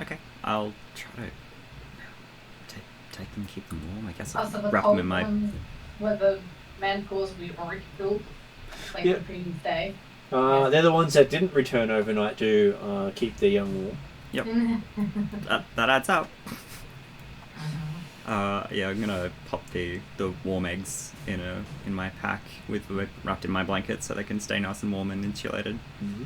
Okay. I'll try to take them, keep them warm. I guess I'll Also, the wrap them cold in my... ones were the manticores we already killed, like Yep. the previous day. They're the ones that didn't return overnight to keep their young warm. That adds up. Yeah, I'm gonna pop the warm eggs in my pack wrapped in my blanket so they can stay nice and warm and insulated. Mm-hmm.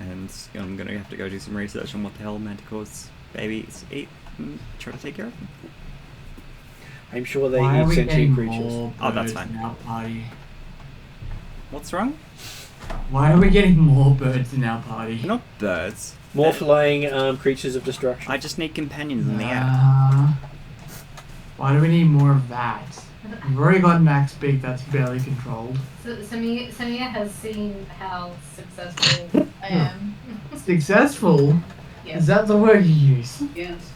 And I'm gonna have to go do some research on what the hell manticores babies eat and try to take care of them. I'm sure they Why are eat we sentient getting creatures. more Oh, that's birds fine. in our party? What's wrong? Why are we getting more birds in our party? Not birds. More flying creatures of destruction. I just need companions in the air. Why do we need more of that? We've already got Max Beak that's barely controlled. So Samia has seen how successful I am. Successful? Yes. Is that the word you use? Yes.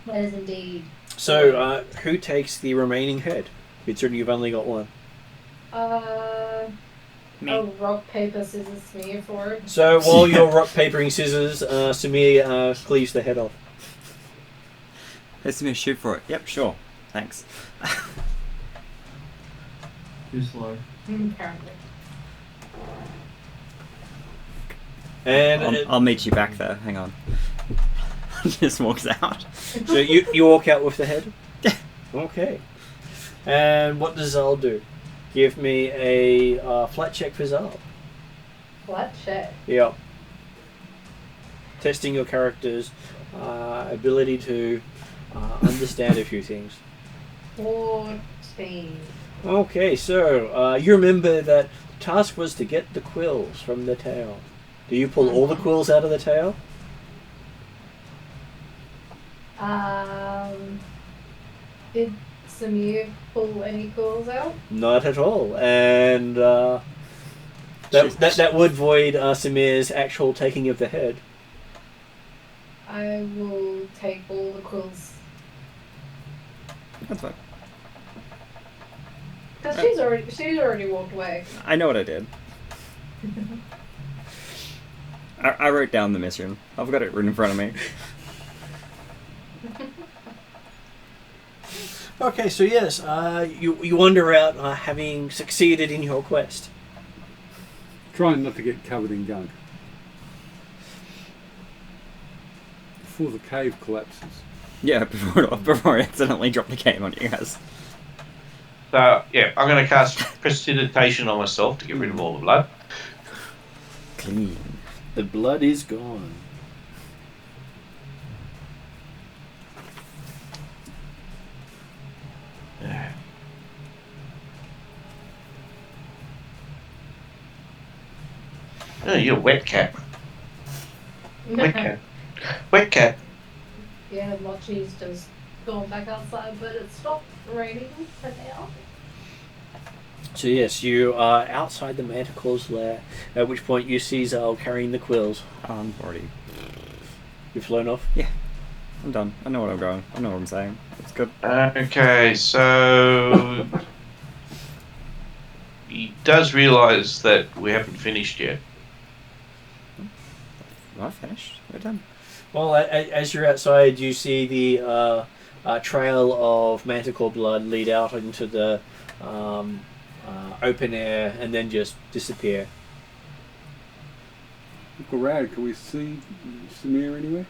That is indeed. So, who takes the remaining head? Considering you've only got one. Me. Oh, rock, paper, scissors, Samia for it. So, while you're rock, papering scissors, Samir cleaves the head off. Let's me shoot for it. Yep, sure. Thanks. Too slow. Apparently. And I'll meet you back there. Hang on. Just walks out. so you walk out with the head? Okay. And what does Zal do? Give me a flat check for Zal. Flat check. Yep. Testing your character's ability to understand a few things. 14. Okay, so you remember that the task was to get the quills from the tail. Do you pull all the quills out of the tail? Did Samir pull any quills out? Not at all, and that would void Samir's actual taking of the head. I will take all the quills. That's fine. Because she's already walked away. I know what I did. I wrote down the mission. I've got it written in front of me. Okay, so yes, you wander out having succeeded in your quest. Trying not to get covered in gunk. Before the cave collapses. Yeah, before I accidentally dropped the game on you guys. So, yeah, I'm going to cast Prestidigitation on myself to get rid of all the blood. Clean. The blood is gone. Oh, you're a wet cat. Wet cat. Wet cat. Yeah, Mochi's just gone back outside, but it stopped raining for now. So yes, you are outside the Manticore's lair, at which point you see Zal carrying the quills. I'm already... You've flown off? Yeah. I'm done. I know what I'm going. I know what I'm saying. It's good. Okay, so... he does realise that we haven't finished yet. Well, finished. We're done. Well, as you're outside, you see the trail of Manticore blood lead out into the open air and then just disappear. Look around, can we see Samir anywhere?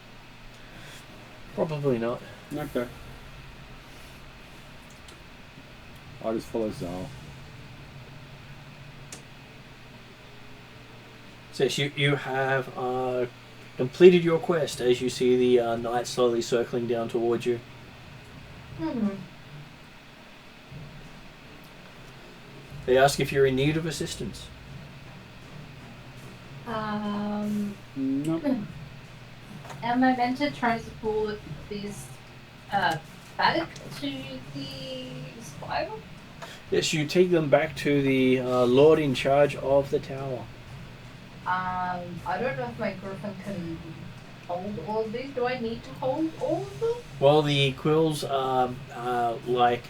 Probably not. Okay. I just follow Zal. So you have completed your quest as you see the knight slowly circling down towards you. Mm-hmm. They ask if you're in need of assistance. Nope. Am I meant to transport this back to the spiral? Yes, you take them back to the lord in charge of the tower. I don't know if my griffin can hold all of these. Do I need to hold all of them? Well, the quills are like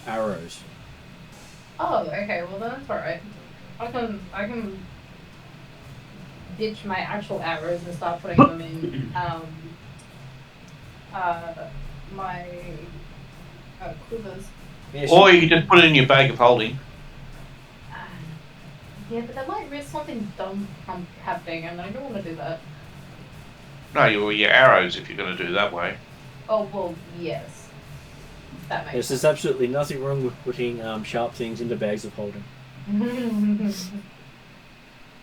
arrows. Oh, okay. Well, then that's alright. I can ditch my actual arrows and start putting them in my quivers. Yes, Or you can just put it in your bag of holding. Yeah, but that might risk something dumb happening, and I don't want to do that. No, your arrows if you're going to do it that way. Oh, well, yes. That makes Yes, there's absolutely nothing wrong with putting sharp things into bags of holding. sense.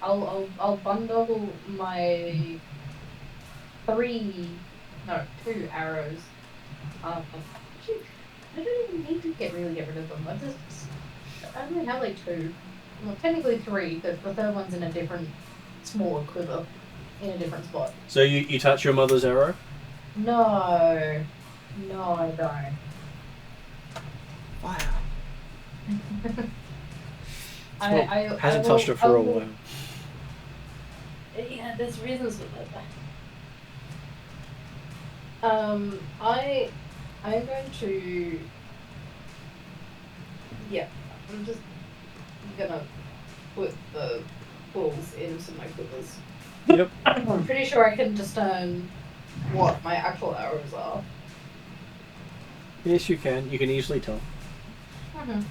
I'll bundle my 2 arrows. Actually, I don't even need to really get rid of them. I only have like 2. Well, technically 3, but the third one's in a different, smaller quiver, in a different spot. So you touch your mother's arrow? No, I don't. Wow. I Hasn't will- touched it for I a will- while. Yeah, there's reasons for that. I'm going to. Yeah, I'm just gonna put the balls into my quivers. Yep. I'm pretty sure I can discern what my actual arrows are. Yes, you can. You can easily tell. Mhm.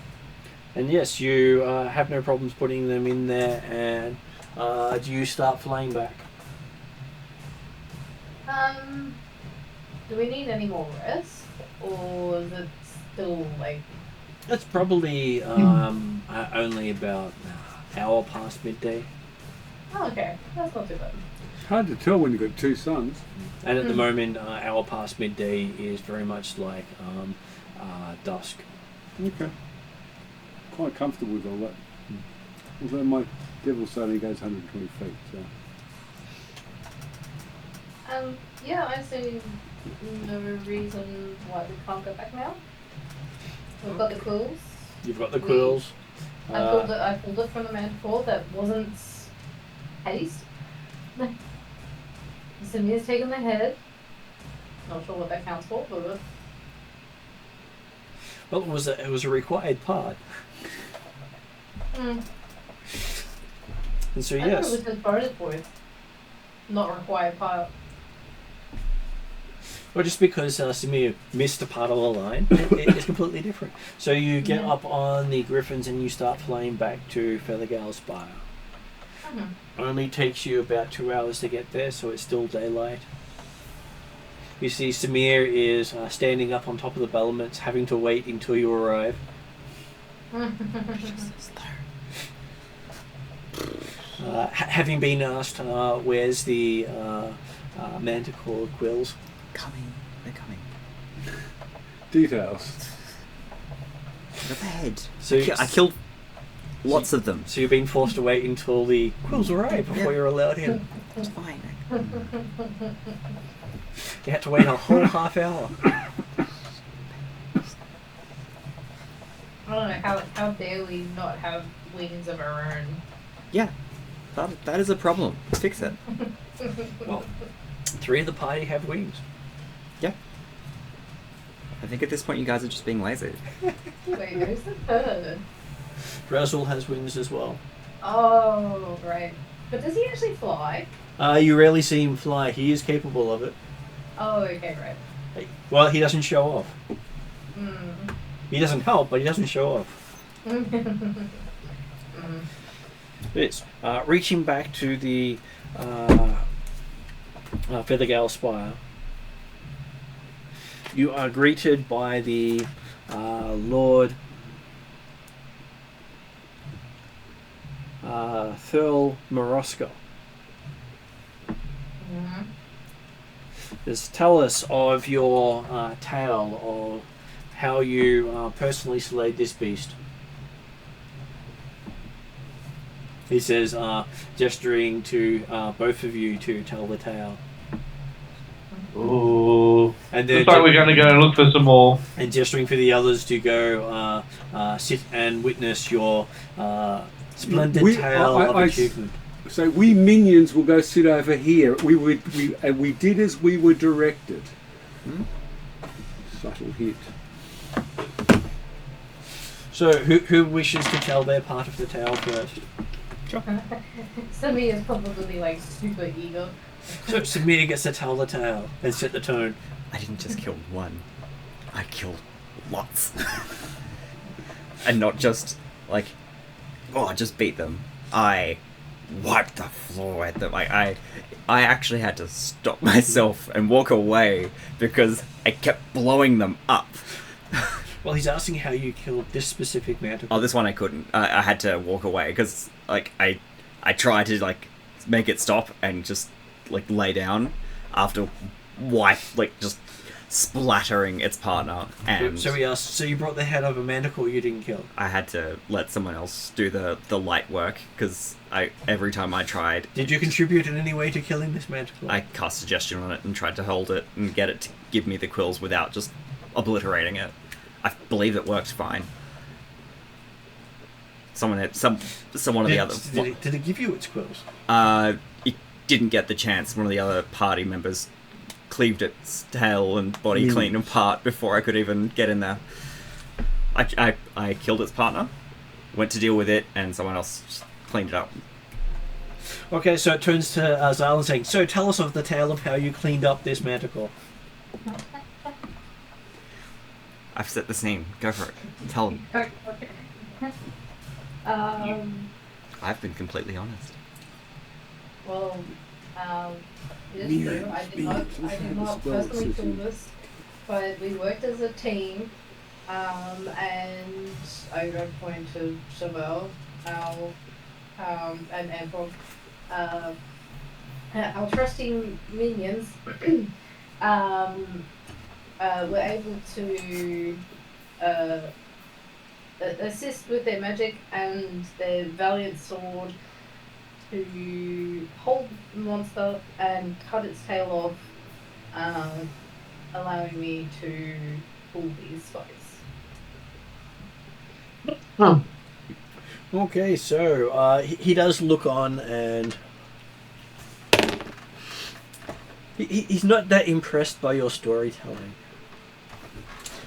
And yes, you have no problems putting them in there. And do you start flying back? Do we need any more rest, or is it still like? It's probably only about an hour past midday. Oh, okay, that's not too bad. Hard to tell when you've got two suns. And at the moment, hour past midday is very much like dusk. Okay. Quite comfortable with all that. Although my devil's only goes 120 feet, so. Yeah, I see no reason why we can't go back now. We've got the quills. You've got the quills. I pulled it from the manticore that wasn't haste. Samir's taken the head. Not sure what that counts for, but Well, it was a required part. And so I thought yes. it was just bonus points. Not required part. Well, just because Samir missed a part of the line, it's completely different. So you get up on the griffins and you start flying back to Feathergale Spire. Only takes you about 2 hours to get there, so it's still daylight. You see Samir is standing up on top of the battlements, having to wait until you arrive. Having been asked, where's the manticore quills? Coming. They're coming. Details. Go ahead. So I killed lots of them. So you've been forced to wait until the quills arrive before you're allowed in. It's fine. You had to wait a whole half hour. I don't know, how dare we not have wings of our own? Yeah. That is a problem. Fix it. Well, 3 of the party have wings. Yeah. I think at this point you guys are just being lazy. Wait, who's the third? Razzle has wings as well. Oh, right. But does he actually fly? You rarely see him fly. He is capable of it. Oh, okay, right. Well, he doesn't show off. Mm. He doesn't help, but he doesn't show off. It's reaching back to the Feathergale Spire. You are greeted by the Lord Thurl Morosko. Just tell us of your tale of how you personally slayed this beast. He says, gesturing to both of you to tell the tale. Ooh. And then Looks like we're going to go and look for some more. And gesturing for the others to go sit and witness your splendid tale of achievement. So we minions will go sit over here. We did as we were directed. Subtle hit. So who wishes to tell their part of the tale first? Samir is probably like super eager. So Samir gets to tell the tale and set the tone. I didn't just kill one. I killed lots. And not just like, I just beat them. I wiped the floor at them. I actually had to stop myself and walk away because I kept blowing them up. Well, he's asking how you killed this specific manticore. Oh, this one I couldn't. I had to walk away because like I tried to like make it stop and just like lay down after just splattering its partner. And so he asked, so you brought the head of a manticore you didn't kill? I had to let someone else do the light work because every time I tried. Did you contribute in any way to killing this manticore? I cast suggestion on it and tried to hold it and get it to give me the quills without just obliterating it. I believe it worked fine. Someone of the other. Did it give you its quills? It didn't get the chance. One of the other party members cleaved its tail and body clean apart before I could even get in there. I killed its partner, went to deal with it, and someone else just cleaned it up. Okay, so it turns to Zylan saying, so tell us of the tale of how you cleaned up this manticore. I've set the scene. Go for it. Tell them. Okay. I've been completely honest. Well, it is true. I did not personally film this, but we worked as a team. And I would like to point to Chevelle, and Ample, our trusting minions, were able to assist with their magic and their valiant sword to hold the monster and cut its tail off, allowing me to pull these spikes. Okay, so he does look on, and he's not that impressed by your storytelling.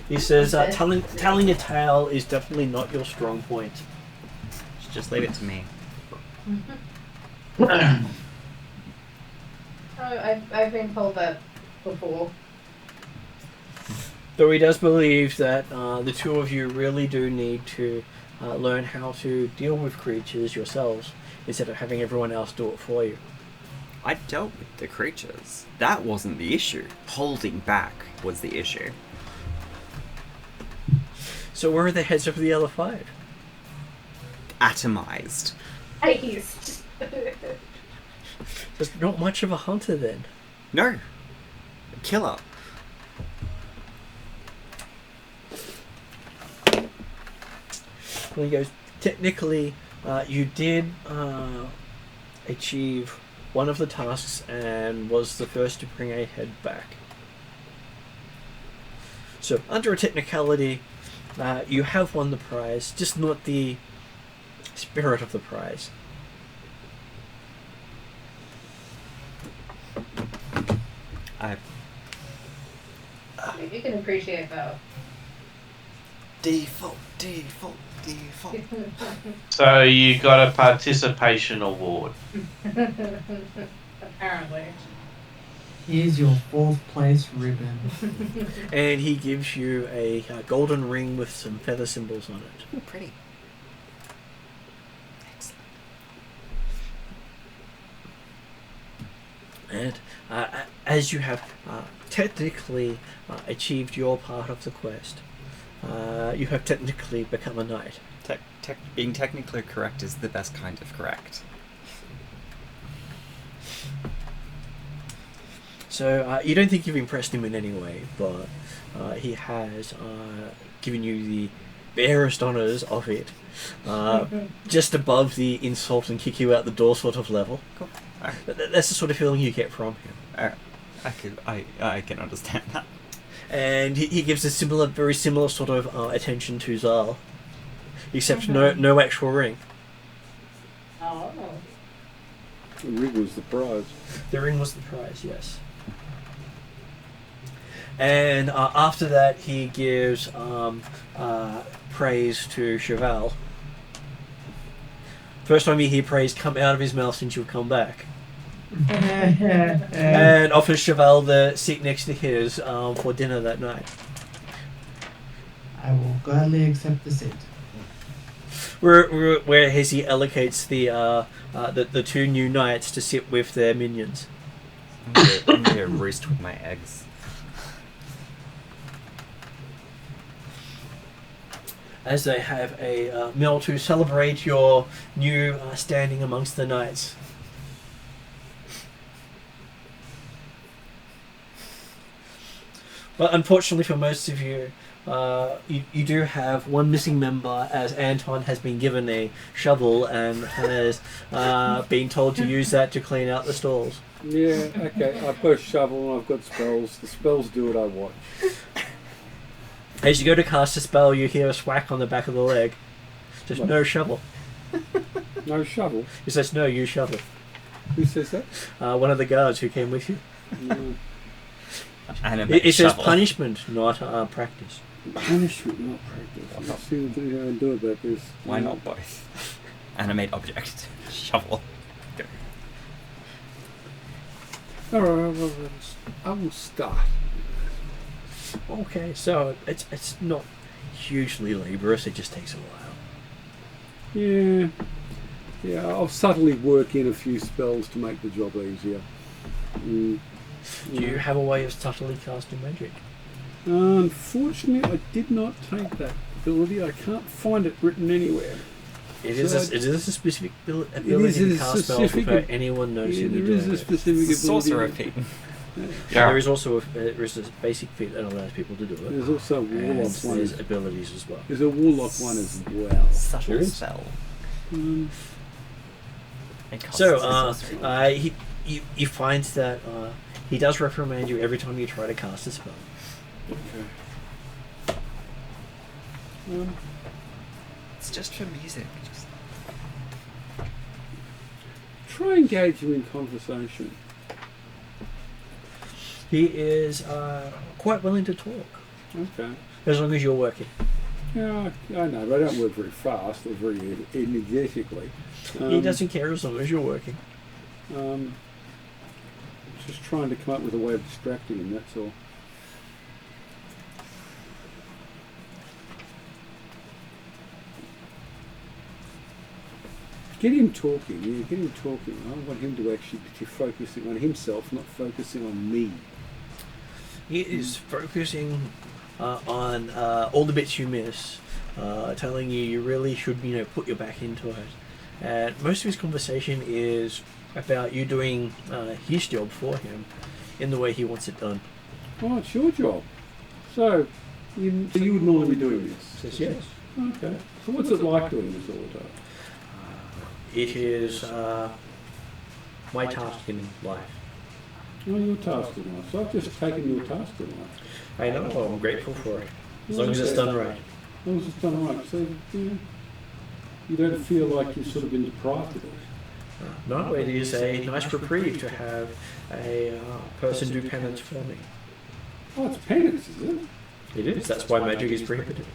He says telling a tale is definitely not your strong point. Just leave it to me. I've been told that before. Though he does believe that the two of you really do need to learn how to deal with creatures yourselves instead of having everyone else do it for you. I dealt with the creatures. That wasn't the issue. Holding back was the issue. So where are the heads of the other 5? Atomized. He's There's not much of a hunter then. No. A killer. Well, he goes, technically, you did achieve one of the tasks and was the first to bring a head back. So, under a technicality, you have won the prize, just not the spirit of the prize. You can appreciate that. Default. So you got a participation award. Apparently. Here's your 4th place ribbon. And he gives you a golden ring with some feather symbols on it. Ooh, pretty. Excellent. And as you have technically achieved your part of the quest, you have technically become a knight. Being technically correct is the best kind of correct. So you don't think you've impressed him in any way, but he has given you the barest honours of it, just above the insult and kick you out the door sort of level. Cool. That's the sort of feeling you get from him. I can understand that. And he gives a very similar sort of attention to Zal, except no actual ring. Oh. The ring was the prize. The ring was the prize, yes. And after that, he gives praise to Cheval. First time you hear praise come out of his mouth since you've come back. And offers Cheval the seat next to his for dinner that night. I will gladly accept the seat. Where he allocates the 2 new knights to sit with their minions. I'm gonna roost with my eggs. As they have a meal to celebrate your new standing amongst the knights. But unfortunately for most of you, you do have one missing member, as Anton has been given a shovel and has been told to use that to clean out the stalls. Yeah, okay. I put a shovel and I've got spells. The spells do what I want. As you go to cast a spell, you hear a swack on the back of the leg. Just What? no shovel. No shovel? It says no, you shovel. Who says that? One of the guards who came with you. No. It says punishment, not practice. Punishment, not practice. Let's see what they're going to do about this. Why not both? Animate object. Shovel. Go. Alright, I will start. Okay, so it's not hugely laborious. It just takes a while. Yeah. Yeah, I'll subtly work in a few spells to make the job easier. Do you have a way of subtly casting magic? Unfortunately, I did not take that ability. I can't find it written anywhere. It is a specific ability is to a cast spells specific without anyone noticing There you doing is a it. specific ability. Sorcerer feat. Yeah. There is also there is a basic feat that allows people to do it. There's also a And warlock one. there's abilities as well. There's a warlock one as well. Subtle Serious? spell. It costs So, a sorcery. you find that he does reprimand you every time you try to cast a spell. Okay. It's just for music. Just... Try and engage him in conversation. He is quite willing to talk, Okay. as long as you're working. Yeah, I know, but I don't work very fast or very energetically. He doesn't care as long as you're working. Just trying to come up with a way of distracting him, that's all. Get him talking, yeah, get him talking. I want him to actually be focusing on himself, not focusing on me. He is focusing on all the bits you miss, telling you really should put your back into it. And most of his conversation is about you doing his job for him in the way he wants it done. Oh, it's your job. So you would normally be doing this? Says yes. Okay. So what's it like doing this all the time? It is my task in life. Oh, your task in life. So I've just taken your task in life. I know, I'm grateful for it. As long as it's done right. As long as it's done right. So, you don't feel like you've sort of been deprived of it. No, it is a nice reprieve to have a person do penance for me. Oh, it's penance, is it? It is. That's why magic is prohibited.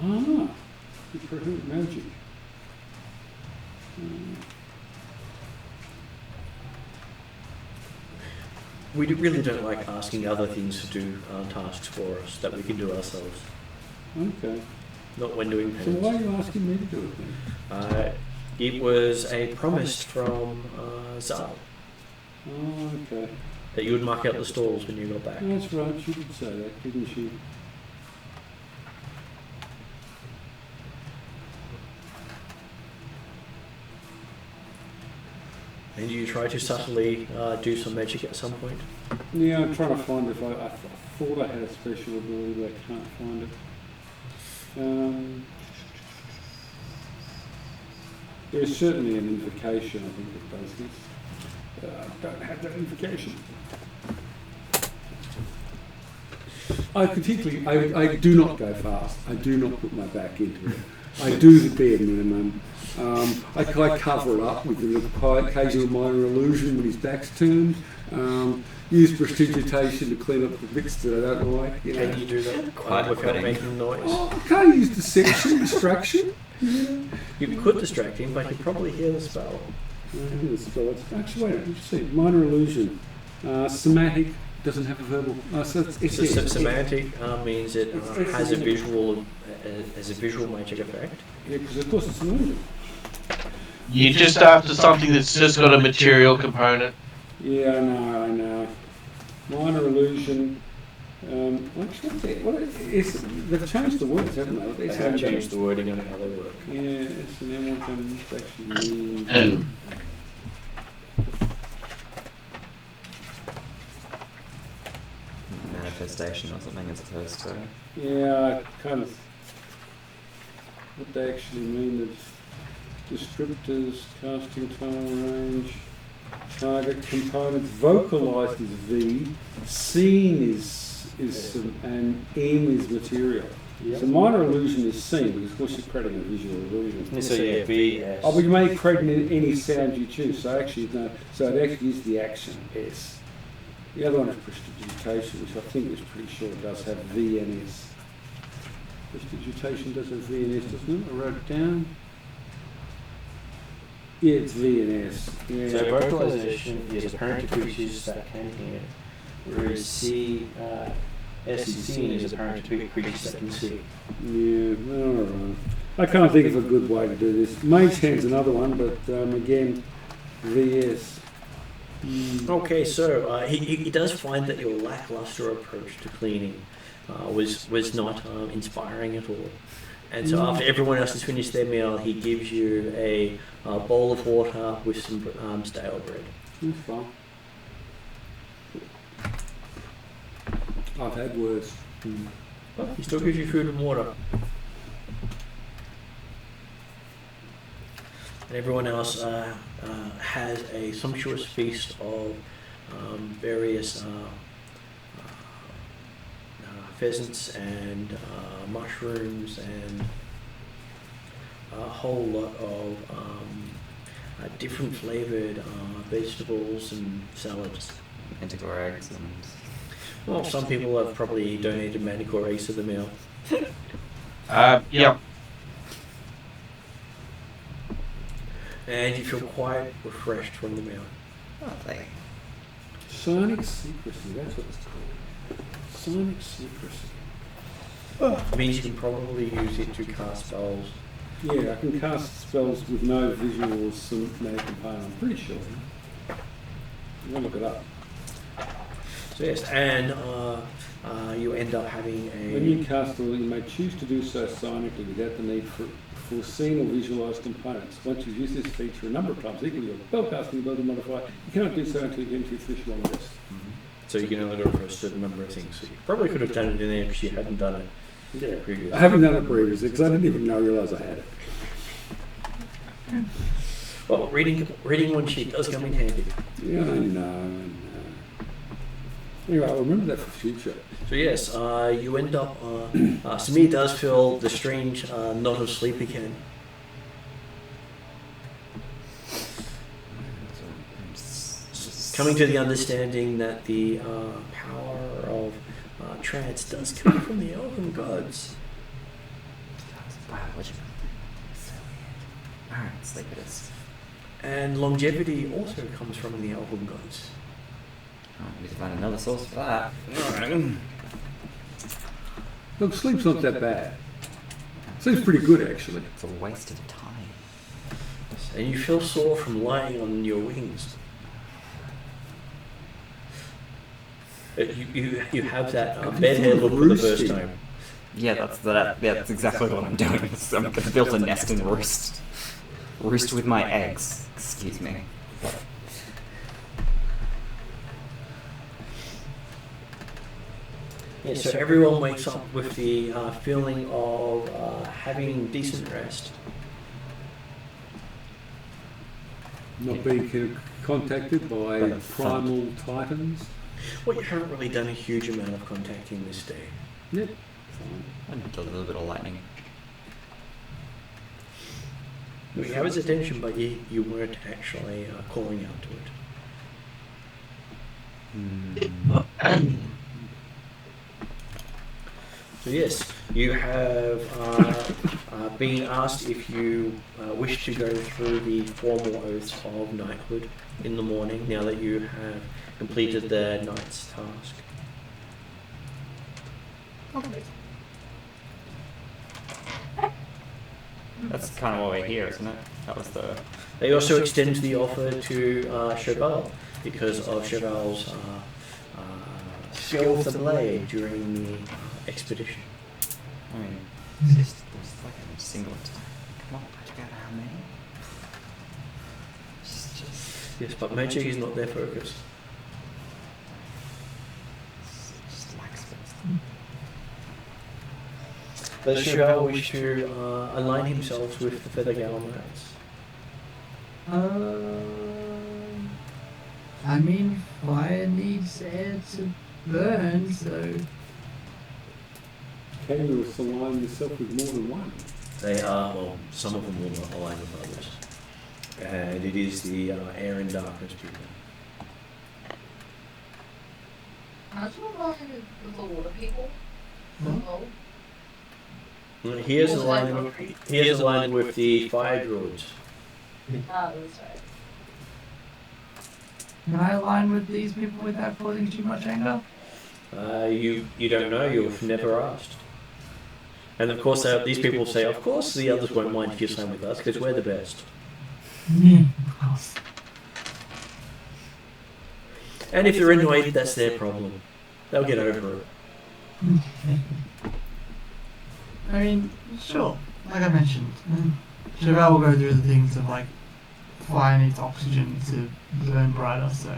Ah, you prohibit magic. Really don't like asking other things to do tasks for us that we can do ourselves. Okay. Not when doing So penance. why are you asking me to do it then? It was a promise from Zal Oh, okay. that you would mark out the stalls when you got back. That's right, she did say that, didn't she? And you try to subtly do some magic at some point. Yeah, I'm trying to find if I thought I had a special ability, but I can't find it. There's certainly an invocation, I think, that does this. I don't have that invocation. I do not go fast. I do not put my back into it. I do the bare minimum. I cover it up with an occasional minor illusion when his back's turned. Use prestidigitation to clean up the bits that I don't like. Can you do that Quite without fitting. making noise? Oh, I can't use deception, distraction. You could distract him, but he'd probably hear the spell. Actually, wait, let me see. Minor illusion. Somatic doesn't have a verbal. So it's Semantic means it has a visual magic effect. Yeah, because of course it's an illusion. You just after something that's just got a material component. Yeah, I know. Minor illusion. Actually, they've changed the words, haven't they? They have changed the wording on how they work. Yeah, it's an M1 actually means. Manifestation or something as opposed to. Yeah, kind of. What they actually mean is descriptors, casting time range, target components. Vocalized is V, seen is and M is material. So minor illusion is seen because of course you're creating a visual illusion. So yeah, B. Oh, but you may create any sound you choose. So actually, no. So it actually is the action S. The other one is prestidigitation, which I think is pretty sure does have V and S. Prestidigitation does have V and S, doesn't it? I wrote it down. Yeah, it's V and S. Yeah. So vocalization is apparent to creatures that can hear, whereas C SCC is apparent to be creatures that can see. Yeah, alright. I can't think of a good way to do this. Mage Hand's another one, but again, VS. Okay, so he does find that your lackluster approach to cleaning was not inspiring at all. And so after everyone else has finished their meal, he gives you a bowl of water with some stale bread. That's fine. I've had worse. Well, he still gives you food and water. And everyone else has a sumptuous feast of various pheasants and mushrooms and a whole lot of different flavoured vegetables and salads. Manticore eggs and... Well, some people have probably donated manticore eggs to the meal. Yeah. And you feel quite refreshed from the meal. Lovely. Sonic Secrecy, that's what it's called. Sonic Secrecy. It means you can probably use it to cast spells. Yeah, I can cast spells with no visual or somatic component, I'm pretty sure. I'll look it up. So yes, and you end up having When you a... cast a you may choose to do so psionically without the need for foreseen or visualised components. Once you've used this feature a number of times, equally your spellcasting ability modifier, you cannot do so until you get into your fish long rest. So you can only do it for a certain number of things. So you probably could have done it in there because you hadn't done it previously. I haven't done it previously because I didn't even realise I had it. Well, reading one sheet does come in handy. Yeah, I know. Anyway, I'll remember that for future. So yes, you end up... Samir does feel the strange knot of sleep again. Coming to the understanding that the power of trance does come from the elven gods. Biology. So weird. Alright, sleep it is. And longevity also comes from the elven gods. Oh, we need to find another source for that. Alright. Look, sleep's not that bad. Sleep's pretty good, actually. It's a waste of time. And you feel sore from lying on your wings. You have that bedhead look for the first time. Yeah, that's exactly what I'm doing. I'm going to build a nest and roost. Roost with my eggs. Excuse me. Yeah, so everyone wakes up with the feeling of having decent rest. Not being contacted by primal titans. Well, you haven't really done a huge amount of contacting this day. Yep. I need a little bit of lightning. You have his attention, but you weren't actually calling out to it. So yes, you have been asked if you wish to go through the formal oaths of knighthood in the morning, now that you have completed the knight's task. That's kind of why we're here, isn't it? That was the... They also extend the offer to Cheval because of Cheval's skill with the blade during the expedition. I mean, it's just like a single attack. Come on, I forgot how many. Yes, but magic is not their focus. Just lacks it. Does Cheval wish to align himself with the Feathergale Knights? I mean, fire needs air to burn, so... Can you align yourself with more than one? They are, well, some of them will not align with others. And it is the air and darkness people. Aren't you aligned with the water people? Oh. He is aligned with the fire druids. That's right. Can I align with these people without causing too much anger? You don't know. You've never asked. And of course, these people say, of course, the others won't mind if you sign with us because we're the best. Yeah, of course. And if they're annoyed, that's their problem. They'll get over it. I mean, sure. Like I mentioned, Chevelle will go through the things of like fire needs oxygen to burn brighter, so.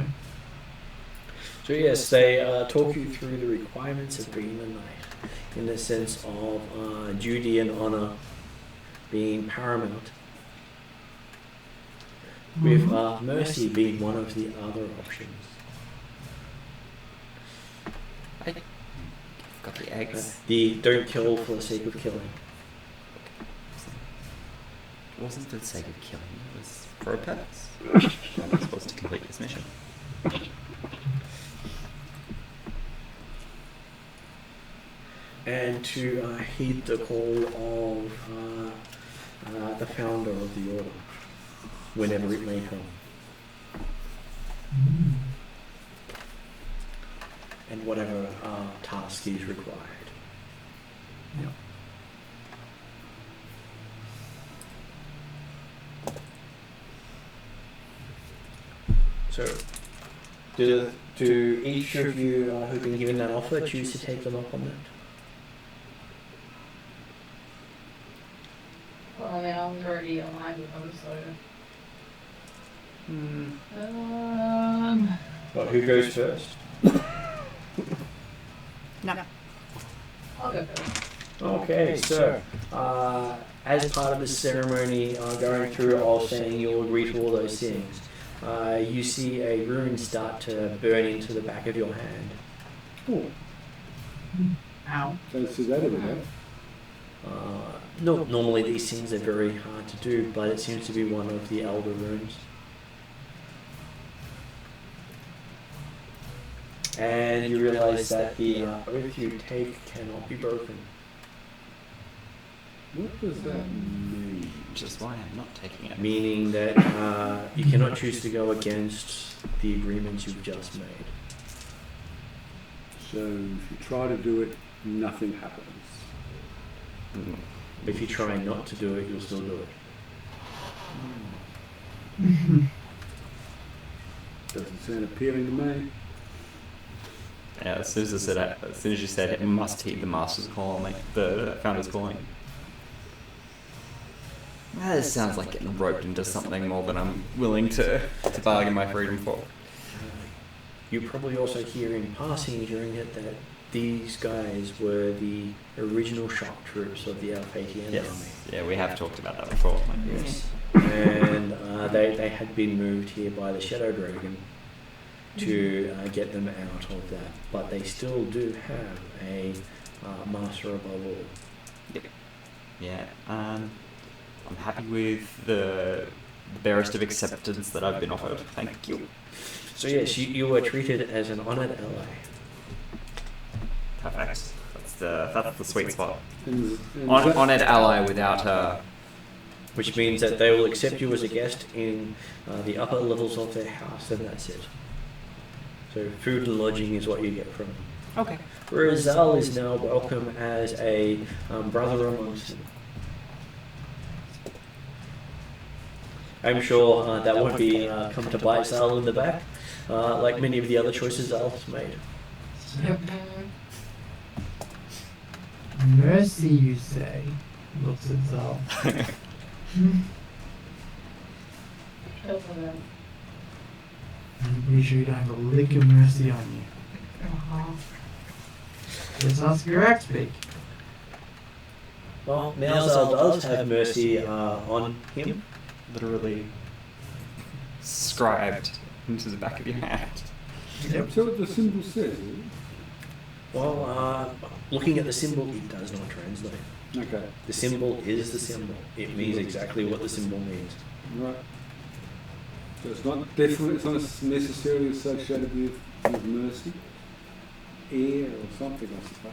So yes, they talk you through the requirements of being a knight, in the sense of duty and honor being paramount, with mercy being one of the other options. I've got the eggs. The don't kill for the sake of killing. It wasn't for the sake of killing, it was for a purpose. I was supposed to complete this mission. And to heed the call of the founder of the order, whenever it may come. And whatever task is required. Yep. So, do each of you who've been given that offer choose to take them up on that? Well, I mean, I was already aligned with them, so. Well, who goes first? No. I'll go first. Okay, so as part of the ceremony, going through all saying you'll agree to all those things, you see a rune start to burn into the back of your hand. Oh, Ow. don't see that over there. No, normally these things are very hard to do, but it seems to be one of the elder runes. And you realize that the oath you take cannot be broken. What does that mean? Which is why I'm not taking it. Meaning that you cannot choose to go against the agreements you've just made. So if you try to do it, nothing happens. If you try not to do it, you'll still do it. Doesn't sound appealing to me. Yeah, as soon as you said it must heed the master's call, like the founder's calling. That sounds like getting roped into something more than I'm willing to bargain my freedom for. You probably also hear in passing during it that these guys were the original shock troops of the Alphatian army. Yeah, we have talked about that before. Yes. And they had been moved here by the Shadow Dragon to get them out of that. But they still do have a master above all. Yeah, I'm happy with the barest of acceptance that I've been offered. Thank you. So yes, you were treated as an honoured ally. Perfect. That's the sweet spot. And Honoured ally without Which means that they will accept you as a guest in the upper levels of their house, and that's it. So food and lodging is what you get from them. Okay. Whereas Zal is now welcome as a brother amongst them. I'm sure that won't be come to bite Zal in the back, like many of the other choices Zal's made. Yep. Mercy, you say? Looks at Zal. I'm pretty sure you don't have a lick of mercy on you. Let's ask your ex-speak. Well, now Zal does have mercy on him. Literally scribed into the back of your hand. Yep. so what the symbol says, is it? Well, looking at the symbol, it does not translate. Okay, The symbol is the symbol. It means exactly what the symbol means. right. So it's not definitely, it's not necessarily associated with mercy, air or something, I suppose.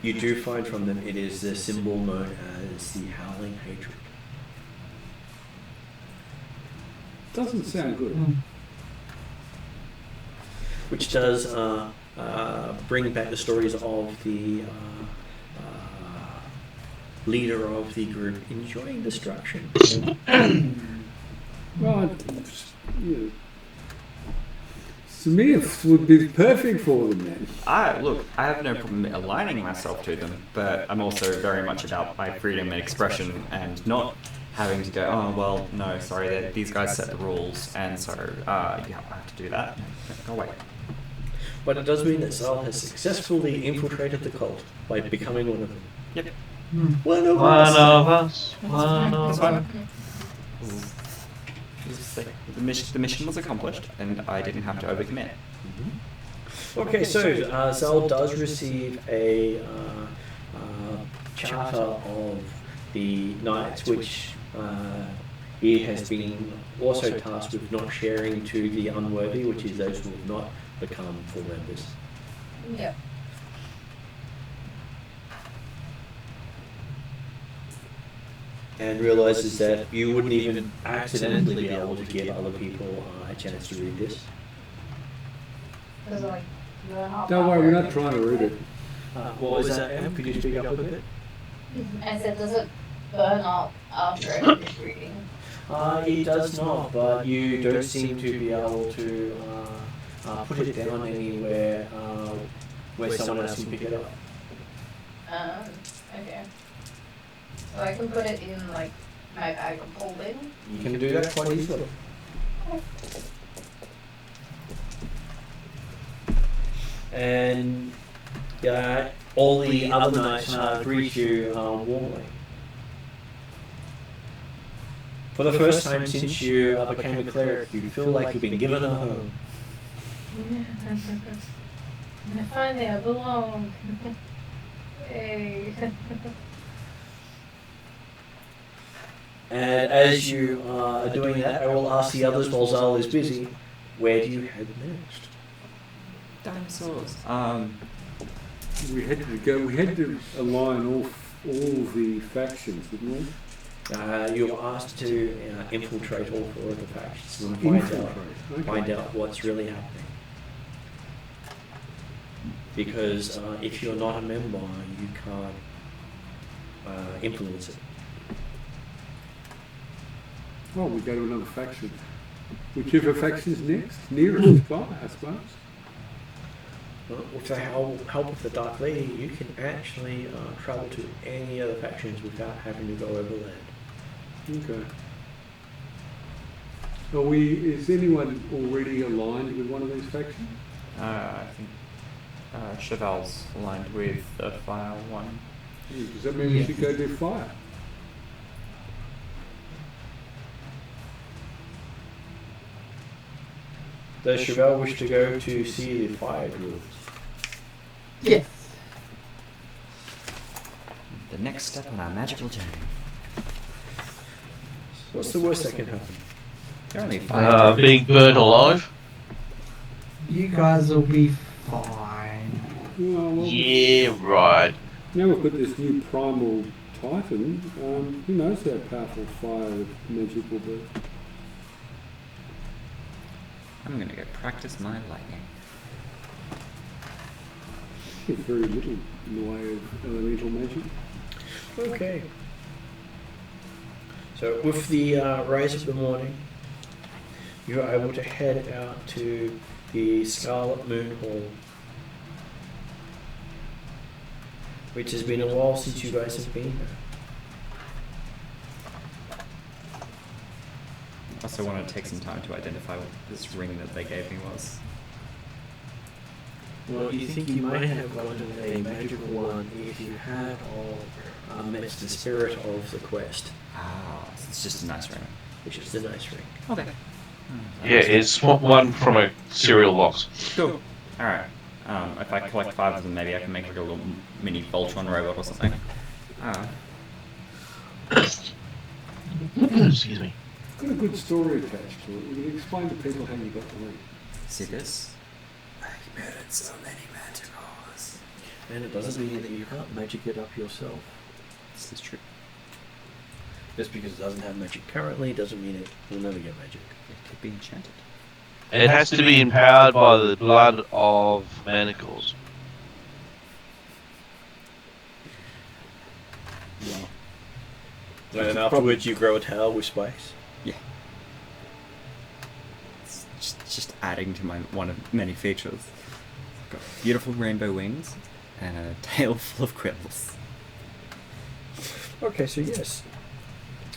You do find from them it is the symbol known as the Howling Hatred. Doesn't sound good. Which does bring back the stories of the leader of the group enjoying destruction. Well, Smiths would be perfect for them then. I have no problem aligning myself to them, but I'm also very much about my freedom and expression and not having to go, oh, well, no, sorry, these guys set the rules, and so I have to do that. Go away. But it does mean that Zal has successfully infiltrated the cult by becoming one of them. Yep. One of One us. of us. One of us. The mission was accomplished, and I didn't have to overcommit. Okay, so Zal does receive a charter of the knights, which he has been also tasked with not sharing to the unworthy, which is those who have not become full members. Yeah. And realizes that you wouldn't even accidentally be able to give other people a chance to read this. Because like, you're not Don't worry, we're not trying to read it. What was that, Em? Could you speak up a bit? I said, does it burn up after I finish reading? It does not, but you don't seem to be able to put it down anywhere where someone else can pick it up. Okay. So I can put it in like my bag of holding. You can do that quite easily. And all the other knights greet you warmly. For the first time since you became a cleric, you feel like you've been given a home. Finally, I belong. Hey. And as you are doing that, I will ask the others while Zal is busy, where do you head next? Dinosaurs. We had to align all the factions, didn't we? You're asked to infiltrate all four of the factions and Infiltrate. find out what's really happening. Because if you're not a member, you can't influence it. Well, we go to another faction. Whichever faction's next, nearest by, I suppose. With the help of the Dark Lady, you can actually travel to any other factions without having to go overland. Okay. Is anyone already aligned with one of these factions? I think Cheval's aligned with the fire one. Does that mean we should go do fire? Does Chevelle wish to go to see the fire druids? Yes. The next step on our magical journey. What's the worst that can happen? They're only 5. Being burned alive. You guys will be fine. Well, Yeah, right. now we've got this new primal titan. Who knows how powerful fire magic will be? I'm gonna go practice my lightning. There's very little in the way of elemental magic. Okay. So with the rise of the morning, you are able to head out to the Scarlet Moon Hall, which has been a while since you guys have been there. I also want to take some time to identify what this ring that they gave me was. Well, you think you might have gotten a magical one if you had met the spirit of the quest, Ah, it's just a nice ring. which is the nice ring. Okay. Yeah, it's one from a cereal box. Cool. Alright. If I collect 5 of them, maybe I can make like a little mini Voltron robot or something. Excuse me. Got a good story attached to it. You can explain to people how you got the ring. See this? I murdered so many manticores. And it doesn't mean that you can't magic it up yourself. This is true. Just because it doesn't have magic currently doesn't mean it will never get magic. It could be enchanted. It has to be empowered by the blood of manacles. Well, And afterwards, you grow a tail with spikes. it's just adding to my one of many features. I've got beautiful rainbow wings and a tail full of quills. Okay, so yes,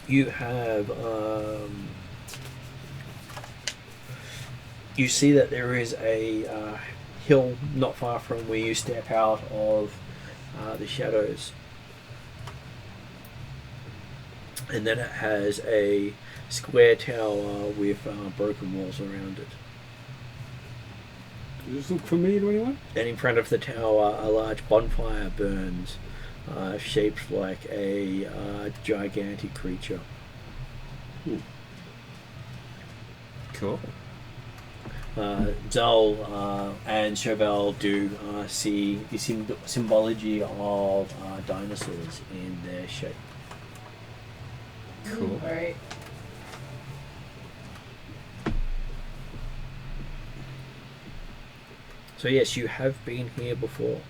you have. You see that there is a hill not far from where you step out of the shadows, and then it has a square tower with broken walls around it. Does this look familiar to anyone? And in front of the tower, a large bonfire burns, shaped like a gigantic creature. Cool. Zal and Chauvel do see the symbology of dinosaurs in their shape. Cool. Alright. So yes, you have been here before.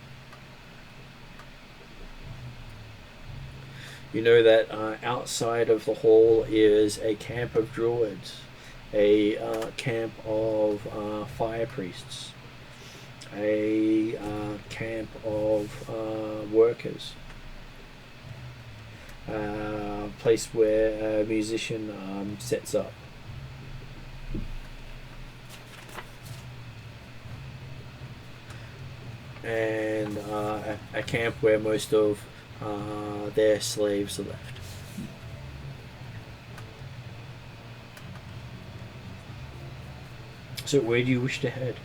You know that outside of the hall is a camp of druids, a camp of fire priests, a camp of workers, a place where a musician sets up. And a camp where most of their slaves are left. So where do you wish to head?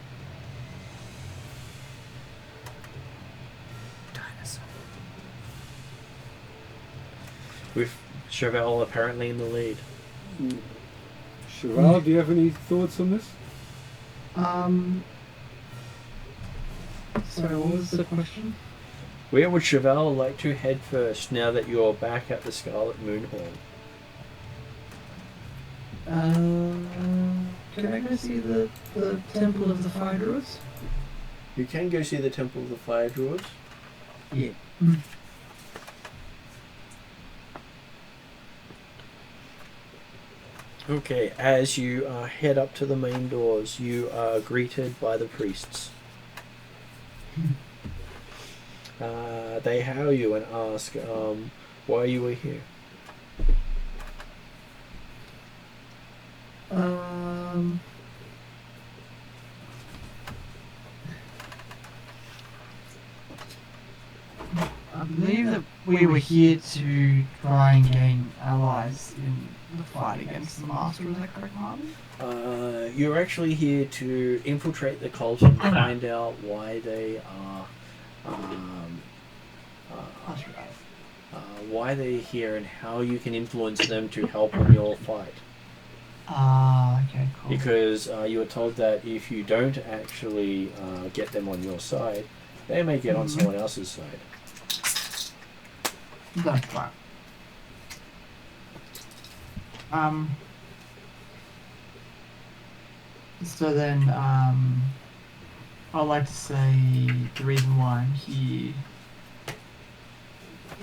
Dinosaur. With Chauvel apparently in the lead. Cheval, do you have any thoughts on this? Sorry, what was the question? Where would Chauvel like to head first now that you're back at the Scarlet Moon Hall? Can I go see the Temple of the Fire Druids? You can go see the Temple of the Fire Druids. Yeah. Okay, as you head up to the main doors, you are greeted by the priests. They hail you and ask why you were here. I believe that we were here to try and gain allies in the fight against the Master, is that correct, Martin? You're actually here to infiltrate the cult and find out why they are, That's right. why they're here and how you can influence them to help on your fight. Okay, cool. Because you were told that if you don't actually get them on your side, they may get on someone else's side. That's right. So then, I'd like to say the reason why I'm here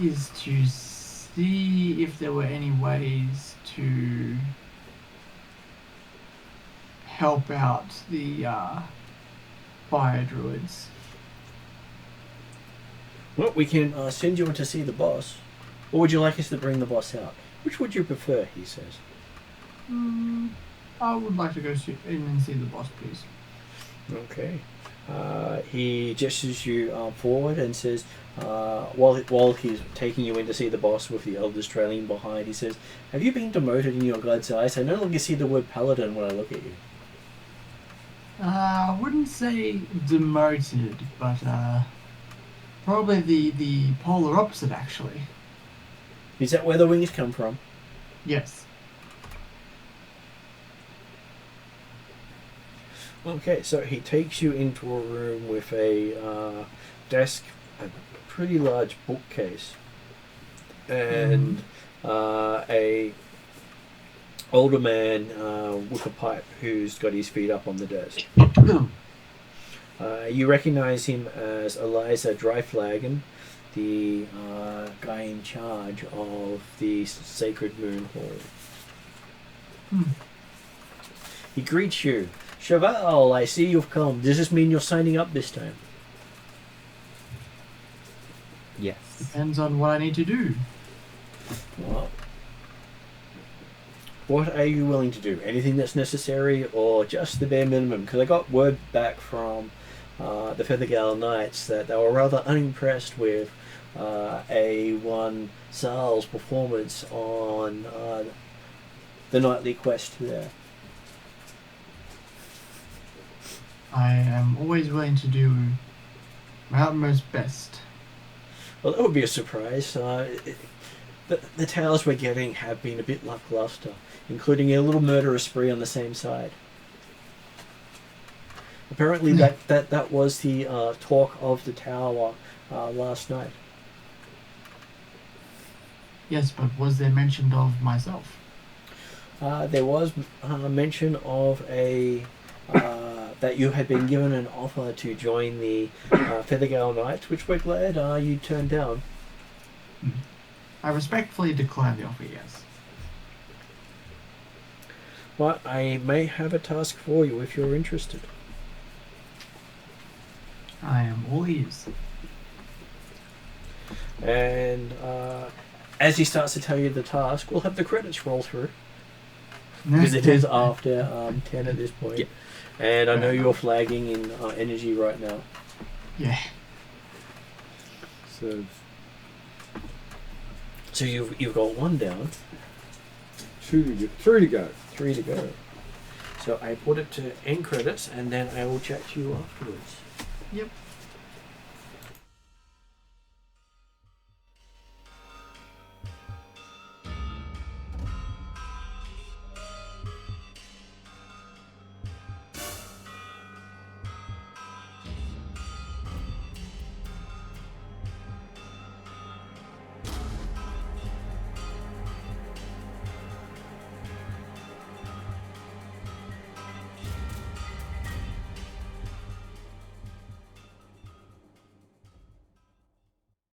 is to see if there were any ways to help out the fire druids. Well, we can send you in to see the boss. Or would you like us to bring the boss out? Which would you prefer, he says. I would like to go in and see the boss, please. Okay. He gestures you forward and says, while he's taking you in to see the boss with the elders trailing behind, he says, "Have you been demoted in your god's eyes? I no longer see the word paladin when I look at you." I wouldn't say demoted, but probably the polar opposite, actually. Is that where the wings come from? Yes. Okay, so he takes you into a room with a desk, a pretty large bookcase, and a older man with a pipe who's got his feet up on the desk. You recognize him as Eliza Dryflagon, the guy in charge of the Sacred Moon Hall. He greets you. Cheval, I see you've come. Does this mean you're signing up this time? Yes. Depends on what I need to do. Well, what are you willing to do? Anything that's necessary or just the bare minimum? Because I got word back from the Feathergale Knights that they were rather unimpressed with A1 Sal's performance on the nightly quest there. I am always willing to do my utmost best. Well, that would be a surprise. The tales we're getting have been a bit lackluster, including a little murderous spree on the same side. Apparently that was the talk of the tower last night. Yes, but was there mention of myself? There was mention of that you had been given an offer to join the Feathergale Knights, which we're glad you turned down. I respectfully decline the offer, yes. But I may have a task for you if you're interested. I am all ears. And as he starts to tell you the task, we'll have the credits roll through. Because it is after 10 at this point. Yep. And I know you're flagging in energy right now. Yeah. So you've got one down. 3 to go. 3 to go. So I put it to end credits and then I will chat to you afterwards. Yep.